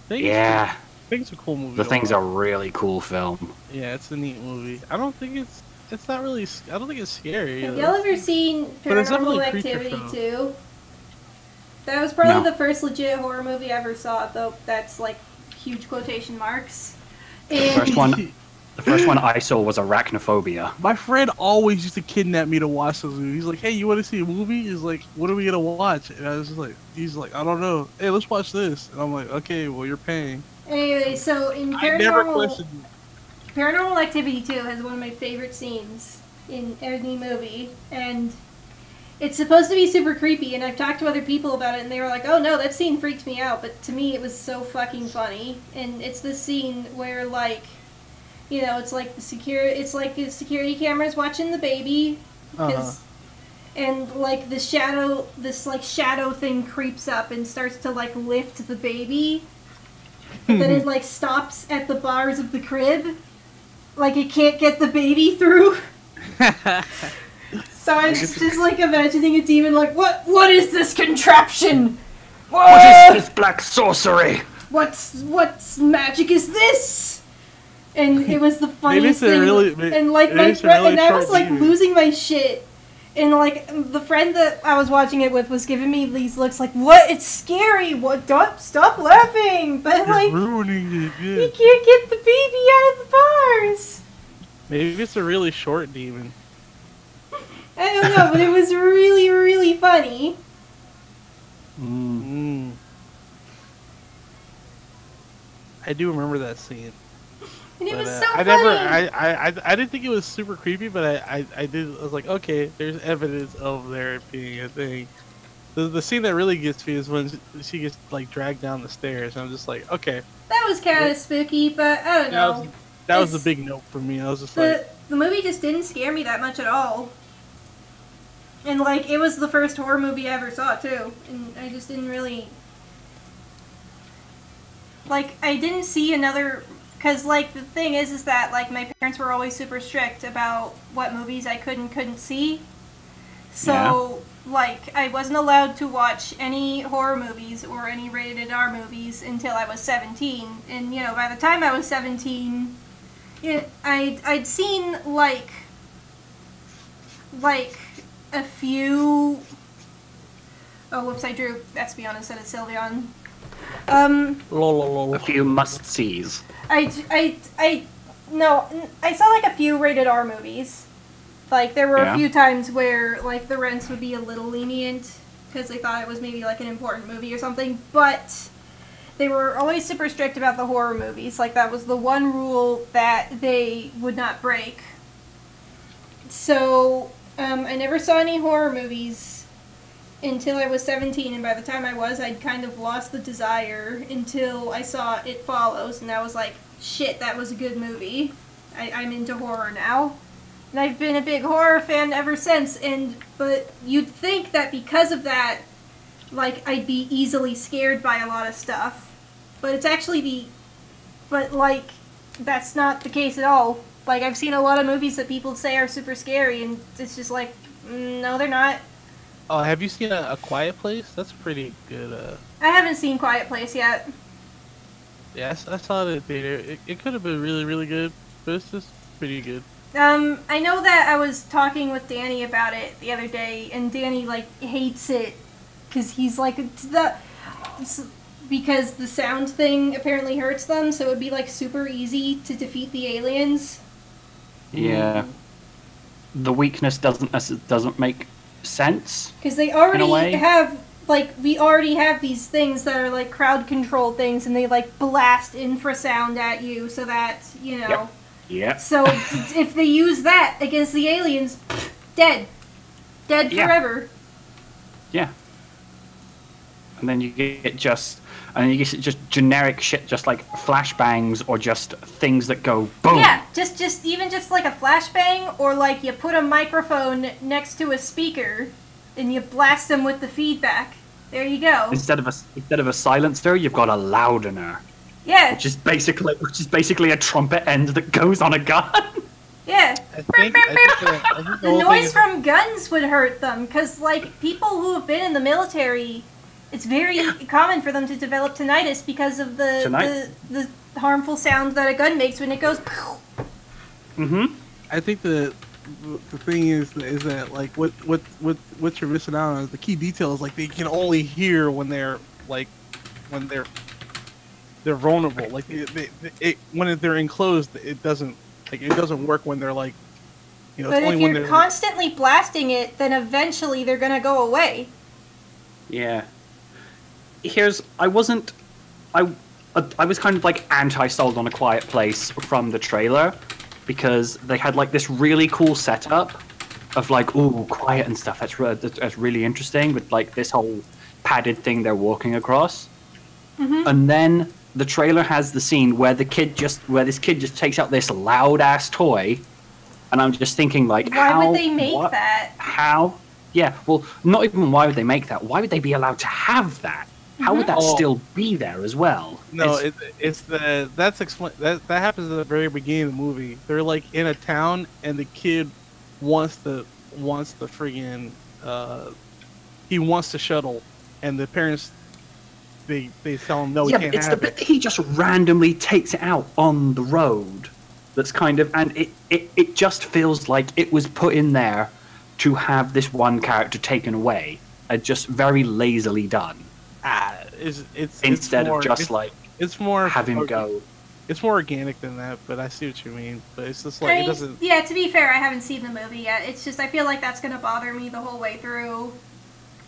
Yeah. Thing's a cool movie. The to Thing's watch. a really cool film. Yeah, it's a neat movie. I don't think it's not really. I don't think it's scary. Have either. y'all ever seen But it's definitely Paranormal a creature Activity film. 2? That was probably No. the first legit horror movie I ever saw, though that's like huge quotation marks. The And first one I saw was Arachnophobia. My friend always used to kidnap me to watch those movies. He's like, "Hey, you want to see a movie?" He's like, "What are we gonna watch?" And I was just like, "He's like, I don't know. Hey, let's watch this." And I'm like, "Okay, well, you're paying." anyway, so in I never Paranormal questioned. Paranormal Activity 2 has one of my favorite scenes in any movie, and it's supposed to be super creepy, and I've talked to other people about it, and they were like, oh no, that scene freaked me out, but to me it was so fucking funny. And it's this scene where, like, you know, it's like the security cameras watching the baby, and like this shadow thing creeps up and starts to like lift the baby, but then it like stops at the bars of the crib, like it can't get the baby through. So I'm just like imagining a demon like, what is this contraption? What is this black sorcery? What's magic is this? And it was the funniest it's a thing. really- and like maybe my it's a friend, really and I was short like demon. losing my shit. And like the friend that I was watching it with was giving me these looks like, what? It's scary. What? Don't stop laughing. But like, ruining it. you Yeah. can't get the baby out of the bars. Maybe it's a really short demon. I don't know, but it was really, really funny. Mm. I do remember that scene. And it But, was so I funny. never, I didn't think it was super creepy, but I was like, okay, there's evidence of there being a thing. The scene that really gets me is when she gets like dragged down the stairs. And I'm just like, okay, That was kind of spooky, but I don't know. that was the It's- big note for me. I was just like, The movie just didn't scare me that much at all. And like, it was the first horror movie I ever saw too, and I just didn't really like. I didn't see another, because like the thing is that like my parents were always super strict about what movies I could and couldn't see. So like, I wasn't allowed to watch any horror movies or any rated R movies until I was 17. And you know, by the time I was 17, I'd seen like a few. Oh, whoops! I drew Espion instead of Sylveon. A few must-sees. No, I saw like a few rated R movies. Like there were Yeah. a few times where like the rents would be a little lenient because they thought it was maybe like an important movie or something, but they were always super strict about the horror movies. Like that was the one rule that they would not break. So I never saw any horror movies until I was 17, and by the time I was, I'd kind of lost the desire until I saw It Follows, and I was like, shit, that was a good movie. I'm into horror now. And I've been a big horror fan ever since, but you'd think that because of that, like, I'd be easily scared by a lot of stuff. But it's actually like, that's not the case at all. Like, I've seen a lot of movies that people say are super scary, and it's just like, no, they're not. Oh, have you seen a Quiet Place? That's pretty good. I haven't seen Quiet Place yet. Yeah, I saw it in the theater. It could have been really, really good, but it's just pretty good. I know that I was talking with Danny about it the other day, and Danny like hates it because he's like because the sound thing apparently hurts them, so it would be like super easy to defeat the aliens. Yeah. The weakness doesn't make sense. Because they already in a way. have like we already have these things that are like crowd control things, and they like blast infrasound at you so that you know. Yep. Yeah. So if they use that against the aliens, dead Yeah. forever. Yeah. And then you get just generic shit, just like flashbangs or just things that go boom. Yeah, just even just like a flashbang, or like you put a microphone next to a speaker and you blast them with the feedback. There you go. Instead of a silencer, you've got a loudener, Yeah, which is basically a trumpet end that goes on a gun. yeah. I think the The whole thing noise is- from guns would hurt them, because like people who have been in the military, it's very common for them to develop tinnitus because of the harmful sound that a gun makes when it goes. Mm-hmm. I think the thing is that like what you're missing out on is the key detail is like they can only hear when they're vulnerable. Like when they're enclosed, it doesn't work when they're like, you know. But It's if only when you're they're constantly blasting it, then eventually they're gonna go away. Yeah. I was kind of like anti-sold on A Quiet Place from the trailer because they had like this really cool setup of like, ooh, quiet and stuff. That's really interesting with like this whole padded thing they're walking across. Mm-hmm. And then the trailer has the scene where this kid just takes out this loud ass toy, and I'm just thinking like, Why would they make that? How? Yeah, well, not even why would they make that? Why would they be allowed to have that? How would that Oh. still be there as well? No, that happens at the very beginning of the movie. They're like in a town, and the kid wants the friggin' he wants the shuttle, and the parents they tell him no, he Yeah, can't but it's the have bit it. that he just randomly takes it out on the road. That's kind of, and it just feels like it was put in there to have this one character taken away, and just very lazily done. It's Instead more, of just it's, like it's more have him go. It's more organic than that, but I see what you mean. But it's just like I it mean, doesn't. yeah, to be fair, I haven't seen the movie yet. It's just I feel like that's gonna bother me the whole way through.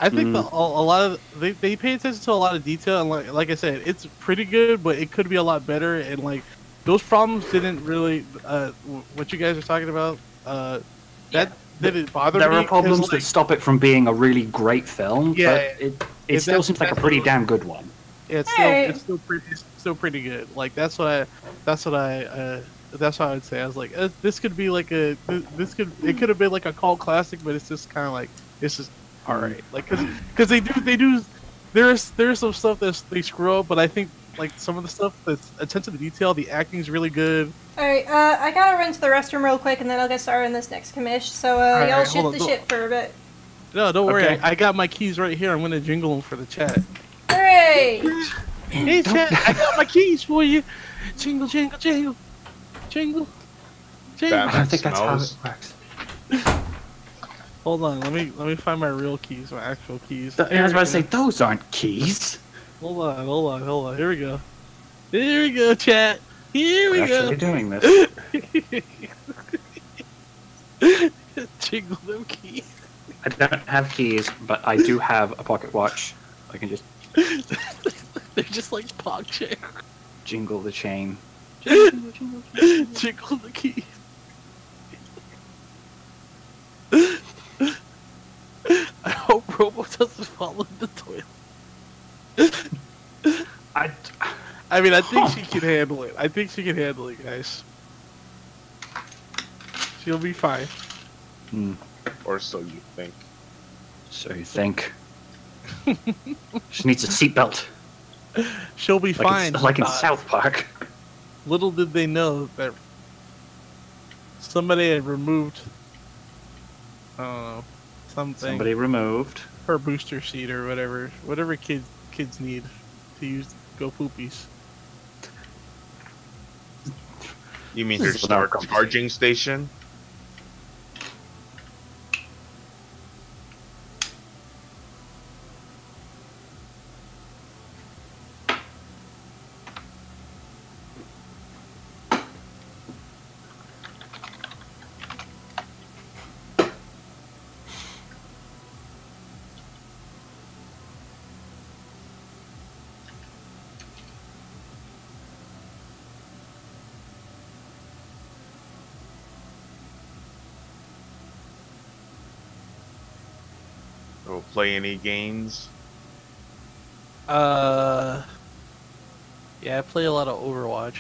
I think a lot of they pay attention to a lot of detail, and like I said, it's pretty good, but it could be a lot better. And like those problems didn't really what you guys are talking about. That didn't bother me. There are problems 'cause, that like, stop it from being a really great film, Yeah, but it still seems like a pretty damn good one. it's Hey. still pretty good. Like that's what I would say. I was like, this could be like it could have been like a cult classic, but it's just kind of like it's just all right. Like because they do there's some stuff that they screw up, but I think like some of the stuff that's attention to detail, the acting's really good. Alright, I gotta run to the restroom real quick, and then I'll get started on this next commish. So Alright, y'all hold shoot on, the don't- shit for a bit. No, don't worry. Okay. I got my keys right here. I'm gonna jingle them for the chat. Hooray! Hey chat, I got my keys for you. Jingle, jingle, jingle, jingle, jingle. That I don't think that's how smells. it works. Hold on, let me find my real keys, my actual keys. I was about to say, those aren't keys. Hold on. Here we go. Here we go, chat. Here we We're actually go. doing this. Jingle them keys. I don't have keys, but I do have a pocket watch. I can just They're just like pog chair. jingle the chain. Jingle the keys. I hope Robo doesn't fall in the toilet. I mean, I think she can handle it. Guys. She'll be fine. Or so you think. So you think? She needs a seatbelt, She'll be fine. like in South Park. Little did they know that somebody had removed something. Somebody removed. Her booster seat or whatever kids need to use go poopies. You mean her start charging station? Or play any games? Yeah, I play a lot of Overwatch.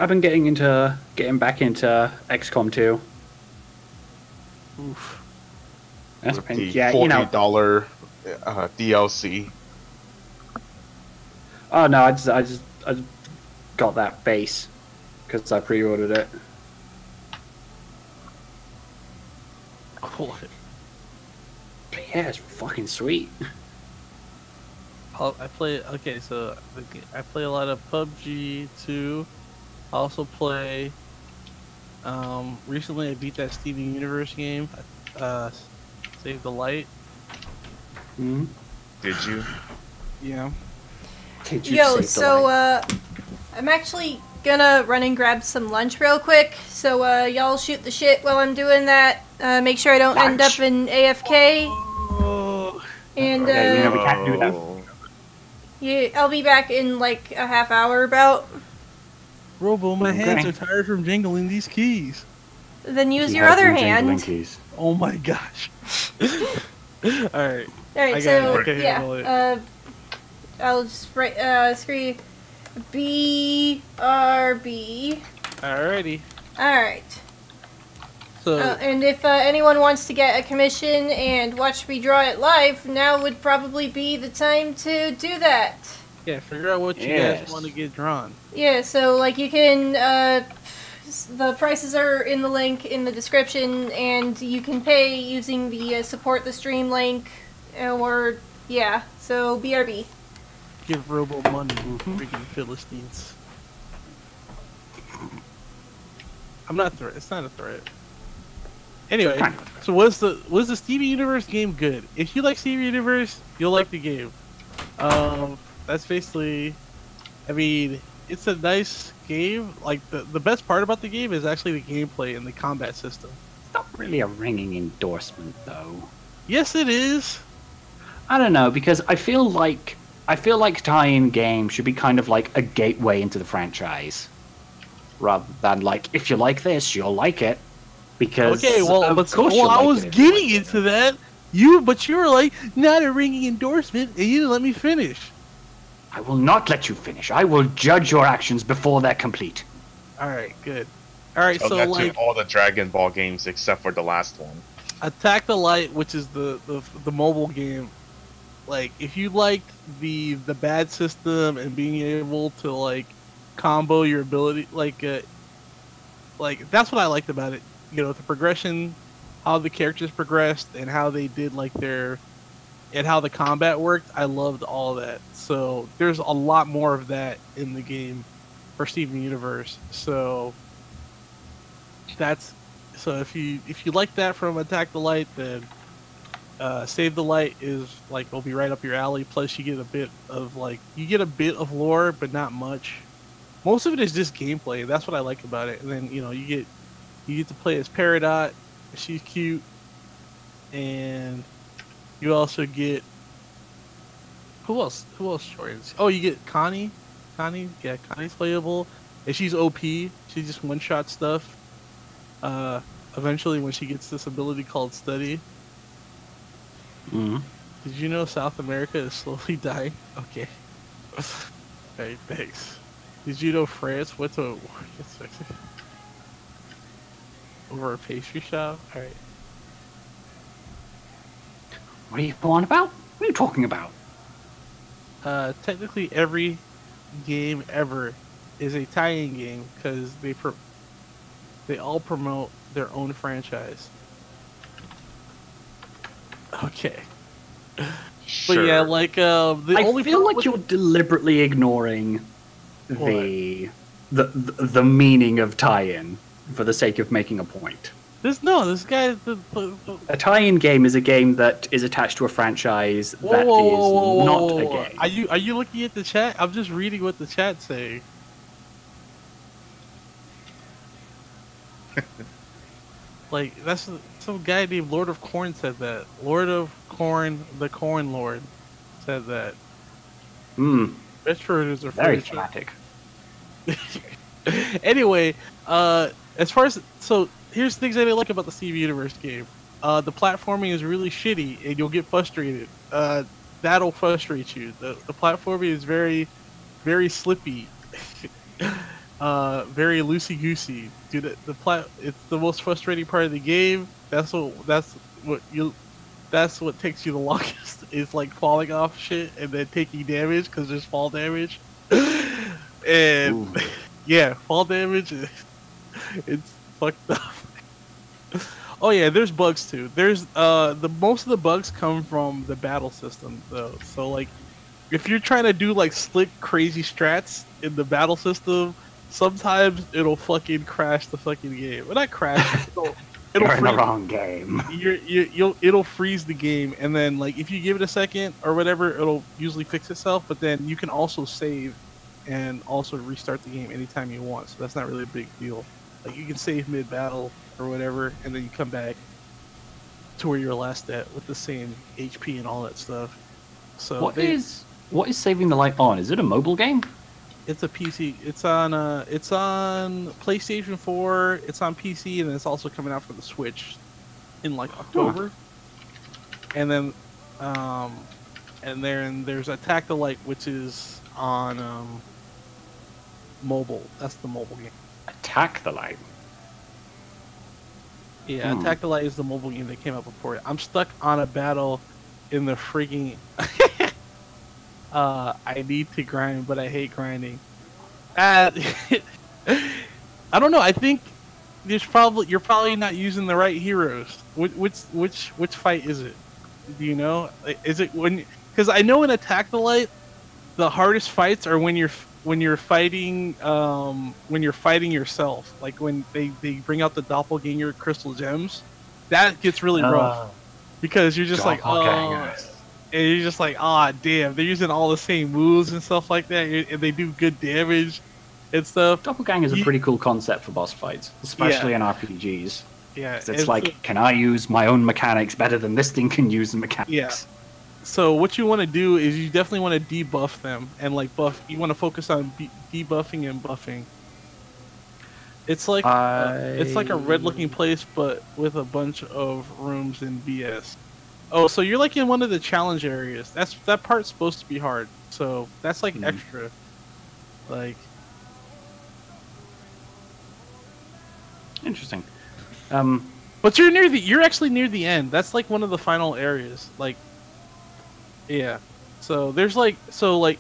I've been getting back into XCOM 2. Oof. That's With been, the yeah, $40 DLC. Oh no, I just got that base because I pre-ordered it. What? But yeah, it's fucking sweet. I play. Okay, so I play a lot of PUBG too. I also play. Recently I beat that Steven Universe game. Save the Light. Hmm. Did you? Yeah. Did you Yo, save the so light? I'm actually gonna run and grab some lunch real quick. So y'all shoot the shit while I'm doing that. Make sure I don't end up in AFK. Oh. And Okay, we can't do that. Oh. yeah, I'll be back in like a half hour about. Robo, my hands Okay. are tired from jingling these keys. Then use He your has other been jingling hand. keys. Oh my gosh. Alright. Alright, I got so it. Okay, handle it. yeah, I'll just write screen BRB. Alrighty. Alright. So And if anyone wants to get a commission and watch me draw it live, now would probably be the time to do that. yeah, figure out what you Yes. guys want to get drawn. Yeah, so like you can, the prices are in the link in the description, and you can pay using the support the stream link, or yeah. So BRB. Give Robo money, freaking Philistines. I'm not threat. It's not a threat. Anyway, Kind so was the Steven Universe game good? If you like Steven Universe, you'll like the game. That's basically, I mean, it's a nice game. Like the best part about the game is actually the gameplay and the combat system. It's not really a ringing endorsement, though. Yes, it is. I don't know, because I feel like tie-in games should be kind of like a gateway into the franchise, rather than like, if you like this, you'll like it. Because Okay, well, of but course you'll I like was it if you getting like it. into that. But you were like, not a ringing endorsement, and you didn't let me finish. I will not let you finish. I will judge your actions before they're complete. All right, good. All right, Tell so that like to all the Dragon Ball games except for the last one. Attack the Light, which is the mobile game. Like, if you like the bad system and being able to like combo your ability, like that's what I liked about it. You know, the progression, how the characters progressed, and how they did like and how the combat worked. I loved all that. So there's a lot more of that in the game for Steven Universe. So if you like that from Attack the Light, then Save the Light is like will be right up your alley. Plus, you get a bit of lore, but not much. Most of it is just gameplay. That's what I like about it. And then you get to play as Peridot. She's cute, and you also get who else? Who else joins? Oh, you get Connie. Yeah, Connie's playable, and she's OP. She just one-shot stuff. Eventually, when she gets this ability called Study. Mm-hmm. Did you know South America is slowly dying? Okay. Hey, thanks. Did you know France went to over a pastry shop? Alright. What are you on about? What are you talking about? Technically every game ever is a tie-in game because they all promote their own franchise. Okay. Sure. But yeah, like the I only feel problem like you're deliberately ignoring the meaning of tie-in for the sake of making a point. this guy. A tie-in game is a game that is attached to a franchise that is not a game. Are you looking at the chat? I'm just reading what the chat's saying. Like that's some guy named Lord of Corn said that. Lord of Corn, the Corn Lord, said that. Hmm. Metroid is a Very franchise. thematic. Anyway, as far as here's things I didn't like about the Steven Universe game. The platforming is really shitty, and you'll get frustrated. That'll frustrate you. The platforming is very, very slippy, very loosey goosey. Dude, it's the most frustrating part of the game. That's what takes you the longest. Is like falling off shit and then taking damage because there's fall damage. And yeah, fall damage. It's fucked up. Oh yeah, there's bugs too. There's most of the bugs come from the battle system though. So like, if you're trying to do like slick, crazy strats in the battle system, sometimes it'll crash the fucking game. Well, not crash. It'll You're in the freeze. wrong game. It'll freeze the game, and then like if you give it a second or whatever, it'll usually fix itself. But then you can also save and also restart the game anytime you want. So that's not really a big deal. Like you can save mid battle or whatever, and then you come back to where you're last at with the same HP and all that stuff. So What is Saving the Light on? Is it a mobile game? It's a PC. It's on PlayStation 4. It's on PC, and it's also coming out for the Switch in like October. And then there's Attack the Light, which is on mobile. That's the mobile game. Attack the Light. Yeah, Attack the Light is the mobile game that came out before it. I'm stuck on a battle in the freaking. I need to grind, but I hate grinding. I don't know. I think you're probably not using the right heroes. Which fight is it? Do you know? Is it because I know in Attack the Light, the hardest fights are when you're fighting yourself. Like when they bring out the doppelganger crystal gems, that gets really rough because you're just like, oh. And you're just like, damn, they're using all the same moves and stuff like that, and they do good damage and stuff. Doppelganger is a pretty cool concept for boss fights, especially in RPGs. Yeah, it's like, can I use my own mechanics better than this thing can use the mechanics? Yeah. So what you want to do is you definitely want to debuff them and like buff. You want to focus on debuffing and buffing. It's like it's like a red-looking place, but with a bunch of rooms in BS. Oh, so you're like in one of the challenge areas. That part's supposed to be hard. So that's like extra. Like interesting. But you're actually near the end. That's like one of the final areas. Like yeah. So there's like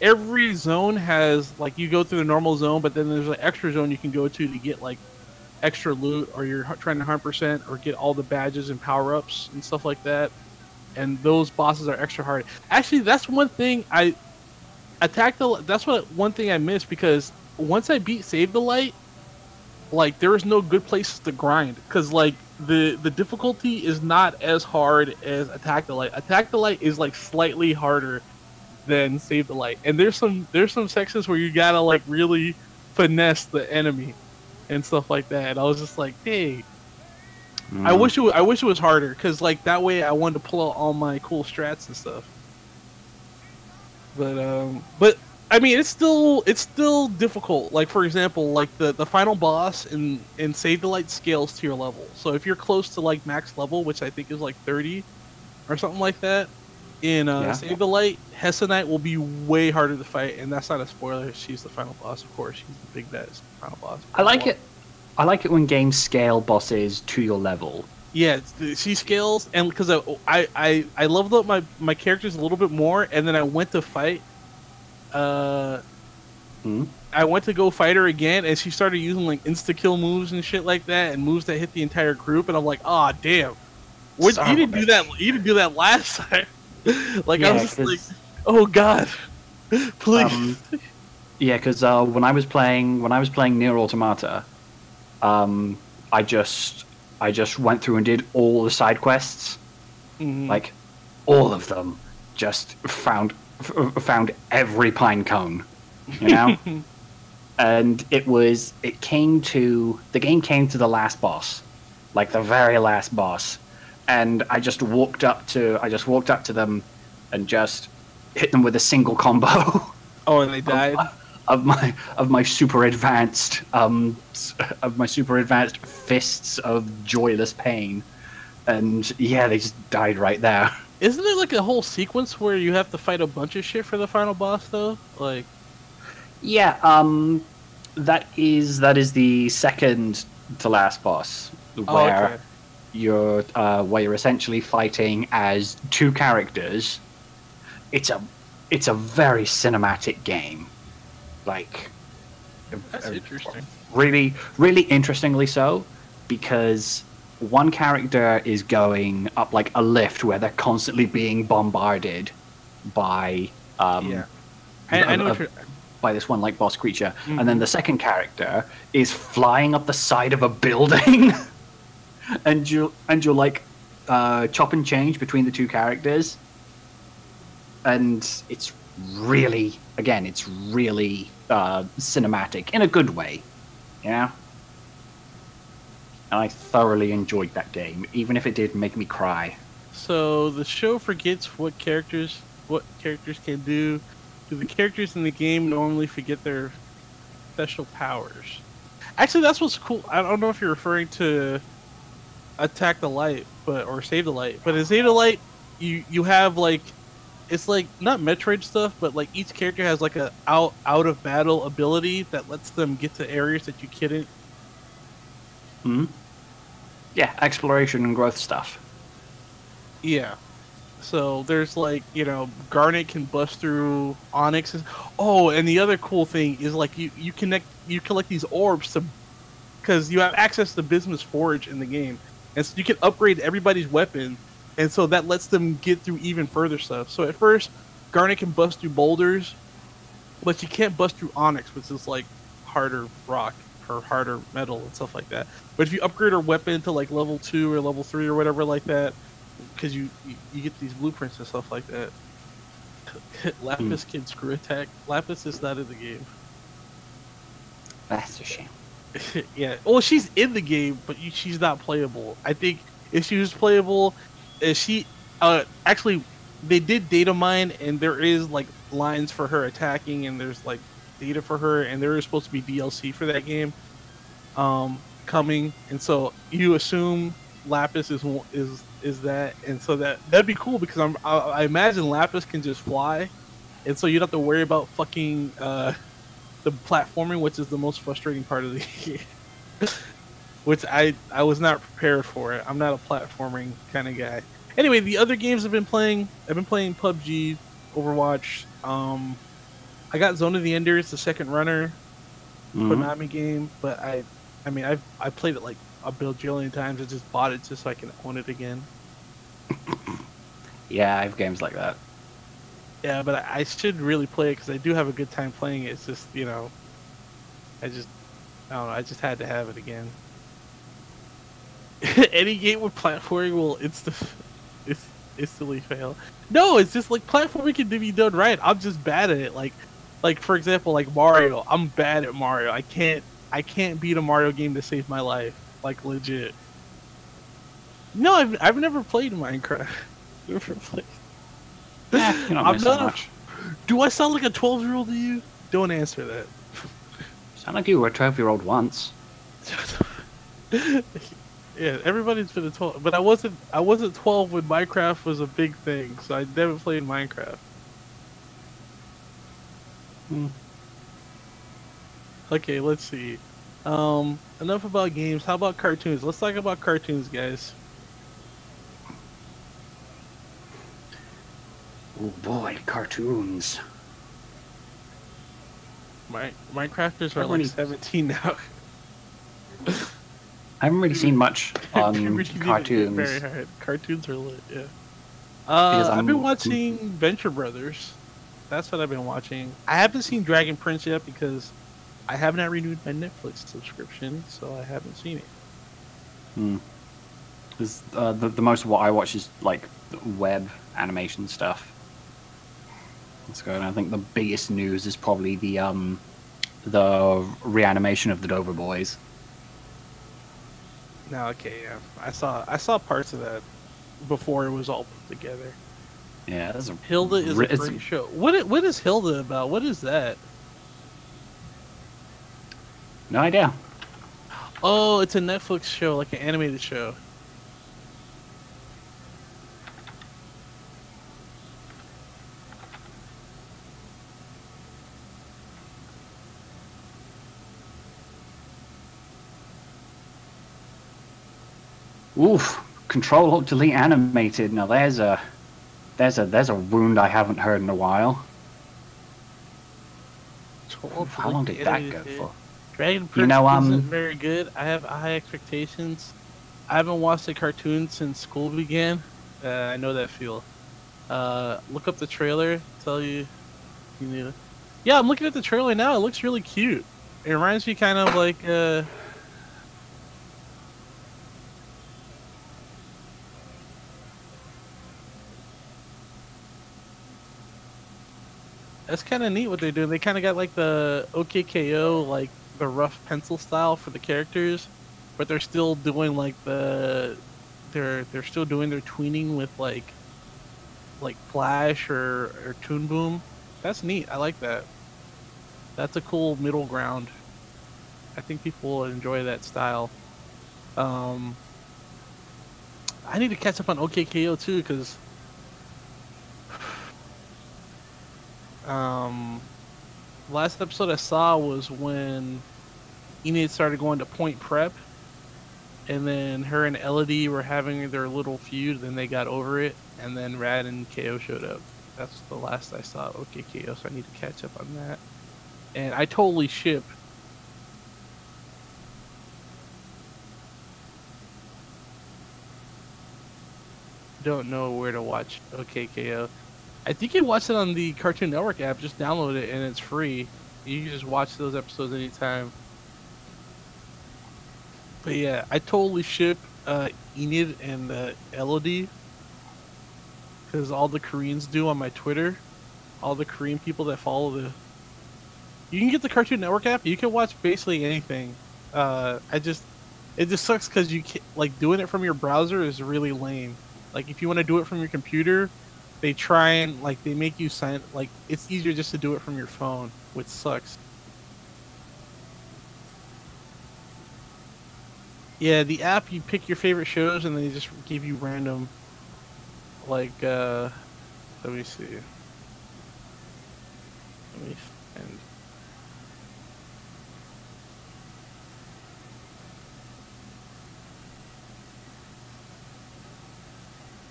every zone has like you go through the normal zone, but then there's an extra zone you can go to get like extra loot, or you're trying to 100% or get all the badges and power-ups and stuff like that. And those bosses are extra hard. Actually, that's one thing one thing I missed, because once I beat Save the Light, like there was no good places to grind, because like the difficulty is not as hard as Attack the Light. Attack the Light is like slightly harder than Save the Light, and there's some sections where you gotta like really finesse the enemy and stuff like that. And I was just like, hey. I wish it was harder, because like that way I wanted to pull out all my cool strats and stuff. But I mean it's still difficult. Like for example, like the final boss in Save the Light scales to your level. So if you're close to like max level, which I think is like 30 or something like that, in Save the Light, Hessenite will be way harder to fight, and that's not a spoiler. She's the final boss, of course. She's the big bad final boss. I like it when games scale bosses to your level. Yeah, she scales, and because I leveled up my characters a little bit more, and then I went to fight I went to go fight her again, and she started using like insta kill moves and shit like that, and moves that hit the entire group. And I'm like, ah, damn, what you didn't do that? You didn't do that last time. Like I was just like, oh god, please. Yeah, because when I was playing Nier Automata, I just went through and did all the side quests, like all of them. Just found every pine cone, you know. And the game came to the last boss, like the very last boss, and I just walked up to them, and just hit them with a single combo. Oh, and they died. Of my super advanced fists of joyless pain, and yeah, they just died right there. Isn't there like a whole sequence where you have to fight a bunch of shit for the final boss though? Like, yeah, that is the second to last boss, where you're essentially fighting as two characters. It's a very cinematic game. Like, that's interesting. Really, really interestingly so, because one character is going up like a lift where they're constantly being bombarded by I know by this one like boss creature, and then the second character is flying up the side of a building, and you're like chop and change between the two characters, and it's really cinematic in a good way, you know. And I thoroughly enjoyed that game, even if it did make me cry. So the show forgets what characters can do. Do the characters in the game normally forget their special powers? Actually, that's what's cool. I don't know if you're referring to Attack the Light, or Save the Light. But in Save the Light, you have like, it's like not Metroid stuff, but like each character has like a out of battle ability that lets them get to areas that you couldn't. Yeah, exploration and growth stuff. Yeah. So there's like, Garnet can bust through Onyx. Oh, and the other cool thing is like you collect these orbs because you have access to Business Forge in the game, and so you can upgrade everybody's weapon, and so that lets them get through even further stuff. So at first, Garnet can bust through boulders, but she can't bust through Onyx, which is like harder rock or harder metal and stuff like that. But if you upgrade her weapon to like level 2 or level 3 or whatever like that, because you get these blueprints and stuff like that. Lapis can screw attack. Lapis is not in the game. That's a shame. Yeah. Well, she's in the game, but she's not playable. I think if she was playable, actually, they did data mine, and there is like lines for her attacking, and there's like data for her, and there is supposed to be DLC for that game coming, and so you assume Lapis is that, and so that'd be cool because I imagine Lapis can just fly, and so you don't have to worry about fucking the platforming, which is the most frustrating part of the game. Which I was not prepared for it. I'm not a platforming kind of guy. Anyway, the other games I've been playing PUBG, Overwatch. I got Zone of the Enders, the second runner, Konami game, but I played it like a bajillion times. I just bought it just so I can own it again. Yeah, I have games like that. Yeah, but I should really play it because I do have a good time playing it. It's just, I don't know, I just had to have it again. Any game with platforming will instantly fail. No, it's just like platforming can be done right. I'm just bad at it. Like for example, like Mario. I'm bad at Mario. I can't beat a Mario game to save my life. Like legit. No, I've never played Minecraft. Never played. You're not missing much. Do I sound like a 12-year-old to you? Don't answer that. Sound like you were a 12-year-old once. Yeah, everybody's been a 12, but I wasn't 12 when Minecraft was a big thing, so I never played Minecraft. Okay, let's see. Enough about games. How about cartoons? Let's talk about cartoons, guys. Oh boy, cartoons. Minecrafters I are haven't like really, 17 now. I haven't really seen much You on really need to hit very cartoons hard. Cartoons are lit, yeah. because I've been watching Venture Brothers. That's what I've been watching. I haven't seen Dragon Prince yet because I have not renewed my Netflix subscription, so I haven't seen it. Hmm. The most of what I watch is like web animation stuff. Let's go. And I think the biggest news is probably the reanimation of the Dover Boys. No, okay, yeah. I saw parts of that before it was all put together. Yeah, that's a Hilda is a great show. What is Hilda about? What is that? No idea. Oh, it's a Netflix show, like an animated show. Oof! Control Alt Delete animated. Now there's a wound I haven't heard in a while. How long did that go for? Dragon Prince isn't very good. I have high expectations. I haven't watched a cartoon since school began. I know that feel. Look up the trailer. Tell you, you need it. Yeah, I'm looking at the trailer now. It looks really cute. It reminds me kind of like that's kind of neat what they're doing. They kind of got like the OKKO, like the rough pencil style for the characters, but they're still doing like they're still doing their tweening with like Flash or Toon Boom. That's neat. I like that. That's a cool middle ground. I think people will enjoy that style. I need to catch up on OKKO too because last episode I saw was when Enid started going to Point Prep, and then her and Elodie were having their little feud. Then they got over it, and then Rad and KO showed up. That's the last I saw of OKKO, so I need to catch up on that. And I totally ship. Don't know where to watch OKKO. I think you can watch it on the Cartoon Network app. Just download it and it's free. You can just watch those episodes anytime. But yeah, I totally ship Enid and Elodie because all the Koreans do on my Twitter. All the Korean people that follow the. You can get the Cartoon Network app. You can watch basically anything. It just sucks because you can't, like doing it from your browser is really lame. Like if you want to do it from your computer, they try and like they make you sign like it's easier just to do it from your phone, which sucks. Yeah, the app you pick your favorite shows and they just give you random like let me see. Let me find.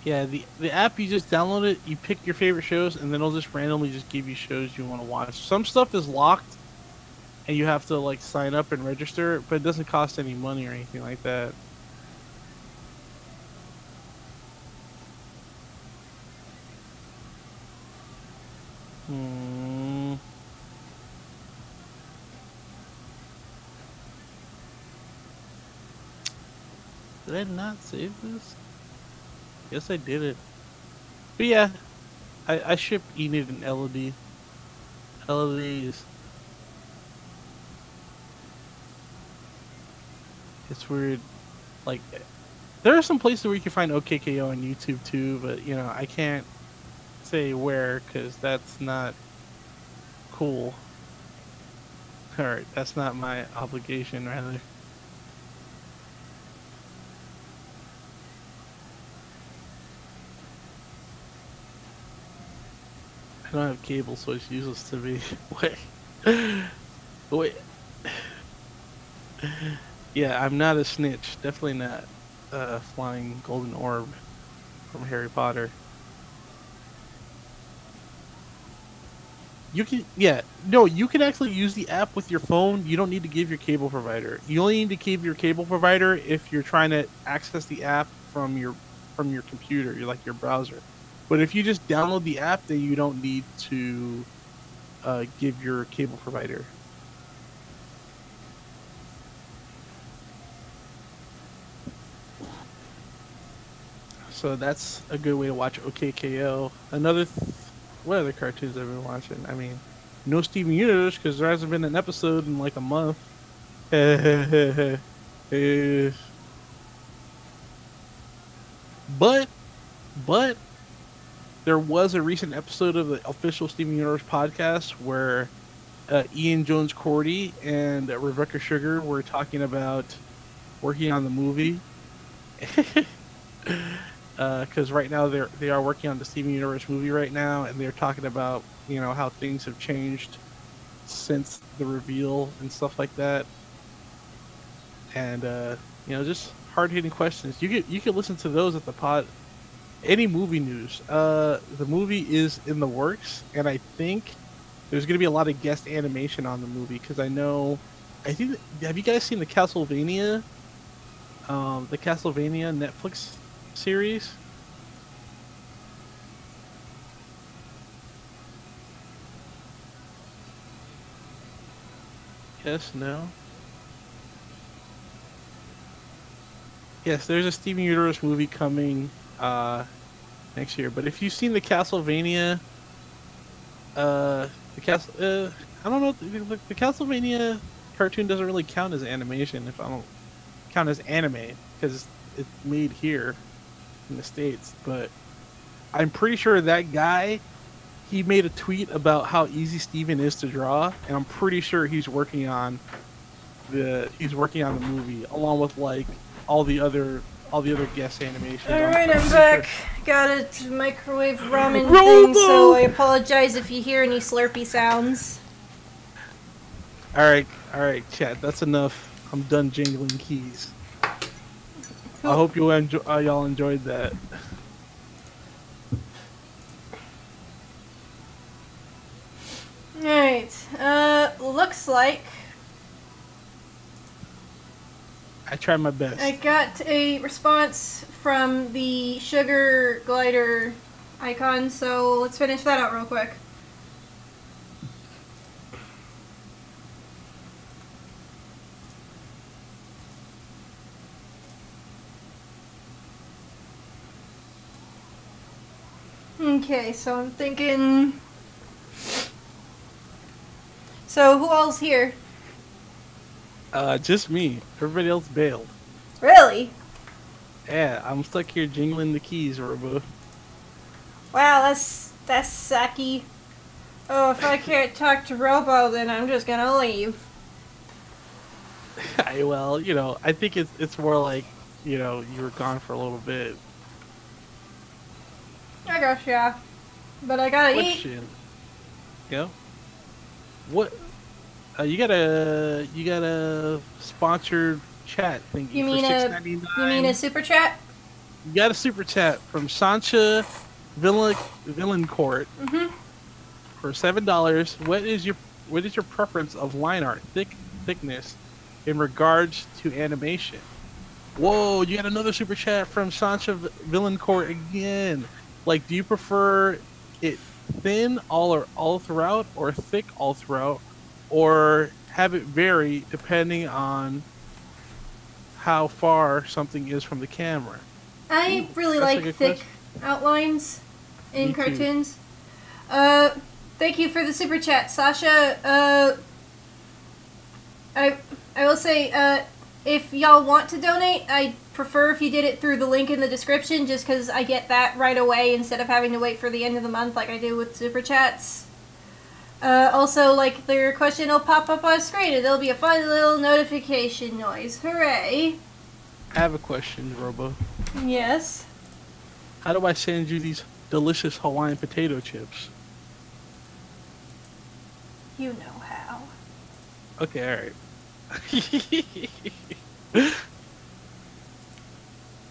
Yeah, the app, you just download it, you pick your favorite shows, and then it'll just randomly just give you shows you want to watch. Some stuff is locked, and you have to like sign up and register, but it doesn't cost any money or anything like that. Did I not save this? Yes, I did it. But yeah, I ship Enid and Elodie. Elodie is... It's weird. Like, there are some places where you can find OKKO on YouTube too, but you know, I can't say where because that's not cool. Alright, that's not my obligation, rather. I don't have cable, so it's useless to me. Wait. Yeah, I'm not a snitch. Definitely not a flying golden orb from Harry Potter. You can, yeah, no, you can actually use the app with your phone. You don't need to give your cable provider. You only need to give your cable provider if you're trying to access the app from your computer, like your browser. But if you just download the app, then you don't need to give your cable provider. So that's a good way to watch OKKO. What other cartoons I've been watching? I mean, no Steven Universe because there hasn't been an episode in like a month. Eh, but but there was a recent episode of the official Steven Universe podcast where Ian Jones Cordy and Rebecca Sugar were talking about working on the movie. Because right now they are working on the Steven Universe movie right now, and they're talking about how things have changed since the reveal and stuff like that, and just hard hitting questions. You can listen to those at the pod. Any movie news? The movie is in the works, and I think there's going to be a lot of guest animation on the movie because I think. Have you guys seen the Castlevania Netflix series? Yes, no. Yes, there's a Steven Universe movie coming next year. But if you've seen the Castlevania, I don't know, the Castlevania cartoon doesn't really count as animation if I don't count as anime because it's made here in the States. But I'm pretty sure that guy, he made a tweet about how easy Steven is to draw, and I'm pretty sure he's working on the movie along with like all the other guest animations. All right, I'm back. Got a microwave ramen thing, so I apologize if you hear any slurpy sounds. All right, chat. That's enough. I'm done jingling keys. I hope y'all enjoyed that. Alright, looks like I tried my best. I got a response from the sugar glider icon, so let's finish that out real quick. Okay, so I'm thinking... So, who all's here? Just me. Everybody else bailed. Really? Yeah, I'm stuck here jingling the keys, Robo. Wow, that's sucky. Oh, if I can't talk to Robo, then I'm just gonna leave. Well, I think it's more like, you were gone for a little bit. I gotcha. But I gotta eat. What? You got a sponsored chat thingy You mean for $6.99. You mean a super chat? You got a super chat from Sancha Villancourt for $7. What is your preference of line art thickness in regards to animation? Whoa, you got another super chat from Sancha Villancourt again. Like, do you prefer it thin all throughout, or thick all throughout, or have it vary depending on how far something is from the camera? I really like thick outlines in cartoons. Thank you for the super chat, Sasha. I will say, if y'all want to donate, I prefer if you did it through the link in the description, just because I get that right away instead of having to wait for the end of the month like I do with super chats. Also, like, their question will pop up on screen and there'll be a fun little notification noise. Hooray! I have a question, Robo. Yes? How do I send you these delicious Hawaiian potato chips? You know how. Okay, alright.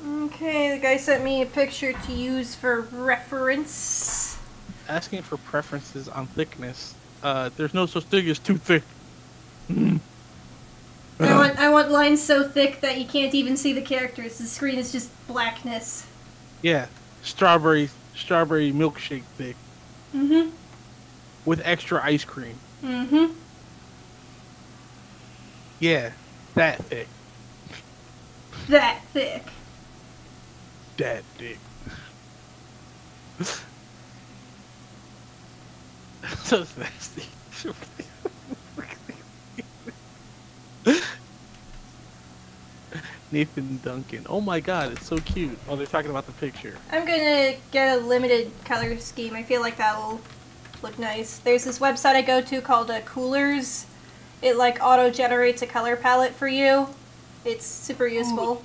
Okay, the guy sent me a picture to use for reference. Asking for preferences on thickness. There's no such thing as too thick. I want lines so thick that you can't even see the characters. The screen is just blackness. Yeah, strawberry milkshake thick Mm-hmm. with extra ice cream. Mm-hmm. Yeah, that thick. That thick. That thick. So nasty. Nathan Duncan. Oh my god, it's so cute. Oh, they're talking about the picture. I'm gonna get a limited color scheme. I feel like that will look nice. There's this website I go to called Coolers. It like auto generates a color palette for you. It's super useful.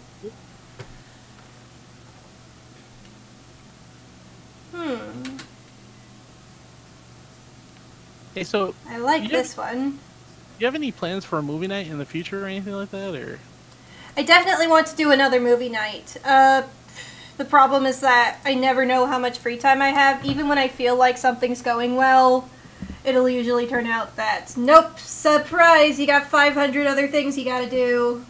Hey, so I like you this one. do you have any plans for a movie night in the future or anything like that, or? I definitely want to do another movie night. The problem is that I never know how much free time I have. Even when I feel like something's going well, it'll usually turn out that, nope, surprise, you got 500 other things you gotta do.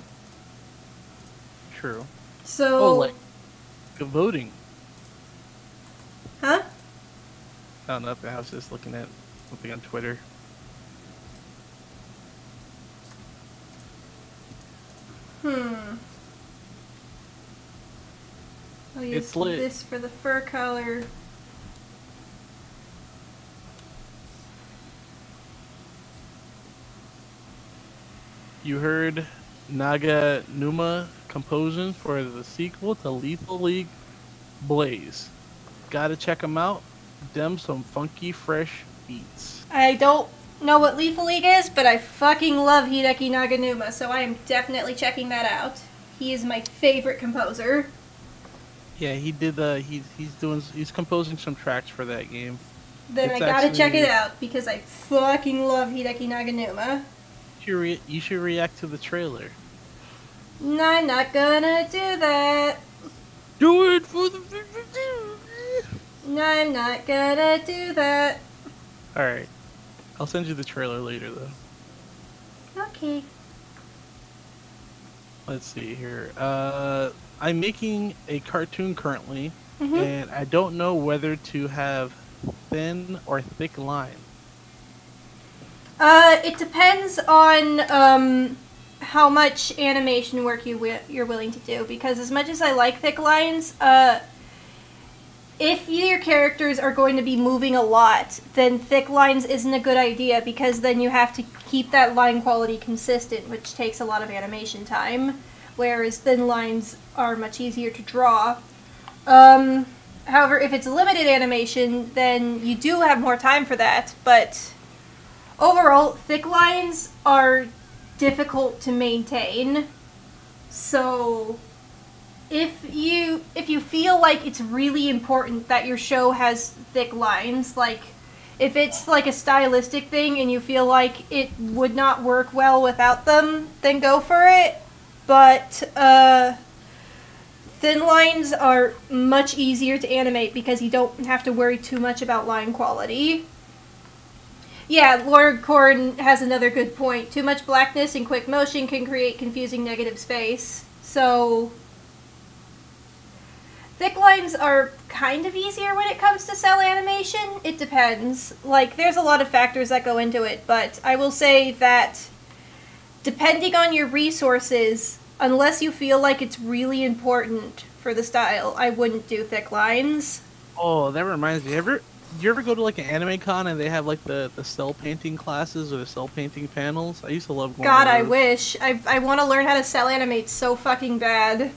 True. So... Oh, like voting. Huh? Oh, nothing. I was just looking at something on Twitter. I'll use It's lit. this for the fur color. You heard Naganuma composing for the sequel to Lethal League Blaze. Gotta check them out. Them some funky, fresh beats. I don't know what Lethal League is, but I fucking love Hideki Naganuma, so I am definitely checking that out. He is my favorite composer. Yeah, he did. He's composing some tracks for that game. Then It's I gotta check actually- it out, because I fucking love Hideki Naganuma. You should react to the trailer. No, I'm not gonna do that. Do it for the. No, I'm not gonna do that. All right, I'll send you the trailer later though. Okay. Let's see here. I'm making a cartoon currently, Mm-hmm. and I don't know whether to have thin or thick line. It depends on, how much animation work you're willing to do, because as much as I like thick lines, if your characters are going to be moving a lot, then thick lines isn't a good idea, because then you have to keep that line quality consistent, which takes a lot of animation time, whereas thin lines are much easier to draw. However, if it's limited animation, then you do have more time for that, but overall, thick lines are difficult to maintain. So if you feel like it's really important that your show has thick lines, like if it's like a stylistic thing and you feel like it would not work well without them, then go for it. But thin lines are much easier to animate because you don't have to worry too much about line quality. Yeah, Lord Corn has another good point. Too much blackness and quick motion can create confusing negative space. So, thick lines are kind of easier when it comes to cell animation. It depends. Like, there's a lot of factors that go into it, but I will say that depending on your resources, unless you feel like it's really important for the style, I wouldn't do thick lines. Oh, that reminds me. Do you ever go to like an anime con and they have like the cell painting classes or the cell painting panels? I used to love going God, to I those. wish. I want to learn how to cell animate so fucking bad.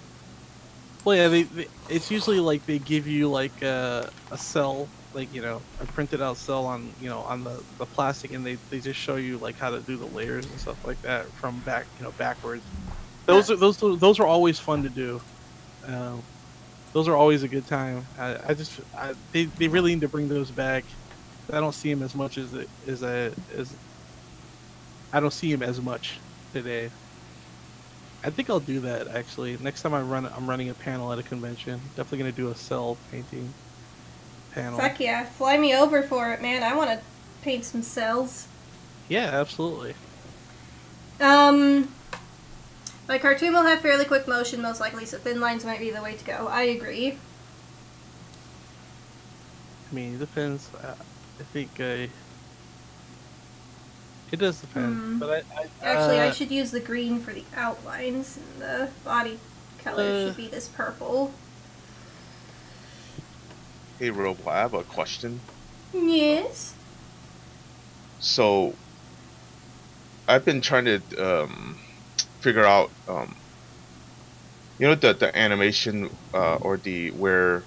Well, yeah, it's usually like they give you like a cell, like, you know, a printed out cell on, you know, on the plastic, and they just show you like how to do the layers and stuff like that from backwards. Those are always fun to do. Those are always a good time. They really need to bring those back. I don't see them as much as I don't see them as much today. I think I'll do that actually. Next time I'm running a panel at a convention. Definitely gonna do a cell painting panel. Fuck yeah, fly me over for it, man. I want to paint some cells. Yeah, absolutely. My cartoon will have fairly quick motion, most likely, so thin lines might be the way to go. I agree. I mean, it depends. I think it does depend. But Actually, I should use the green for the outlines, and the body color should be this purple. Hey, Robo, I have a question. Yes? So, I've been trying to figure out, you know, the animation or the where,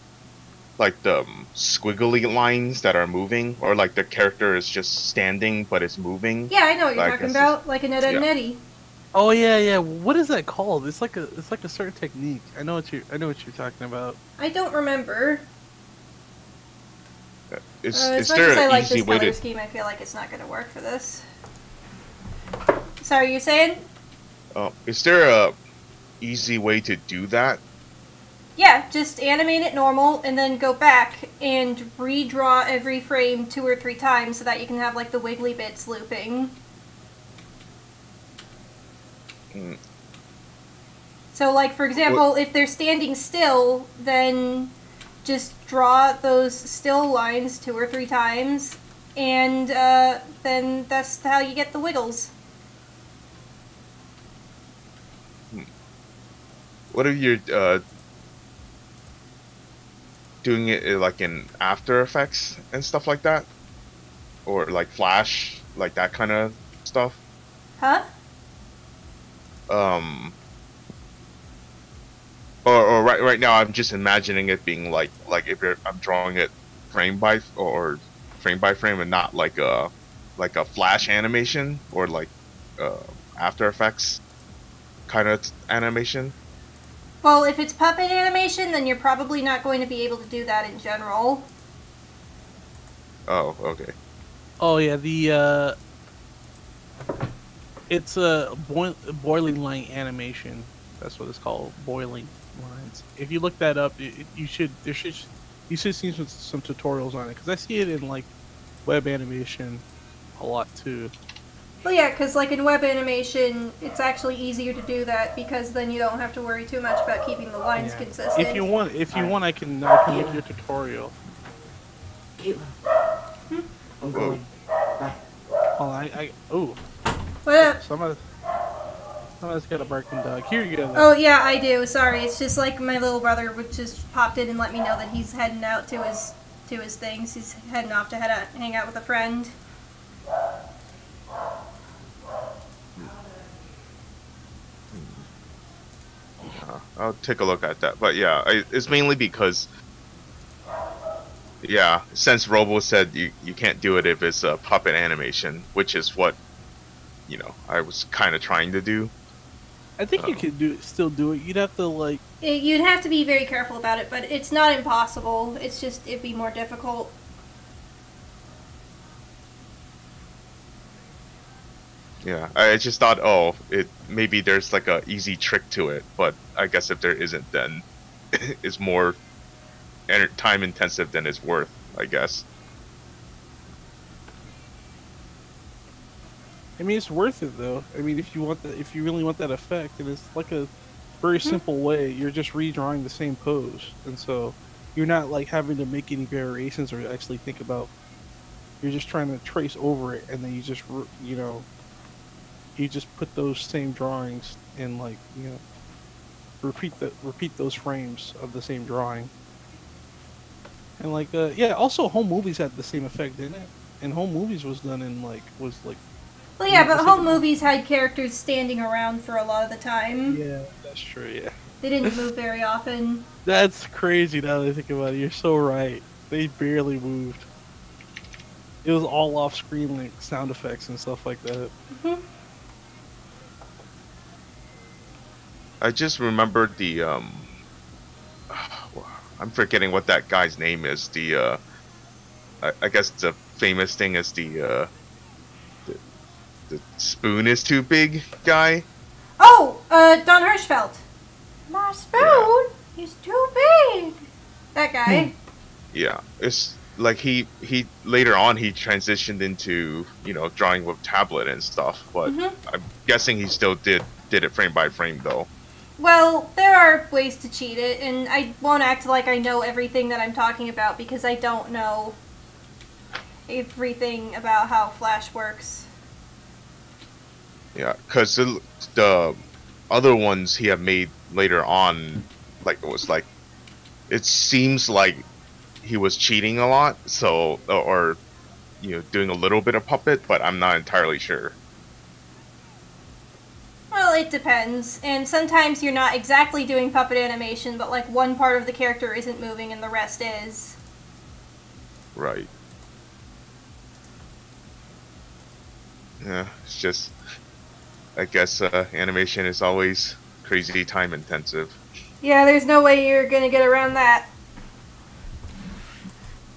like the squiggly lines that are moving, or like the character is just standing but it's moving. Yeah, I know what you're Like, talking about. Like an Ed, Ed and Eddie. Oh yeah. What is that called? It's like a certain technique. I know what you're talking about. I don't remember. Is as much there as I an like easy this way color to? scheme, I feel like it's not going to work for this. Sorry, you saying? Is there a easy way to do that? Yeah, just animate it normal and then go back and redraw every frame 2 or 3 times so that you can have like the wiggly bits looping. So like for example, if they're standing still, then just draw those still lines 2 or 3 times and then that's how you get the wiggles. What if you're doing it like in After Effects and stuff like that, or like Flash, like that kind of stuff? Huh? Or right now I'm just imagining it being like if I'm drawing it frame by frame and not like a Flash animation or like After Effects kind of animation. Well, if it's puppet animation, then you're probably not going to be able to do that in general. Oh, okay. Oh yeah, it's a boiling line animation. That's what it's called, boiling lines. If you look that up, you should see some tutorials on it because I see it in like web animation a lot too. Well, yeah, because like in web animation, it's actually easier to do that because then you don't have to worry too much about keeping the lines consistent. If you want, I can make you a tutorial. I'm going back. Oh, What up? Somebody's got a barking dog. Here you go. Oh yeah, I do. Sorry, it's just like my little brother would just popped in and let me know that he's heading out to his things. He's heading off to hang out with a friend. I'll take a look at that. But yeah, it's mainly because, yeah, since Robo said you can't do it if it's a puppet animation, which is what, you know, I was kind of trying to do. I think you could still do it. You'd have to like. You'd have to be very careful about it, but it's not impossible. It's just it'd be more difficult. Yeah, I just thought, oh, maybe there's like a easy trick to it, but I guess if there isn't, then it's more time intensive than it's worth, I guess. I mean, it's worth it though. I mean, if you really want that effect, and it's like a very simple way. You're just redrawing the same pose, and so you're not like having to make any variations or actually think about. You're just trying to trace over it, and then you just you just put those same drawings in, like, you know, repeat those frames of the same drawing. And like yeah, also Home Movies had the same effect, didn't it? And Home Movies was done in like Well, yeah, but home movies had characters standing around for a lot of the time. Yeah, that's true. Yeah, they didn't move very often. That's crazy now that I think about it. You're so right. They barely moved. It was all off screen, like sound effects and stuff like that. I just remembered the I'm forgetting what that guy's name is. The I guess the famous thing is the spoon is too big guy. Oh, Don Hirschfeld. My spoon is too big. That guy. Yeah, it's like he later on he transitioned into drawing with tablet and stuff, but I'm guessing he still did it frame by frame though. Well, there are ways to cheat it, and I won't act like I know everything that I'm talking about because I don't know everything about how Flash works. Yeah, because the other ones he had made later on, like it seems like he was cheating a lot, so or doing a little bit of puppet, but I'm not entirely sure. Well, it depends, and sometimes you're not exactly doing puppet animation, but like one part of the character isn't moving and the rest is. Right. Yeah, it's just, I guess animation is always crazy time intensive. Yeah, there's no way you're gonna get around that.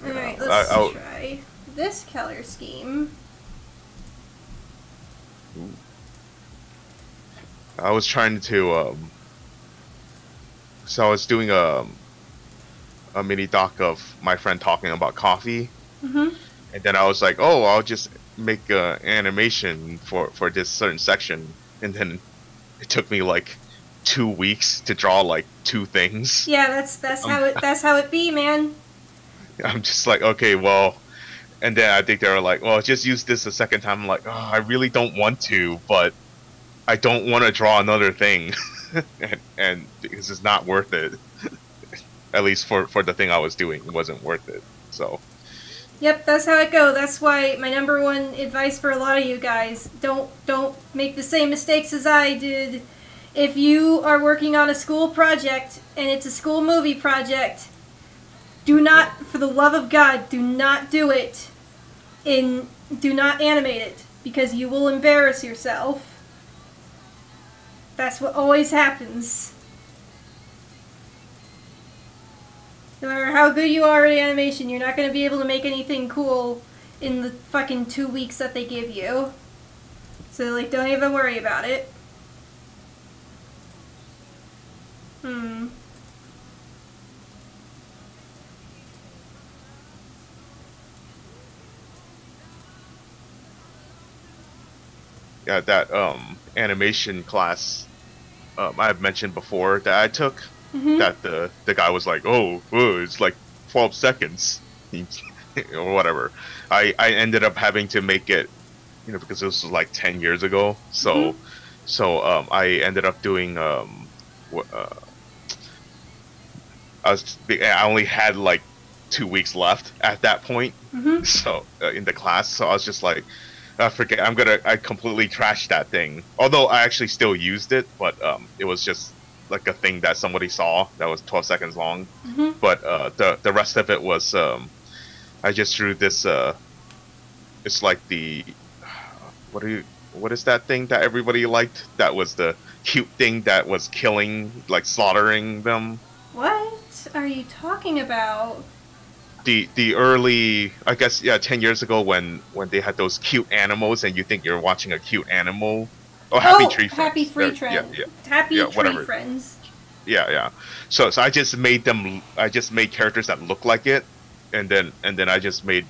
Alright, let's try this color scheme. Ooh. I was trying to, so I was doing a mini doc of my friend talking about coffee, and then I was like, oh, I'll just make an animation for this certain section, and then it took me like 2 weeks to draw like 2 things. Yeah, that's how it be, man. I'm just like, okay, well, and then I think they were like, well, just use this a second time. I'm like, oh, I really don't want to, but I don't want to draw another thing, and because it's not worth it. At least for the thing I was doing, it wasn't worth it. So. Yep, that's how it goes. That's why my number one advice for a lot of you guys: don't make the same mistakes as I did. If you are working on a school project and it's a school movie project, do not, for the love of God, do not do it. Do not animate it, because you will embarrass yourself. That's what always happens. No matter how good you are at animation, you're not going to be able to make anything cool in the fucking 2 weeks that they give you. So, like, don't even worry about it. Yeah, that animation class I've mentioned before that I took, that the guy was like, oh, it's like 12 seconds or whatever. I ended up having to make it, because this was like 10 years ago, so I ended up doing I only had like 2 weeks left at that point, so in the class, so I was just like, forget, I completely trashed that thing. Although I actually still used it, but it was just like a thing that somebody saw that was 12 seconds long. But the rest of it was I just drew this. It's like the what is that thing that everybody liked? That was the cute thing that was killing, like slaughtering them. What are you talking about? The early, I guess, 10 years ago when they had those cute animals and you think you're watching a cute animal. Oh, Happy Tree Friends. Happy Tree Friends. Happy Tree Friends. Yeah. So I just made them. I just made characters that look like it, and then I just made,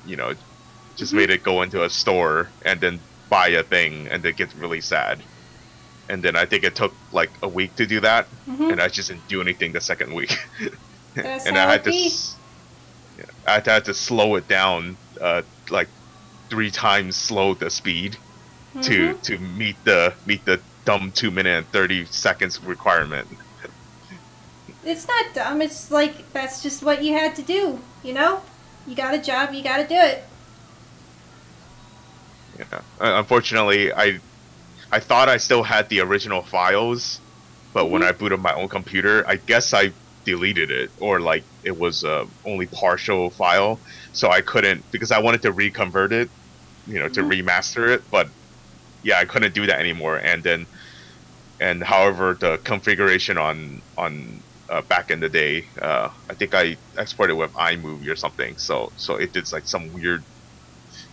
made it go into a store and then buy a thing and then get really sad. And then I think it took like a week to do that, and I just didn't do anything the second week. That's and how I had it be. I had to slow it down, like 3 times slow the speed to meet the dumb 2 minute and 30 seconds requirement. It's not dumb. It's like that's just what you had to do. You got a job. You got to do it. Yeah. Unfortunately, I thought I still had the original files, but when I booted my own computer, I guess I deleted it, or like it was only partial file, so I couldn't, because I wanted to reconvert it, to remaster it, but yeah, I couldn't do that anymore. And however, the configuration on back in the day, I think I exported with iMovie or something, so it did like some weird,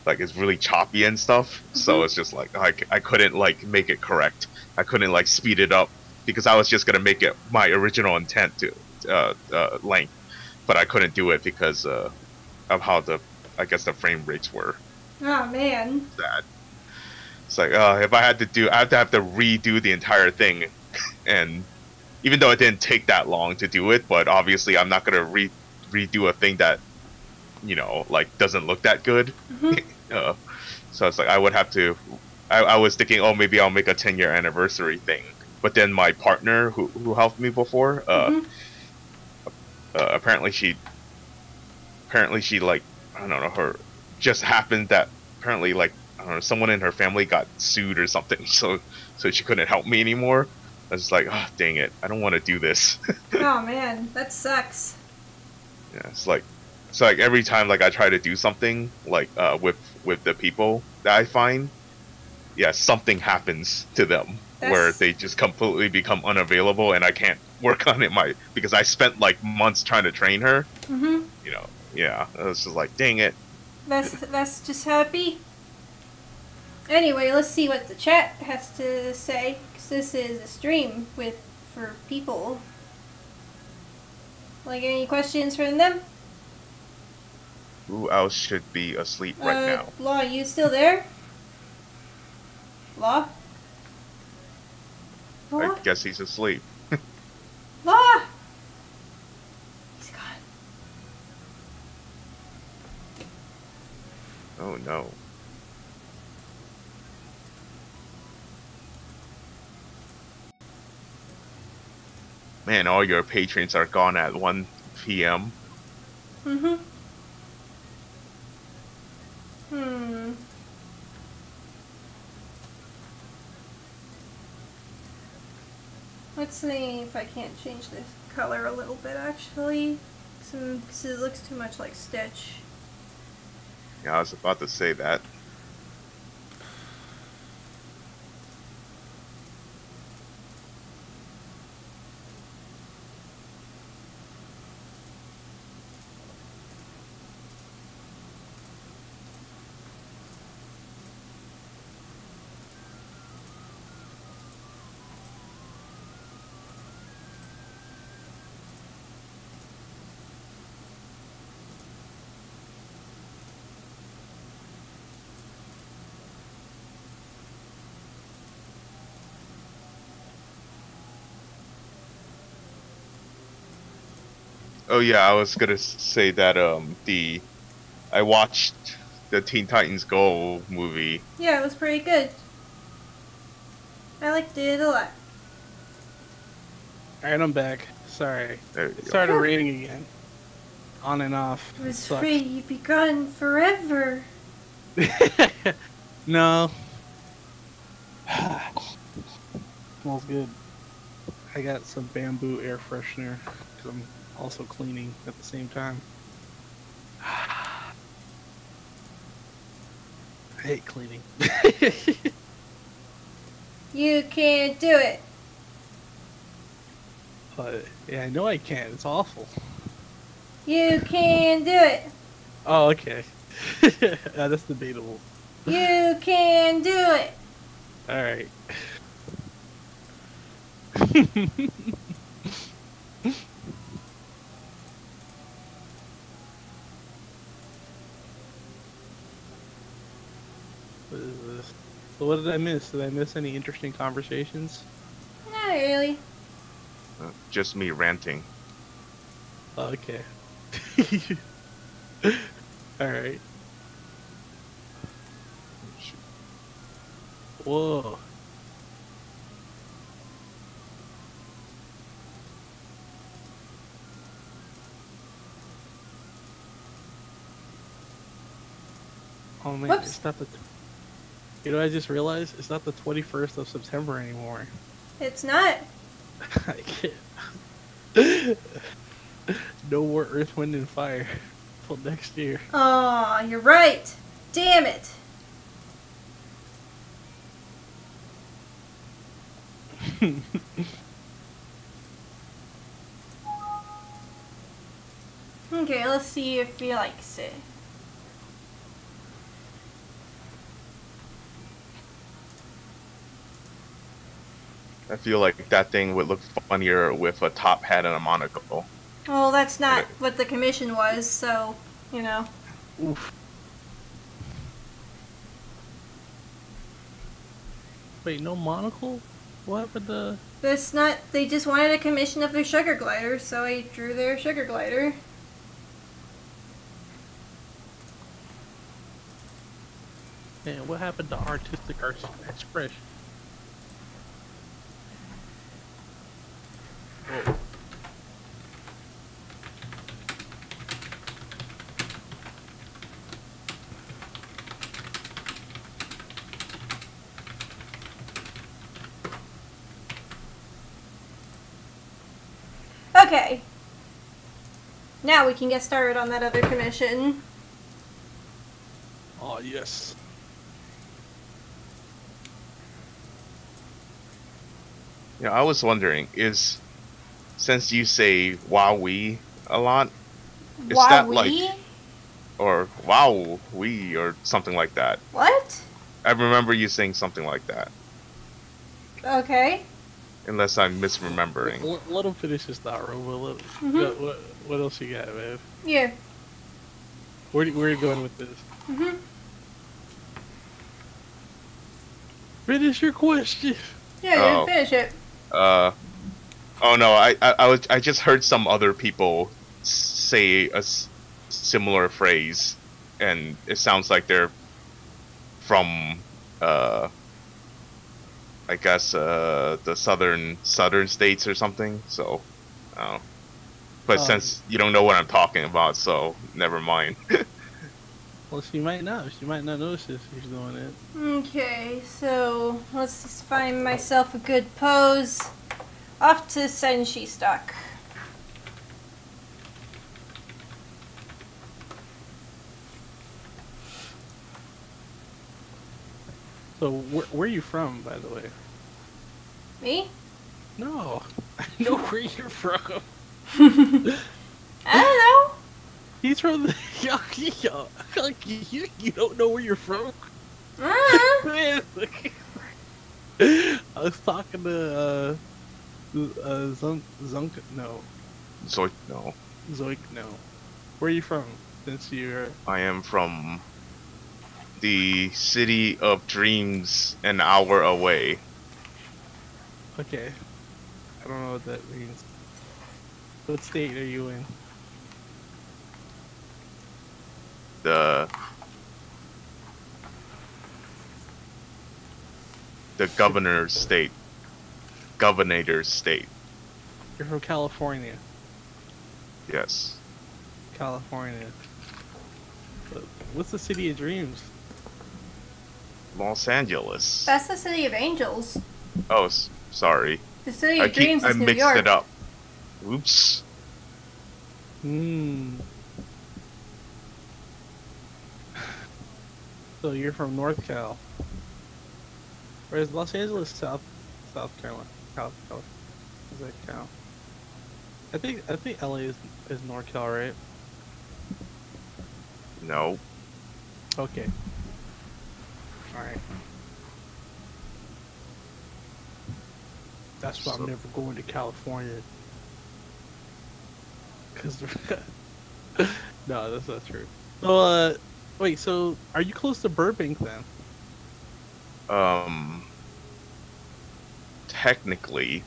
like it's really choppy and stuff, so it's just like I couldn't like make it correct. I couldn't like speed it up because I was just gonna make it my original intent to length, but I couldn't do it because of how I guess the frame rates were. Oh man. Sad. It's like, if I have to redo the entire thing, and even though it didn't take that long to do it, but obviously I'm not gonna redo a thing that, like doesn't look that good. So it's like I would have to. I was thinking, oh, maybe I'll make a 10-year anniversary thing, but then my partner who helped me before, apparently she like, I don't know, her just happened that apparently, like, I don't know, someone in her family got sued or something, so she couldn't help me anymore. I was like, oh, dang it, I don't want to do this. Oh man, that sucks. Yeah, it's like every time like I try to do something like with the people that I find, yeah, something happens to them where they just completely become unavailable, and I can't work on it because I spent like months trying to train her. Yeah, it's just like, dang it. That's just how it be. Anyway, let's see what the chat has to say, 'cause this is a stream for people. Like, any questions from them? Who else should be asleep right now? Law, you still there? Law? I guess he's asleep. Law! He's gone. Oh no. Man, all your patrons are gone at 1 p.m. Let's see if I can't change this color a little bit, actually. Because it looks too much like Stitch. Yeah, I was about to say that. Oh yeah, I was gonna say that I watched the Teen Titans Go movie. Yeah, it was pretty good. I liked it a lot. Alright, I'm back. Sorry. It started raining again. On and off. I was afraid you'd be gone forever. No. Smells good. I got some bamboo air freshener because I'm also cleaning at the same time. I hate cleaning. You can't do it. Yeah, I know I can. It's awful. You can do it. Oh, okay. Yeah, that's debatable. You can do it. Alright. What is this? So what did I miss? Did I miss any interesting conversations? Not really. Just me ranting. Oh, okay. Alright. Whoa. Oh man, Whoops. it's not the... You know what I just realized? It's not the 21st of September anymore. It's not. I can't. No more Earth, Wind, and Fire till next year. Aw, you're right. Damn it. Okay, let's see if he likes it. I feel like that thing would look funnier with a top hat and a monocle. Well, that's not what the commission was, so, you know. Oof. Wait, no monocle? What happened to... That's not. They just wanted a commission of their sugar glider, so I drew their sugar glider. Man, what happened to artistic expression? Whoa. Okay. Now we can get started on that other commission. Oh, yes. Yeah, I was wondering, since you say "wowee" a lot, is that like, Wowee? or "wowee" or something like that? What? I remember you saying something like that, Okay. unless I'm misremembering. Let him finish his thought, Robo. What else you got, man? Yeah. Where are you going with this? Mhm. Finish your question. Yeah, you Oh. didn't finish it. Oh no, I just heard some other people say a similar phrase, and it sounds like they're from I guess the southern states or something. So, but since you don't know what I'm talking about, so never mind. Well, she might not. She might not notice if she's doing it. Okay, so let's just find myself a good pose. Off to Senshi stock. So, where are you from, by the way? Me? No, I know where you're from. I don't know. He's from the you don't know where you're from. Man, I was talking to Zunk. No, So no, Zoik. No, where are you from? Since you're I am from the city of dreams, an hour away. okay. I don't know what that means. What state are you in? The governor's state. Governor's state. You're from California. Yes. California. What's the city of dreams? Los Angeles. That's the City of Angels. Oh, sorry. The City of Dreams I is New mixed York. it up. Oops. Hmm. So you're from North Cal. Whereas Los Angeles, South Carolina. Cal. Is that Cal? I think LA is North Cal, right? No. Okay. Alright. That's why I'm never going to California. Cause no, that's not true. So wait, so are you close to Burbank then? Technically,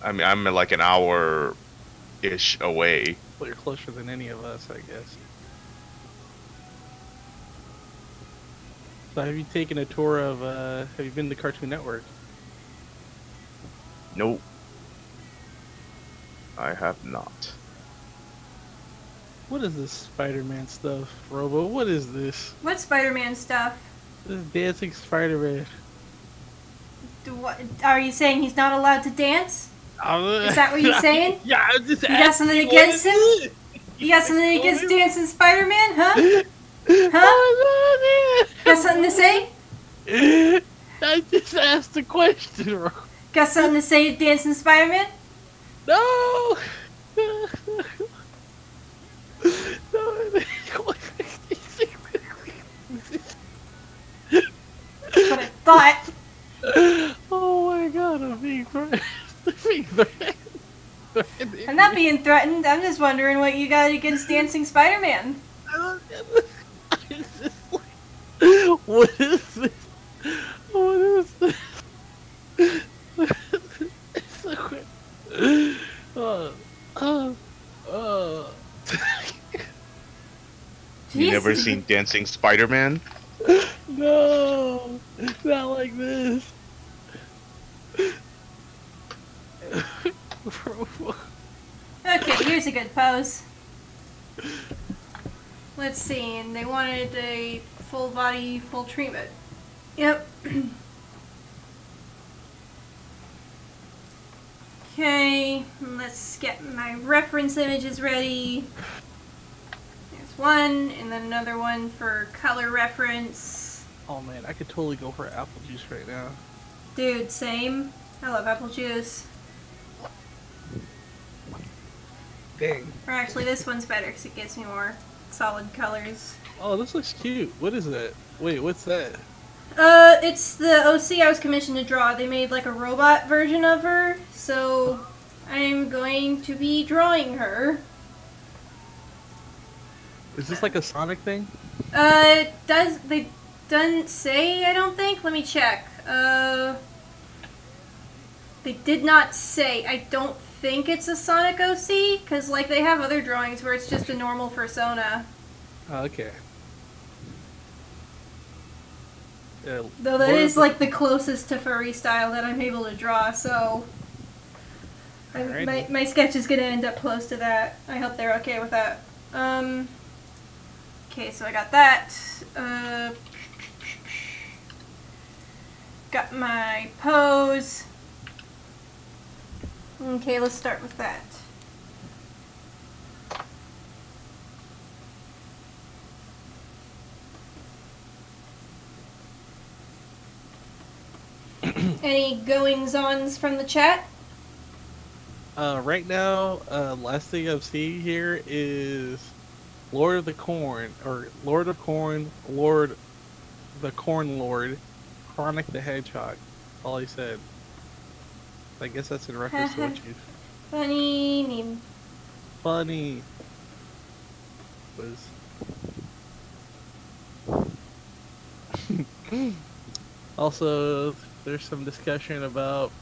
I mean, I'm like an hour-ish away. Well, you're closer than any of us, I guess. So have you taken a tour of, have you been to Cartoon Network? Nope. I have not. What is this Spider-Man stuff, Robo? What is this? What Spider-Man stuff? This dancing Spider-Man. What, are you saying he's not allowed to dance? Is that what you're saying? Yeah, I'm just You got something against him? You got something against dancing Spider-Man, huh? Huh? Got something to say? I just asked a question, Robo. Got something to say, dancing Spider-Man? No! That's what I thought. Oh my god, I'm being threatened. I'm not being threatened. I'm just wondering what you got against dancing Spider-Man. It's just like, what is this? What is this? It's so quick. Uh, uh, uh. You never Jesus. seen Dancing Spider-Man? No, not like this. Okay, here's a good pose. Let's see, and they wanted a full body, full treatment. Yep. Okay, let's get my reference images ready. There's one, and then another one for color reference. Oh man, I could totally go for apple juice right now. Dude, same. I love apple juice. Dang. Or actually, this one's better because it gives me more solid colors. Oh, this looks cute. What is that? Wait, what's that? It's the OC I was commissioned to draw. They made like a robot version of her, so I'm going to be drawing her. Is this like a Sonic thing? They doesn't say, I don't think. Let me check. They did not say. I don't think it's a Sonic OC, because like they have other drawings where it's just a normal persona. Oh, okay. Yeah, Though that is like the closest to furry style that I'm able to draw, so my sketch is gonna end up close to that. I hope they're okay with that. Okay, so I got that. Got my pose. Okay, let's start with that. Any goings-ons from the chat? Right now, last thing I'm seeing here is Lord of the Corn, or Lord of Corn, Lord the Corn Lord, Chronic the Hedgehog. All he said. I guess that's in reference to what you. Funny name. Funny. Was. Also, there's some discussion about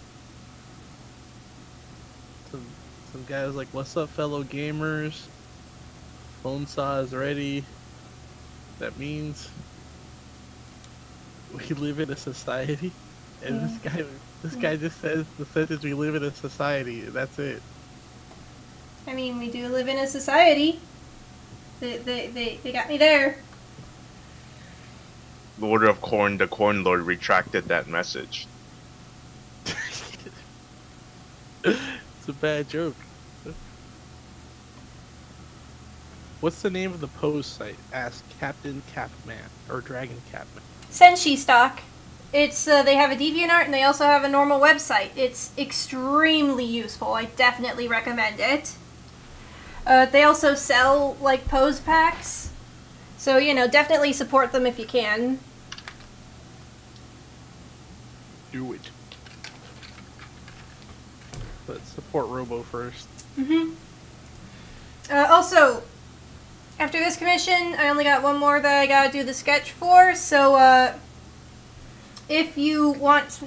some guys like, "What's up, fellow gamers? Bone saw is ready." That means we live in a society, and this guy just says the sentence, "We live in a society," and that's it. I mean, we do live in a society. They got me there. Lord of Corn, the Corn Lord, retracted that message. It's a bad joke. What's the name of the pose site? Ask Captain Capman or Dragon Capman. Senshi stock. It's they have a DeviantArt and they also have a normal website. It's extremely useful. I definitely recommend it. They also sell like pose packs, so you know, definitely support them if you can. Do it. But support Robo first. Also, after this commission, I only got one more that I gotta do the sketch for, so if you want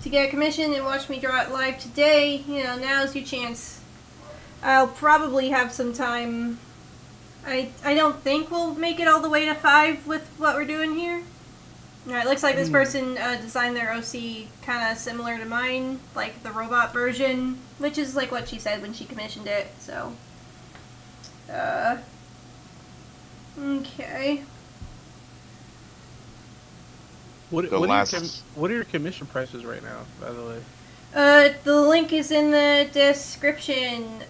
to get a commission and watch me draw it live today, you know, now's your chance. I'll probably have some time. I don't think we'll make it all the way to 5 with what we're doing here. Alright, looks like this person designed their OC kind of similar to mine, like the robot version, which is like what she said when she commissioned it, so. Okay. What are your commission prices right now, by the way? The link is in the description.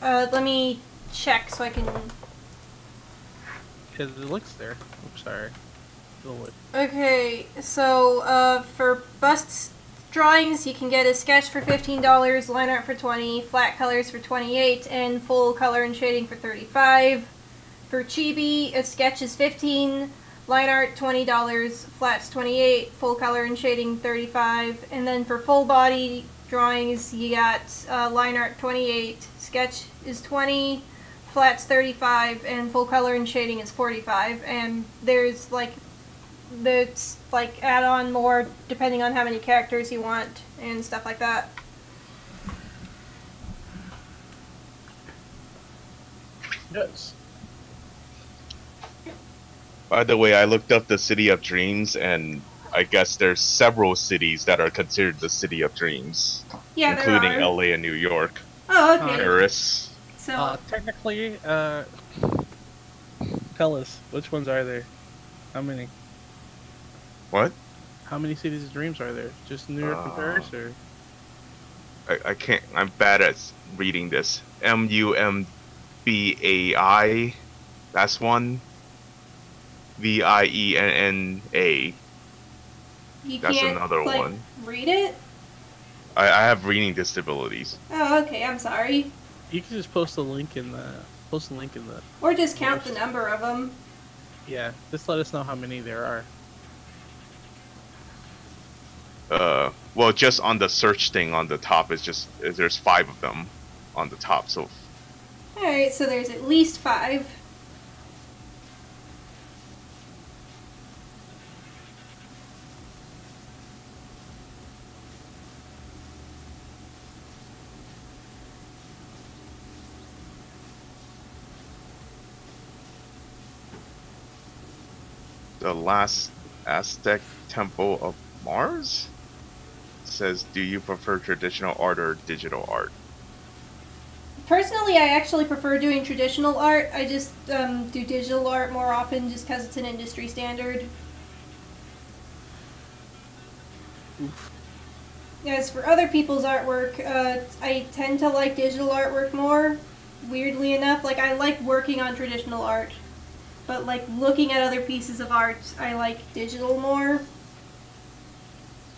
Let me check so I can. Because it looks there. I'm sorry. Okay, so for bust drawings, you can get a sketch for $15, line art for $20, flat colors for $28, and full color and shading for $35. For chibi, a sketch is $15. Line art $20, flats $28, full color and shading $35, and then for full body drawings you got line art $28, sketch is $20, flat's 35 and full color and shading is 45, and there's like add on more depending on how many characters you want and stuff like that. Yes. By the way, I looked up the City of Dreams, and I guess there's several cities that are considered the City of Dreams, Yeah, including there are. LA and New York, Oh, okay. Paris. So Technically, tell us, which ones are there? How many? What? How many cities of dreams are there? Just New York and Paris, or? I can't. I'm bad at reading this. MUMBAI. That's one. VIENNA. you That's can't another like one. read it? I have reading disabilities. Oh, okay. I'm sorry. You can just post a link in the Or just count the number of them. Yeah, just let us know how many there are. Well, just on the search thing on the top there's 5 of them on the top. So All right, so there's at least 5. the last Aztec temple of Mars says, "Do you prefer traditional art or digital art?" Personally, I actually prefer doing traditional art. I just do digital art more often just because it's an industry standard. Oof. As for other people's artwork, I tend to like digital artwork more. Weirdly enough, like I like working on traditional art, but like looking at other pieces of art, I like digital more.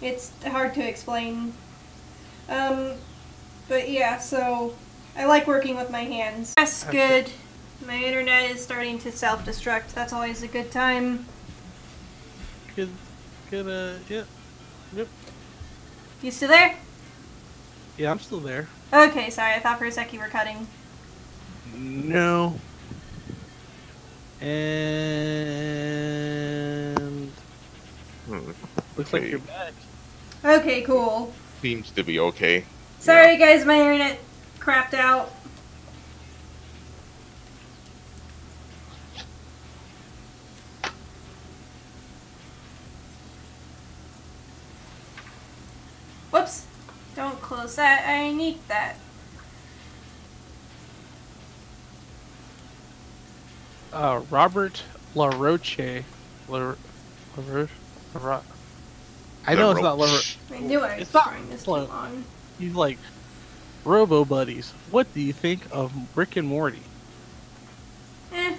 It's hard to explain. But yeah, so I like working with my hands. That's good. My internet is starting to self-destruct. That's always a good time. Good, yeah. Yep. You still there? Yeah, I'm still there. Okay, sorry. I thought for a sec you were cutting. No. And looks like Okay. you're back. Okay, cool. Seems to be okay. Sorry guys, my internet crapped out. Whoops. Don't close that. I need that. Robert LaRoche. LaRoche? I know it's not LaRoche. I knew I was It's not trying this too like- long. He's like, Robo Buddies, what do you think of Rick and Morty? It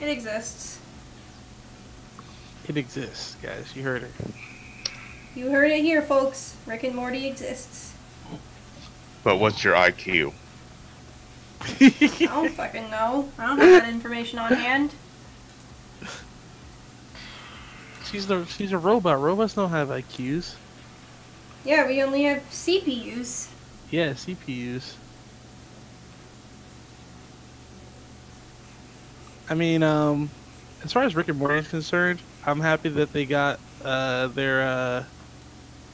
exists. It exists, guys. You heard it. You heard it here, folks. Rick and Morty exists. But what's your IQ? I don't fucking know. I don't have that information on hand. She's a robot. Robots don't have IQs. Yeah, we only have CPUs. Yeah, CPUs. I mean, as far as Rick and Morty is concerned, I'm happy that they got their.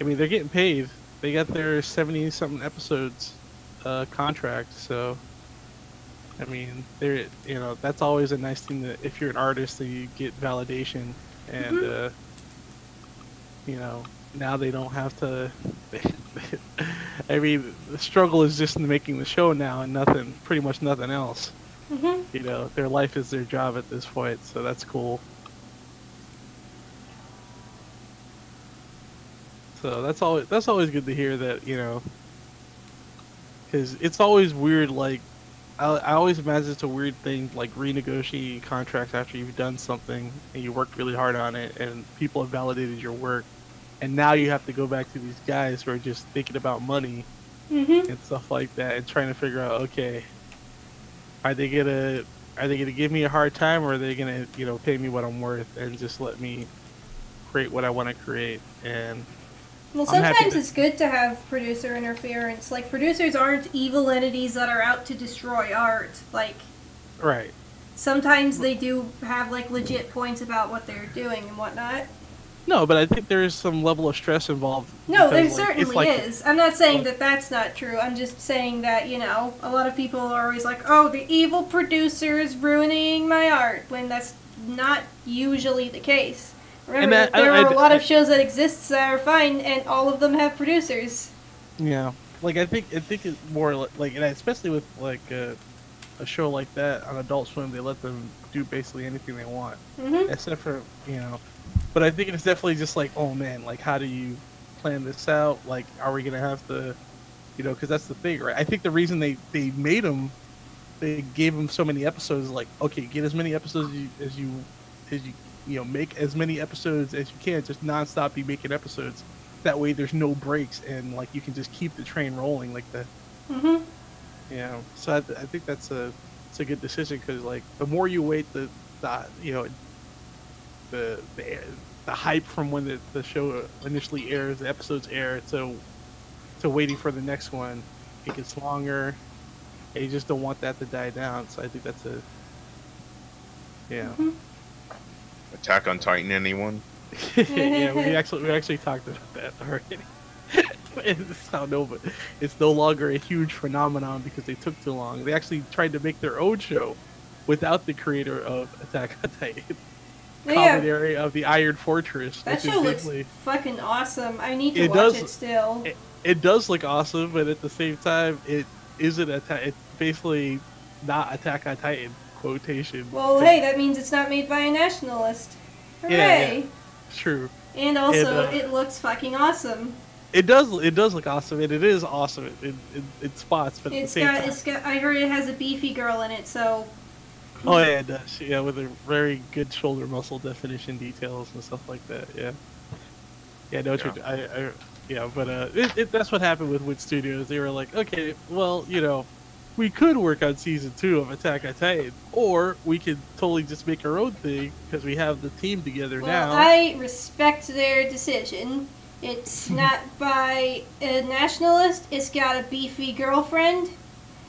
I mean, they're getting paid. They got their 70-something episodes contract. So, I mean, they're that's always a nice thing that if you're an artist, that you get validation, and now they don't have to. I mean, the struggle is just in making the show now, and pretty much nothing else. Mm-hmm. Their life is their job at this point, so that's cool. So that's always good to hear that, because it's always weird. Like, I always imagine it's a weird thing, like renegotiating contracts after you've done something and you worked really hard on it, and people have validated your work, and now you have to go back to these guys who are just thinking about money and stuff like that, and trying to figure out, okay, are they gonna give me a hard time, or are they gonna pay me what I'm worth and just let me create what I want to create? And Well, I'm happy sometimes that- it's good to have producer interference. Like, producers aren't evil entities that are out to destroy art. Like, right. sometimes they do have, like, legit points about what they're doing and whatnot. No, but I think there is some level of stress involved. No, there because, like, it's certainly like, is. I'm not saying that that's not true. I'm just saying that, you know, a lot of people are always like, oh, the evil producer's ruining my art, when that's not usually the case. Remember, that- there are a lot of I- shows that exist that are fine, and all of them have producers. Yeah, like I think it's more like, and especially with like a show like that on Adult Swim, they let them do basically anything they want, Mm-hmm. except for But I think it's definitely just like, oh man, like how do you plan this out? Like, are we gonna have to, because that's the thing, right? I think the reason they made them, they gave them so many episodes, like, okay, get as many episodes as you make as many episodes as you can, just nonstop be making episodes. That way, there's no breaks, and like you can just keep the train rolling, like the. Mm-hmm. So I think it's a good decision, because like the more you wait, the hype from when the show initially airs, the episodes air, to waiting for the next one, it gets longer. And you just don't want that to die down. So I think that's a Mm-hmm. Attack on Titan, anyone? yeah. We actually talked about that already. I don't know, but it's no longer a huge phenomenon because they took too long. They actually tried to make their own show without the creator of Attack on Titan. Commentary of the Iron Fortress. That which show is looks basically, fucking awesome. I need to It watch does- it still. it does look awesome, but at the same time, it isn't it's basically not Attack on Titan quotation. Well, hey, that means it's not made by a nationalist. Hooray! Yeah. True. And also, And, it looks fucking awesome. It does look awesome, and it is awesome in spots, but at the It's same time. got. I heard it has a beefy girl in it, so Oh yeah, it does. Yeah, with a very good shoulder muscle definition details and stuff like that. Yeah. Yeah, no, but that's what happened with Wood Studios. They were like, okay, well, we could work on season 2 of Attack on Titan, or we could totally just make our own thing because we have the team together well, now. I respect their decision. It's not by a nationalist. It's got a beefy girlfriend.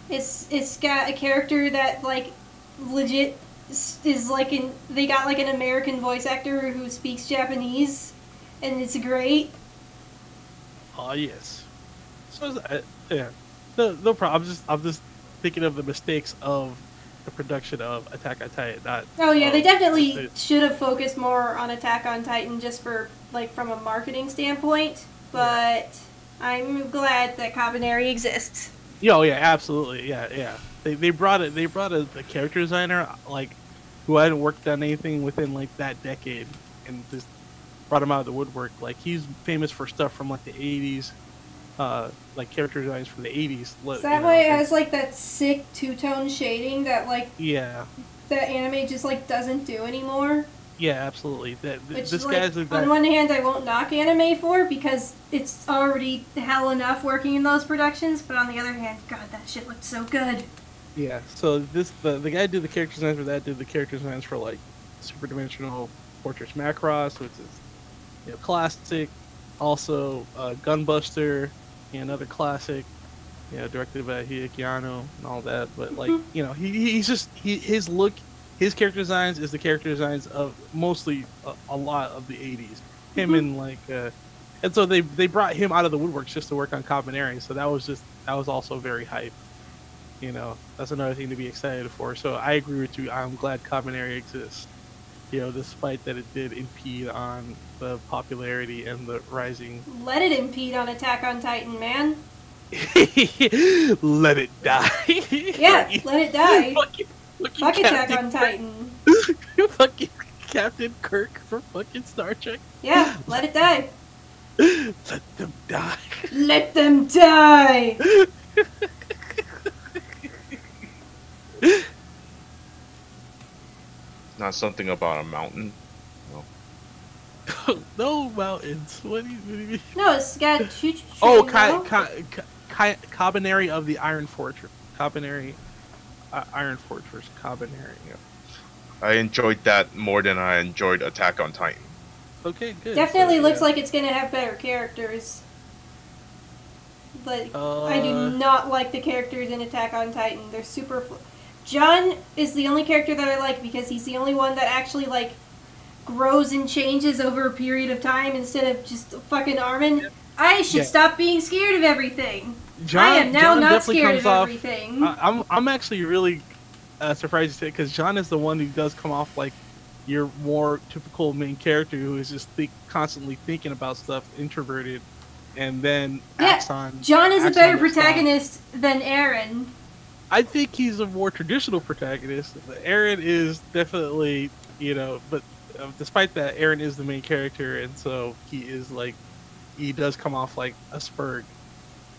It's got a character that like legit is like they got like an American voice actor who speaks Japanese, and it's great. Oh yes. So yeah, no problem. I'm just thinking of the mistakes of the production of Attack on Titan. Not. Oh yeah, they definitely should have focused more on Attack on Titan just for like from a marketing standpoint. But I'm glad that Kabaneri exists. Oh yeah, absolutely. Yeah. They brought it. They brought a character designer like who hadn't worked on anything within like that decade, and just brought him out of the woodwork. Like he's famous for stuff from like the '80s, like character designs from the '80s. Is that why it has like that sick two-tone shading that like Yeah. that anime just like doesn't do anymore? Yeah, absolutely. Which, This like, guy's a guy. on one hand, I won't knock anime for because it's already hell enough working in those productions. But on the other hand, God, that shit looked so good. Yeah. So the guy who did the character designs for that did the character designs for like Super Dimensional Fortress Macross, which is classic. Also Gunbuster, another classic. Directed by Hideaki Anno and all that. But like he's just his look. His character designs is the character designs of mostly a lot of the '80s. Him and like, and so they brought him out of the woodworks just to work on Kabaneri. So that was also very hype. That's another thing to be excited for. So I agree with you. I'm glad Kabaneri exists. Despite that it did impede on the popularity and the rising. Let it impede on Attack on Titan, man. Let it die. Yeah, let it die. Fuck Attack on Kirk. Titan. Fucking Captain Kirk from fucking Star Trek. Yeah, let it die. Let them die. Let them die. Not something about a mountain. No mountains. What do you mean? No, it's got Oh, Kabaneri of the Iron Fortress. Kabaneri, Iron Fortress. Kabaneri. Yeah. I enjoyed that more than I enjoyed Attack on Titan. Okay, good. Definitely So, looks yeah. like it's gonna have better characters. But I do Uh, not like the characters in Attack on Titan. They're super. John is the only character that I like because he's the only one that actually like grows and changes over a period of time instead of just fucking Armin. I should Yeah. stop being scared of everything. John, I am now John not definitely scared comes of off. everything. I'm actually really surprised to say because John is the one who does come off like your more typical main character who is just constantly thinking about stuff, introverted, and then acts on. John is a acts better on their stuff. protagonist than Aaron. I think he's a more traditional protagonist. Aaron is definitely, but despite that, Aaron is the main character, and so he is like, he does come off like a spurg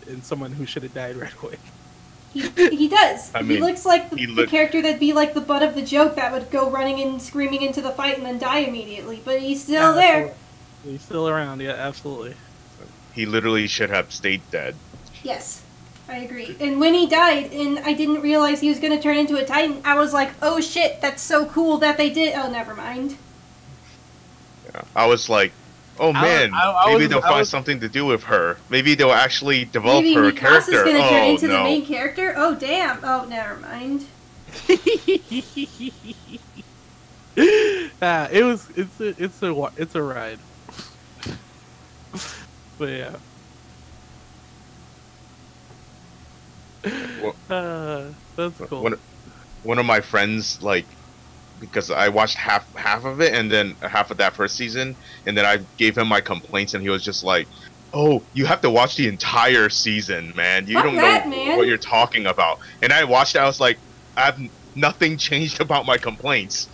and someone who should have died right away. He does. I He mean, looks like the character that'd be like the butt of the joke that would go running and screaming into the fight and then die immediately. But he's still there. He's still around, yeah, absolutely. He literally should have stayed dead. Yes, I agree. And when he died, and I didn't realize he was going to turn into a Titan, I was like, oh shit, that's so cool that they did. Oh, never mind. Yeah. I was like, oh man, maybe they'll find something to do with her. Maybe they'll actually develop Maybe her Mikasa's character. going to turn Oh into the no. main character? Oh, damn. Oh, never mind. It's a ride. But yeah. That's cool. One of my friends, like, because I watched half of it and then half of that first season, and then I gave him my complaints, and he was just like, "Oh, you have to watch the entire season, man. You Fuck don't that, know man. what you're talking about." And I watched it. I was like, "I have nothing changed about my complaints."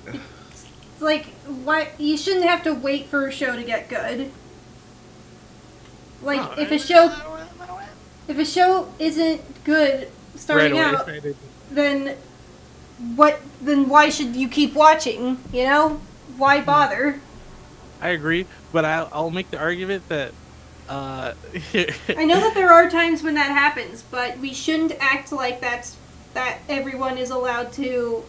It's like, why you shouldn't have to wait for a show to get good. Like, if a show isn't good starting out, then why should you keep watching? You know, why bother? I agree, but I'll make the argument that I know that there are times when that happens, but we shouldn't act like that everyone is allowed to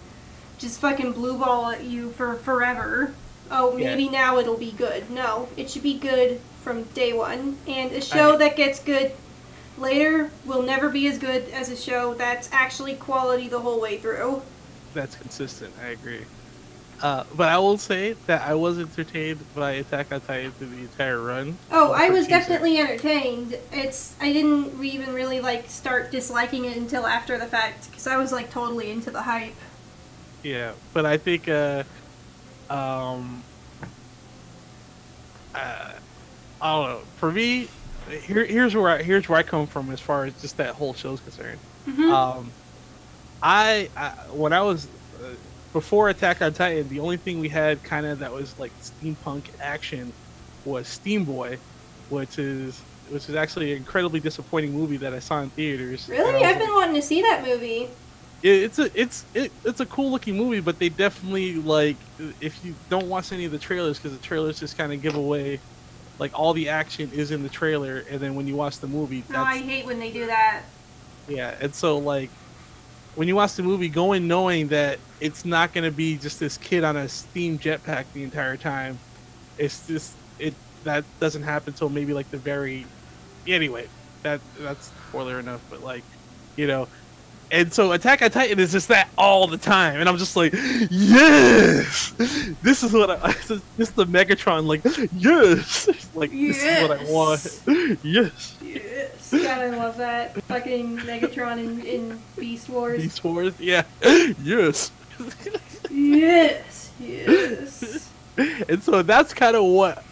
just fucking blue ball at you for forever. Oh, maybe now it'll be good. No, it should be good from day one. And a show that gets good later will never be as good as a show that's actually quality the whole way through. That's consistent. I agree. But I will say that I was entertained by Attack on Titan through the entire run. Oh, I was definitely entertained. I didn't even really like start disliking it until after the fact because I was like totally into the hype. Yeah, but I think I don't know. For me, here's where I come from as far as just that whole show's concerned. Mm-hmm. I when I was before Attack on Titan, the only thing we had kind of that was like steampunk action was Steam Boy, which is actually an incredibly disappointing movie that I saw in theaters. Really, I've been wanting to see that movie. It's a cool looking movie, but they definitely like if you don't watch any of the trailers because the trailers just kind of give away like all the action is in the trailer, and then when you watch the movie, I hate when they do that. Yeah, and so like when you watch the movie, go in knowing that it's not going to be just this kid on a steam jetpack the entire time. It's just that doesn't happen until maybe like the very anyway. That's spoiler enough, but like And so Attack on Titan is just that all the time, and I'm just like, yes, this is what this is the Megatron, like, yes, like this is what I want, yes. Yes, God, I love that fucking Megatron in Beast Wars. Beast Wars, yeah, yes, yes. And so that's kind of what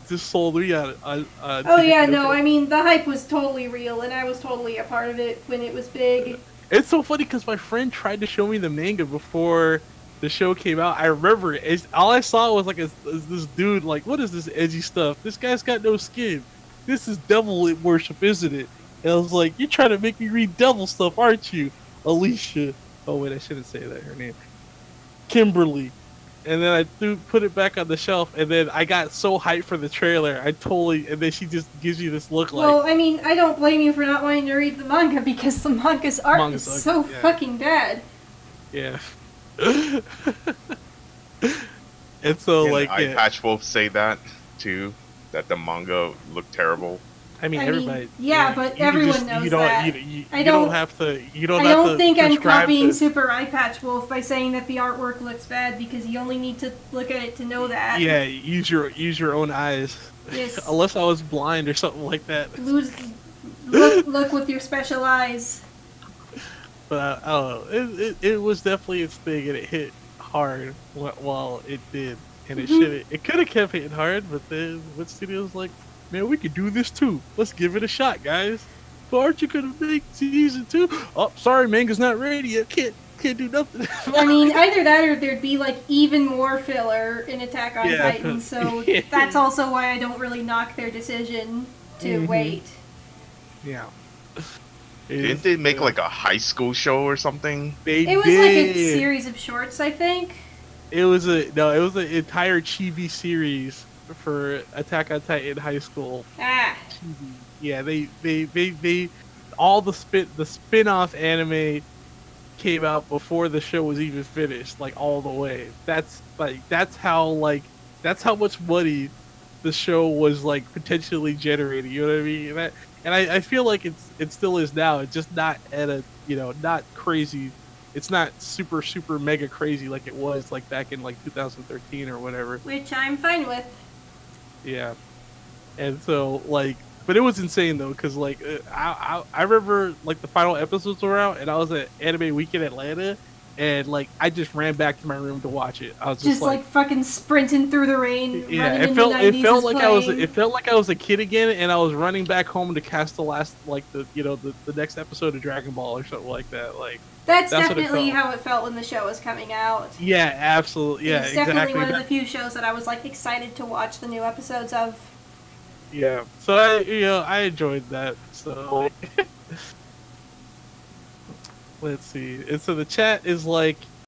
just sold me on. Oh yeah, no, I mean the hype was totally real, and I was totally a part of it when it was big. It's so funny because my friend tried to show me the manga before the show came out. I remember it. All I saw was like this dude, like, what is this edgy stuff? This guy's got no skin. This is devil worship, isn't it? And I was like, you're trying to make me read devil stuff, aren't you, Alicia? Oh wait, I shouldn't say that. Her name, Kimberly. And then I put it back on the shelf, and then I got so hyped for the trailer. And then she just gives you this look like. Well, I mean, I don't blame you for not wanting to read the manga because the manga's art is so fucking bad. Yeah. And so, And like, I yeah, Patch Wolf say that too, that the manga looked terrible. I mean, I mean, everybody. yeah, but you can everyone just, you knows don't, that. you I don't don't. have to, you don't I have don't to think I'm prescribe copying to. Super Eye Patch Wolf by saying that the artwork looks bad because you only need to look at it to know that. Yeah, use your own eyes. Yes. Unless I was blind or something like that. Look with your special eyes. But I don't know. It was definitely its thing, and it hit hard while it did. And it should. It could have kept hitting hard, but then what studio's like, man, we could do this too. Let's give it a shot, guys. But aren't you gonna make season 2? Oh, sorry, manga's not ready yet. Can't do nothing. I mean, either that or there'd be like even more filler in Attack on Yeah. Titan. So that's also why I don't really knock their decision to wait. Yeah. Didn't they make like a high school show or something? They It was did. like a series of shorts, I think. It was an entire chibi series for Attack on Titan High School. Ah. Chibi. Yeah, they all the spin-off anime came out before the show was even finished, like all the way. That's how much money the show was like potentially generating. You know what I mean? And I feel like it still is now. It's just not at a not crazy. It's not super mega crazy like it was like back in like 2013 or whatever. Which I'm fine with. Yeah, and so like, but it was insane though, because like I remember like the final episodes were out, and I was at Anime Week in Atlanta, and like I just ran back to my room to watch it. I was just like fucking sprinting through the rain. yeah, running it into felt 90s playing. it felt like I was a kid again, and I was running back home to cast the last like the next episode of Dragon Ball or something like that. Like That's what it definitely felt. how it felt when the show was coming out. Yeah, absolutely. Yeah, It's definitely exactly. one of the few shows that I was like excited to watch the new episodes of. Yeah, so I enjoyed that. So let's see. And so the chat is like,